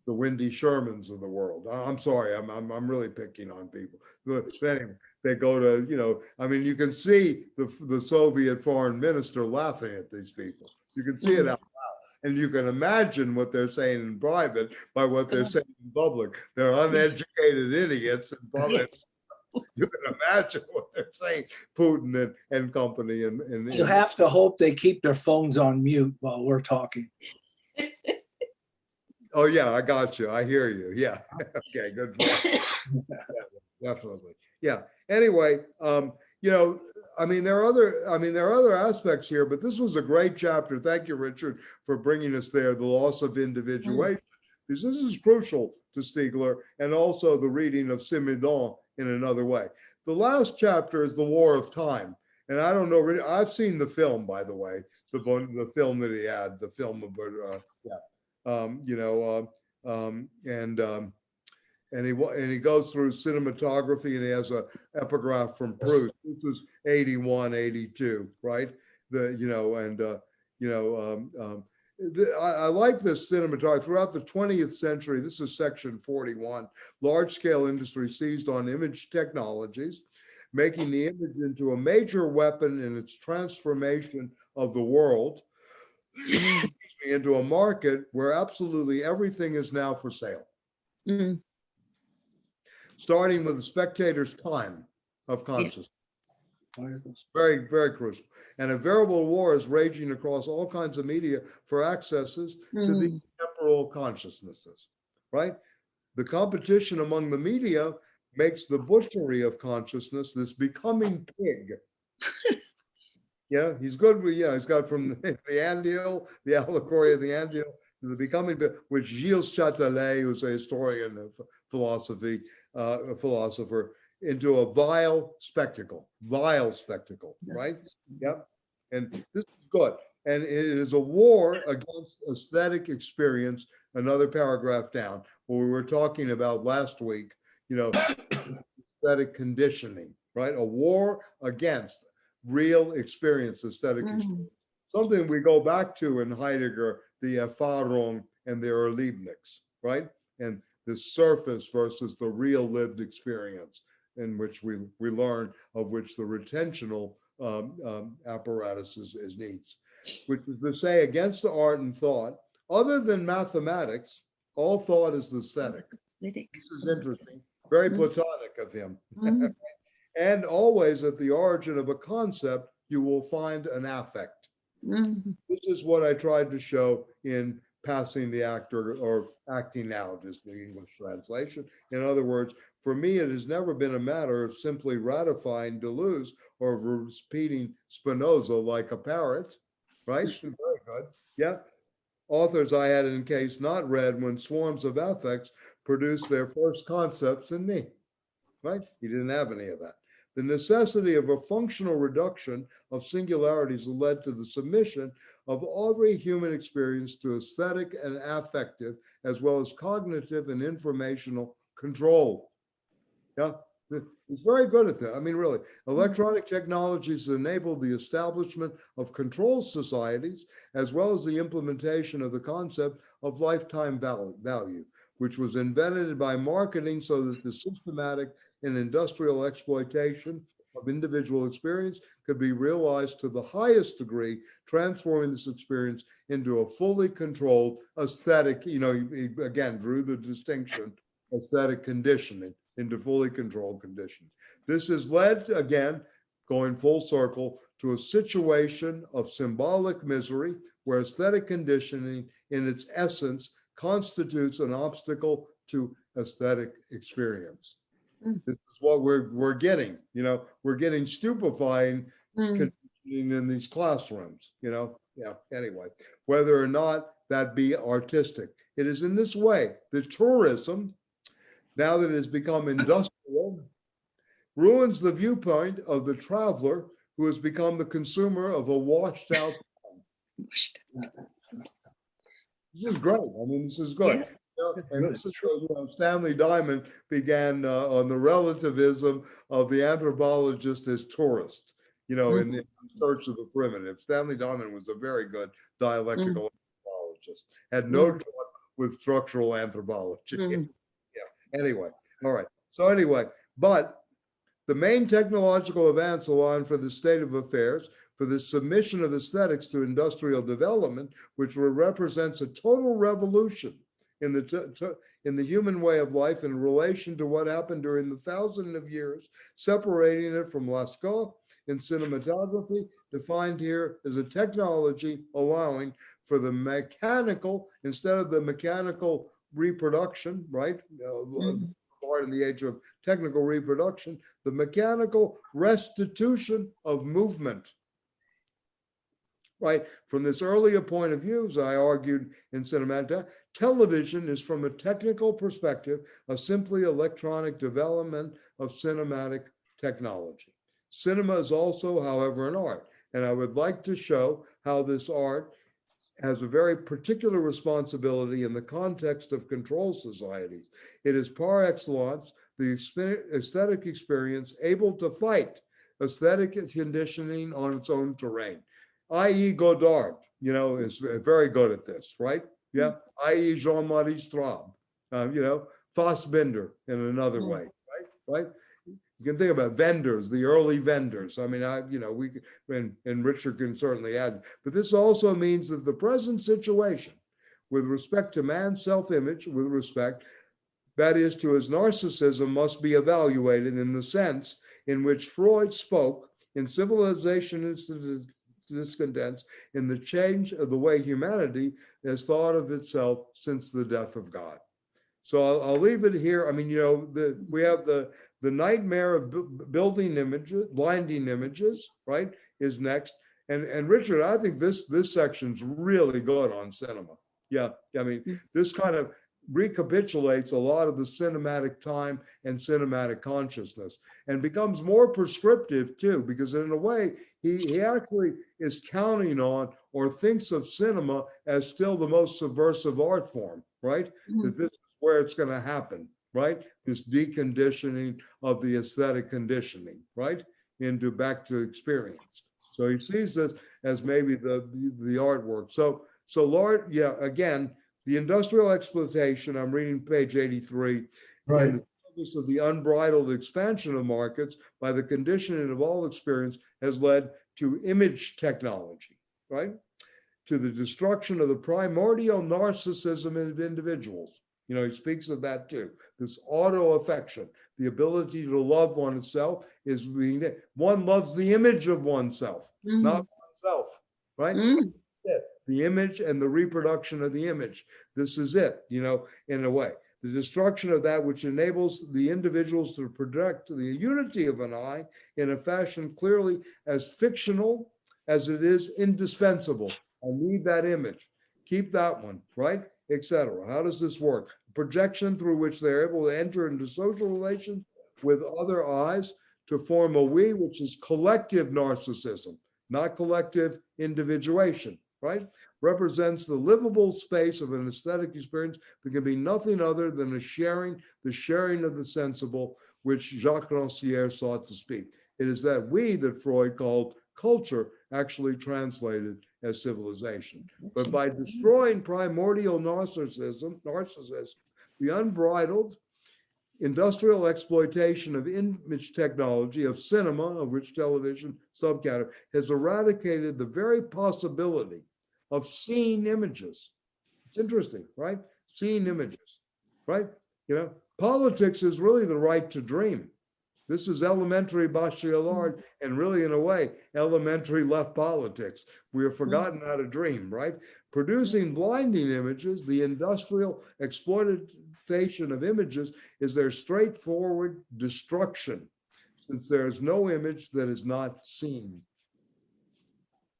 The Wendy Shermans of the world. I'm sorry, I'm really picking on people. But anyway, they go to, I mean, you can see the Soviet foreign minister laughing at these people. You can see it out loud. And you can imagine what they're saying in private by what they're saying in public. They're uneducated idiots in public. You can imagine what they're saying, Putin and company. And you have to hope they keep their phones on mute while we're talking. Oh yeah, I got you. I hear you. Yeah. Okay, good. Yeah, definitely. Yeah. Anyway, I mean, there are other aspects here, but this was a great chapter. Thank you, Richard, for bringing us there. The loss of individuation, because this is crucial to Stiegler, and also the reading of Simondon in another way. The last chapter is the War of Time, and I don't know. I've seen the film, by the way, the film that he had, the film about and he goes through cinematography, and he has a epigraph from Proust. This is 81, 82, right? I like this cinematography throughout the 20th century. This is section 41. Large-scale industry seized on image technologies, making the image into a major weapon in its transformation of the world into a market where absolutely everything is now for sale. Starting with the spectator's time of consciousness. Very, very crucial. And a veritable war is raging across all kinds of media for accesses to the temporal consciousnesses, right? The competition among the media makes the butchery of consciousness, this becoming pig. He's good with, he's got from the anthill, the allegory of the anthill, to the becoming, which Gilles Châtelet, who's a historian of philosophy, a philosopher, into a vile spectacle, right? Yep. And this is good. And it is a war against aesthetic experience, another paragraph down, what we were talking about last week, aesthetic conditioning, right? A war against real experience, aesthetic experience. Something we go back to in Heidegger, the Erfahrung and the Erlebnis, right? And the surface versus the real lived experience, in which we learn, of which the retentional apparatus is needs, which is to say, against the art and thought, other than mathematics, all thought is aesthetic. This is interesting, very Platonic of him. And always at the origin of a concept, you will find an affect. This is what I tried to show in Passing the Actor, or Acting Out is the English translation. In other words, for me, it has never been a matter of simply ratifying Deleuze or repeating Spinoza like a parrot, right? Very good. Yeah. Authors I had in case not read when swarms of affects produced their first concepts in me, right? He didn't have any of that. The necessity of a functional reduction of singularities led to the submission of every human experience to aesthetic and affective, as well as cognitive and informational control. Yeah, he's very good at that. I mean, really, electronic technologies enable the establishment of control societies, as well as the implementation of the concept of lifetime value, which was invented by marketing so that the systematic and industrial exploitation of individual experience could be realized to the highest degree, transforming this experience into a fully controlled aesthetic, he again drew the distinction, aesthetic conditioning into fully controlled conditions. This has led, again, going full circle, to a situation of symbolic misery where aesthetic conditioning in its essence constitutes an obstacle to aesthetic experience. This is what we're getting, we're getting stupefying conditioning in these classrooms, anyway, whether or not that be artistic. It is in this way that tourism, now that it has become industrial, ruins the viewpoint of the traveler who has become the consumer of a washed out. This is great. I mean, this is good. Yeah. And this is, Stanley Diamond began on the relativism of the anthropologist as tourist, in search of the primitive. Stanley Diamond was a very good dialectical anthropologist, had no talk with structural anthropology. Yeah. Anyway, all right. So anyway, but the main technological advance allowing for the state of affairs, for the submission of aesthetics to industrial development, which represents a total revolution in the human way of life in relation to what happened during the thousands of years, separating it from Lascaux in cinematography, defined here as a technology allowing for the mechanical, instead of the mechanical reproduction, right? Part in the age of technical reproduction, the mechanical restitution of movement. Right, from this earlier point of view, as I argued in Cinemata, television is, from a technical perspective, a simply electronic development of cinematic technology. Cinema is also, however, an art, and I would like to show how this art has a very particular responsibility in the context of control societies. It is par excellence the aesthetic experience able to fight aesthetic conditioning on its own terrain. I.e. Godard, is very good at this, right? Yeah. I.e. Jean-Marie Straub, Fassbinder in another way, right? You can think about vendors, the early vendors. I mean, we and Richard can certainly add, but this also means that the present situation with respect to man's self-image, with respect, that is to his narcissism, must be evaluated in the sense in which Freud spoke in Civilization and Discontents, in the change of the way humanity has thought of itself since the death of God. So I'll leave it here. I mean, we have the nightmare of building images, blinding images, right, is next. And Richard, I think this section's really good on cinema. Yeah, I mean, this kind of recapitulates a lot of the cinematic time and cinematic consciousness, and becomes more prescriptive too, because in a way, he actually is counting on or thinks of cinema as still the most subversive art form, right? That this is where it's going to happen, right? This deconditioning of the aesthetic conditioning, right? Into back to experience. So he sees this as maybe the artwork. So Lord, yeah, again, the industrial exploitation, I'm reading page 83, Right. and the service of the unbridled expansion of markets by the conditioning of all experience has led to image technology, right? To the destruction of the primordial narcissism of individuals. You know, he speaks of that too. This auto-affection, the ability to love oneself is being there. One loves the image of oneself, not oneself, right? The image and the reproduction of the image. This is it, you know, in a way. The destruction of that which enables the individuals to project the unity of an I in a fashion clearly as fictional as it is indispensable. I need that image. Keep that one, right? Etc. How does this work? Projection through which they're able to enter into social relations with other I's to form a we, which is collective narcissism, not collective individuation, right? Represents the livable space of an aesthetic experience that can be nothing other than a sharing, the sharing of the sensible, which Jacques Rancière sought to speak. It is that we that Freud called culture, actually translated as civilization. But by destroying primordial narcissism, the unbridled industrial exploitation of image technology, of cinema, of which television subcategory, has eradicated the very possibility of seeing images. It's interesting, right? Seeing images, right? You know, politics is really the right to dream. This is elementary Bachelard, and really, in a way, elementary left politics. We have forgotten how to dream, right? Producing blinding images, the industrial exploitation of images is their straightforward destruction, since there is no image that is not seen.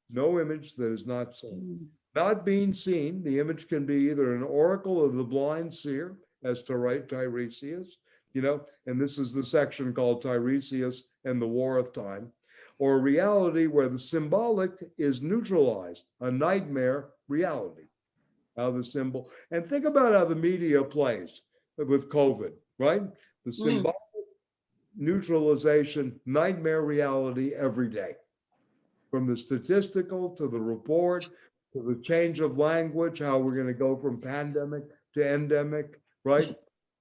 No image that is not seen. Not being seen, the image can be either an oracle of the blind seer, as to write Tiresias, you know, and this is the section called Tiresias and the War of Time, or a reality where the symbolic is neutralized, a nightmare reality. How the symbol, and think about how the media plays with COVID, right? The symbolic neutralization, nightmare reality every day. From the statistical to the report, to the change of language, how we're going to go from pandemic to endemic, right?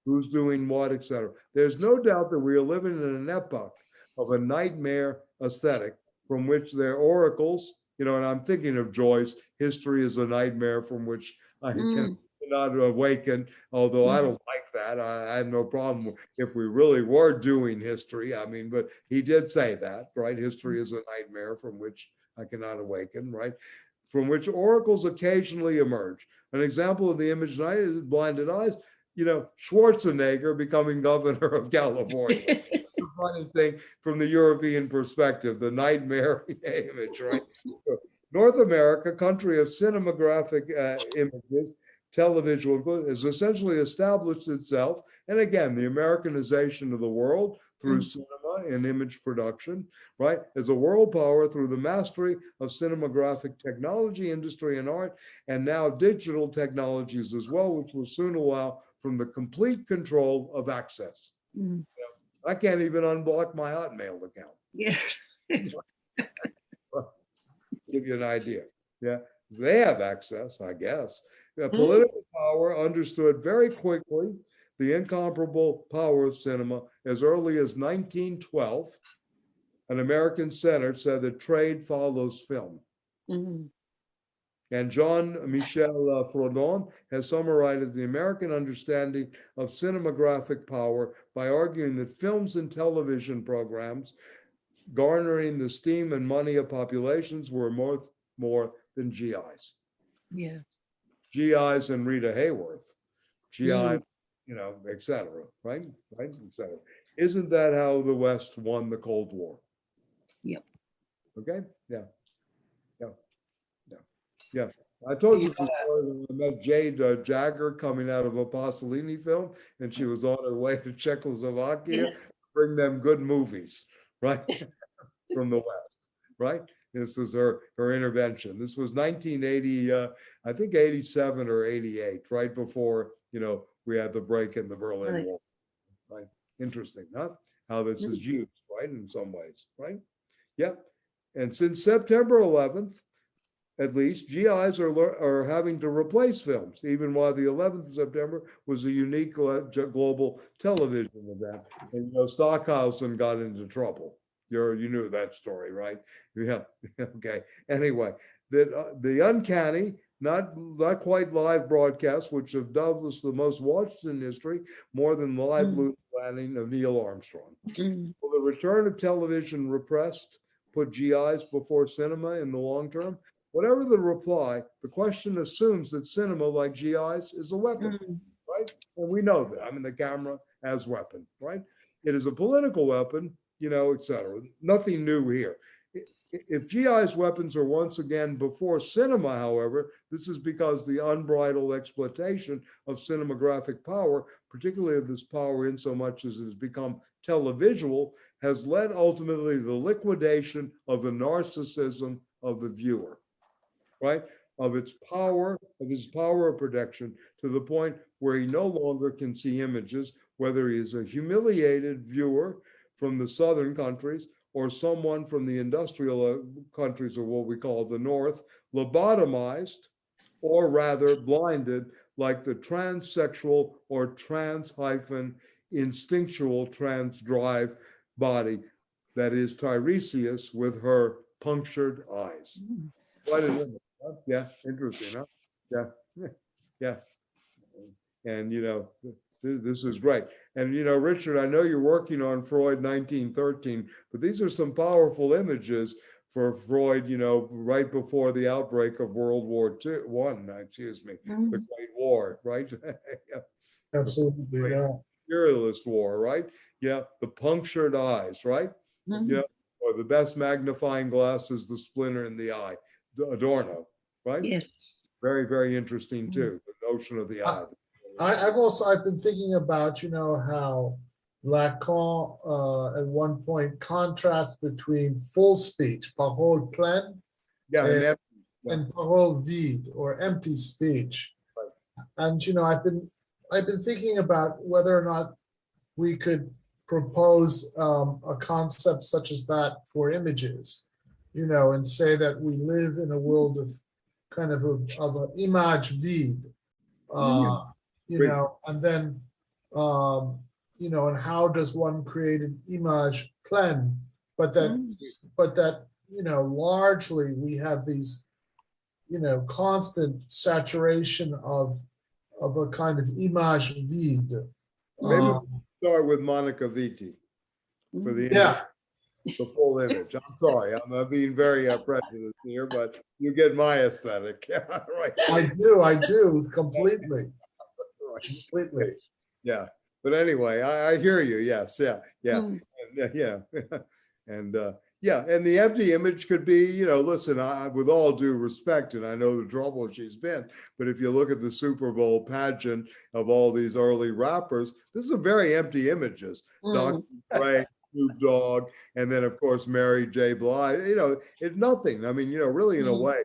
Who's doing what, et cetera. There's no doubt that we are living in an epoch of a nightmare aesthetic from which there are oracles, you know, and I'm thinking of Joyce, history is a nightmare from which I cannot awaken, although I don't like that. I have no problem if we really were doing history. I mean, but he did say that, right? History is a nightmare from which I cannot awaken, right? From which oracles occasionally emerge. An example of the image night is blinded eyes. You know, Schwarzenegger becoming governor of California. It's a funny thing from the European perspective, the nightmare image, right? North America, country of cinematographic images, television has essentially established itself. And again, the Americanization of the world through cinema and image production, right? As a world power through the mastery of cinematographic technology, industry, and art, and now digital technologies as well, which will soon allow from the complete control of access. You know, I can't even unblock my Hotmail account. Yeah. Give you an idea. Yeah, they have access, I guess. Yeah, political power understood very quickly the incomparable power of cinema as early as 1912. An American senator said that trade follows film. And Jean-Michel Frodon has summarized the American understanding of cinematographic power by arguing that films and television programs garnering the esteem and money of populations were more than GIs. Yeah. GIs and Rita Hayworth, GI, you know, et cetera, right? Right, et cetera. Isn't that how the West won the Cold War? Yep. Okay, yeah. I told you the story when I met Jade Jagger coming out of a Pasolini film, and she was on her way to Czechoslovakia to bring them good movies, right, from the West, right? This was her intervention. This was 1980, I think 87 or 88, right before, we had the break in the Berlin Wall, right? Interesting, huh? How this is used, right, in some ways, right? Yeah. And since September 11th, at least, GIs are having to replace films, even while the 11th of September was a unique global television event. And Stockhausen got into trouble. You knew that story, right? Yeah. Okay. Anyway, the uncanny, not quite live broadcasts, which have doubtless the most watched in history, more than the live lunar landing of Neil Armstrong. Will the return of television repressed put GIs before cinema in the long term? Whatever the reply, the question assumes that cinema, like GIs, is a weapon, right? And we know that. I mean, the camera as weapon, right? It is a political weapon, et cetera. Nothing new here. If GI's weapons are once again before cinema, however, this is because the unbridled exploitation of cinematographic power, particularly of this power in so much as it has become televisual, has led ultimately to the liquidation of the narcissism of the viewer, right? Of his power of projection, to the point where he no longer can see images, whether he is a humiliated viewer from the southern countries or someone from the industrial countries of what we call the North, lobotomized, or rather blinded, like the transsexual or trans-instinctual trans-drive body that is Tiresias with her punctured eyes. Quite an image, huh? Yeah, interesting, huh? Yeah, yeah. And, this is great. And, Richard, I know you're working on Freud 1913, but these are some powerful images for Freud, right before the outbreak of World War I, excuse me, the Great War, right? Yeah. Absolutely, yeah. Materialist war, right? Yeah, the punctured eyes, right? Yeah, or the best magnifying glass is the splinter in the eye, Adorno, right? Yes. Very, very interesting too, the notion of the eye. I've been thinking about, how Lacan at one point contrasts between full speech, parole pleine, Yeah, and parole vide, or empty speech. Right. And I've been thinking about whether or not we could propose a concept such as that for images, and say that we live in a world of kind of an image vide. And then, and how does one create an image pleine? But that, largely we have these, constant saturation of a kind of image vide. Maybe we'll start with Monica Vitti for the image, the full image. I'm sorry, I'm being very prejudiced here, but you get my aesthetic. Right. I do completely. Completely. Yeah. But anyway, I hear you. Yes. Yeah. Yeah. And and the empty image could be, listen, with all due respect, and I know the trouble she's been, but if you look at the Super Bowl pageant of all these early rappers, this is a very empty images. Dr. Dre, Snoop Dogg, and then of course Mary J. Blige. It's nothing. I mean, really, in a way,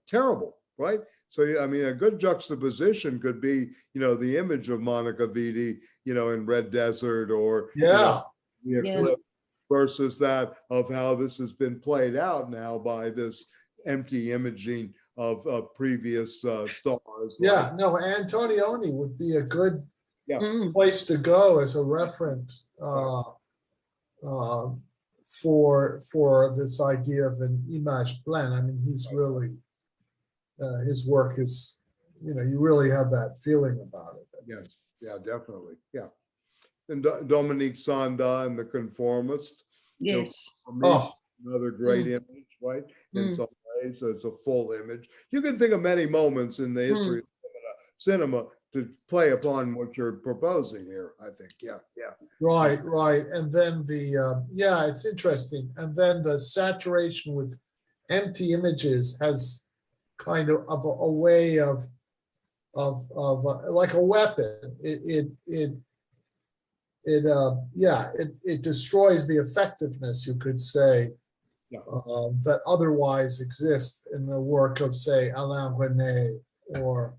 terrible, right? So, I mean, a good juxtaposition could be, the image of Monica Vitti, in Red Desert or the Eclipse, versus that of how this has been played out now by this empty imaging of previous stars. Yeah, no, Antonioni would be a good place to go as a reference for this idea of an image pleine. I mean, he's really. His work is, you really have that feeling about it. Yes, yeah, definitely, yeah. And Dominique Sanda and the Conformist. Yes. For me, another great image, right? In some ways, it's a full image. You can think of many moments in the history of cinema to play upon what you're proposing here, I think. Yeah. Right. And then it's interesting. And then the saturation with empty images has kind of a way of like a weapon. It destroys the effectiveness, you could say, Yeah. that otherwise exists in the work of, say, Alain Resnais or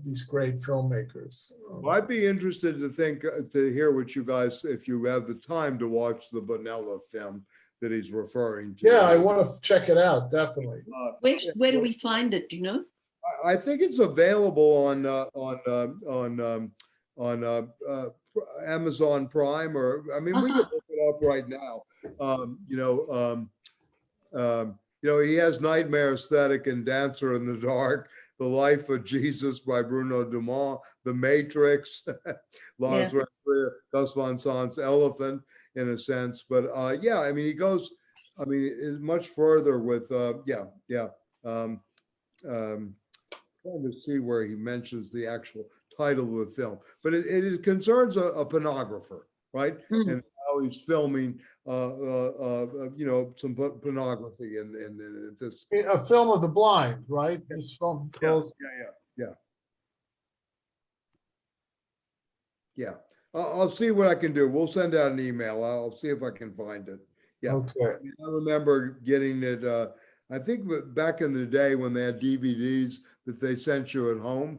these great filmmakers. Well, I'd be interested to hear what you guys, if you have the time to watch the Bonella film that he's referring to. Yeah, I want to check it out, definitely. Where do we find it? Do you know? I think it's available on Amazon Prime, or I mean, we can look it up right now. He has Nightmare Aesthetic and Dancer in the Dark, The Life of Jesus by Bruno Dumont, The Matrix, Lars von Trier, Gus Van Sant's Elephant, in a sense. But I mean, he goes, I mean, is much further with, trying to see where he mentions the actual title of the film, but it concerns a pornographer, right? And how he's filming, some pornography in this. A film of the blind, right? This film calls. Yeah. I'll see what I can do. We'll send out an email. I'll see if I can find it. Yeah. Okay. I remember getting it. I think back in the day when they had DVDs that they sent you at home.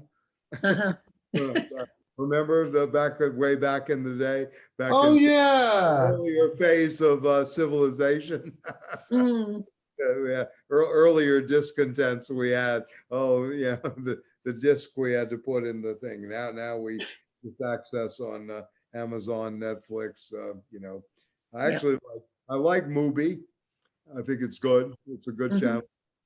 Remember way back in the day? Earlier phase of civilization. Earlier discontents we had. The disc we had to put in the thing. Now we just access on Amazon, Netflix. I like Mubi. I think it's good. It's a good channel.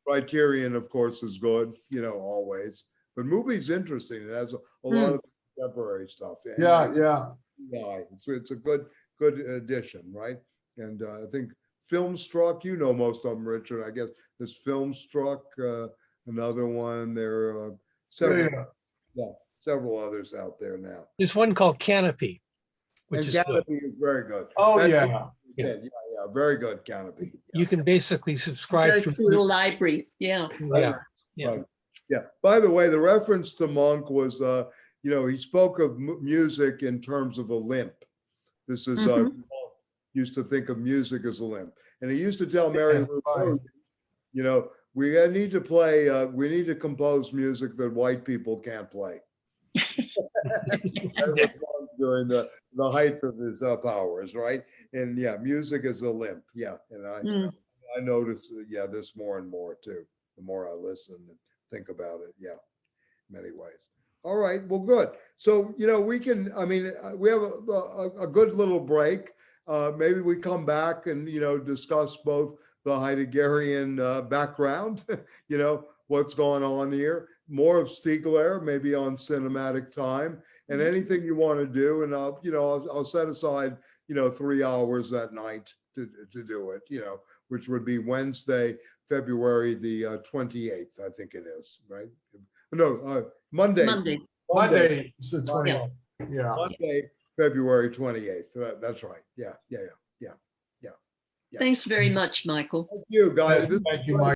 Criterion, of course, is good, always. But Mubi's interesting. It has a lot of contemporary stuff. It's a good addition, right? And I think Filmstruck, most of them, Richard. I guess there's Filmstruck, another one. There are several others out there now. There's one called Canopy, which is Canopy is very good. Very good, Canopy. You can basically subscribe Go to the library. Yeah. By the way, the reference to Monk was, he spoke of music in terms of a limp. This is Monk used to think of music as a limp, and he used to tell Mary Lou, we need to compose music that white people can't play. During the height of his powers, right? And music is a limp. And I notice this more and more too. The more I listen and think about it, in many ways. All right, well, good. So we can. I mean, we have a good little break. Maybe we come back and discuss both the Heideggerian background. What's going on here. More of Stiegler, maybe on cinematic time, and anything you want to do. And I'll set aside 3 hours that night to do it. Which would be Wednesday, February the 28th. I think it is, right? No, Monday. Monday is the 28th. Yeah. Monday, February 28th. That's right. Yeah. Thanks very much, Michael. Thank you, guys. Thank you, Mike.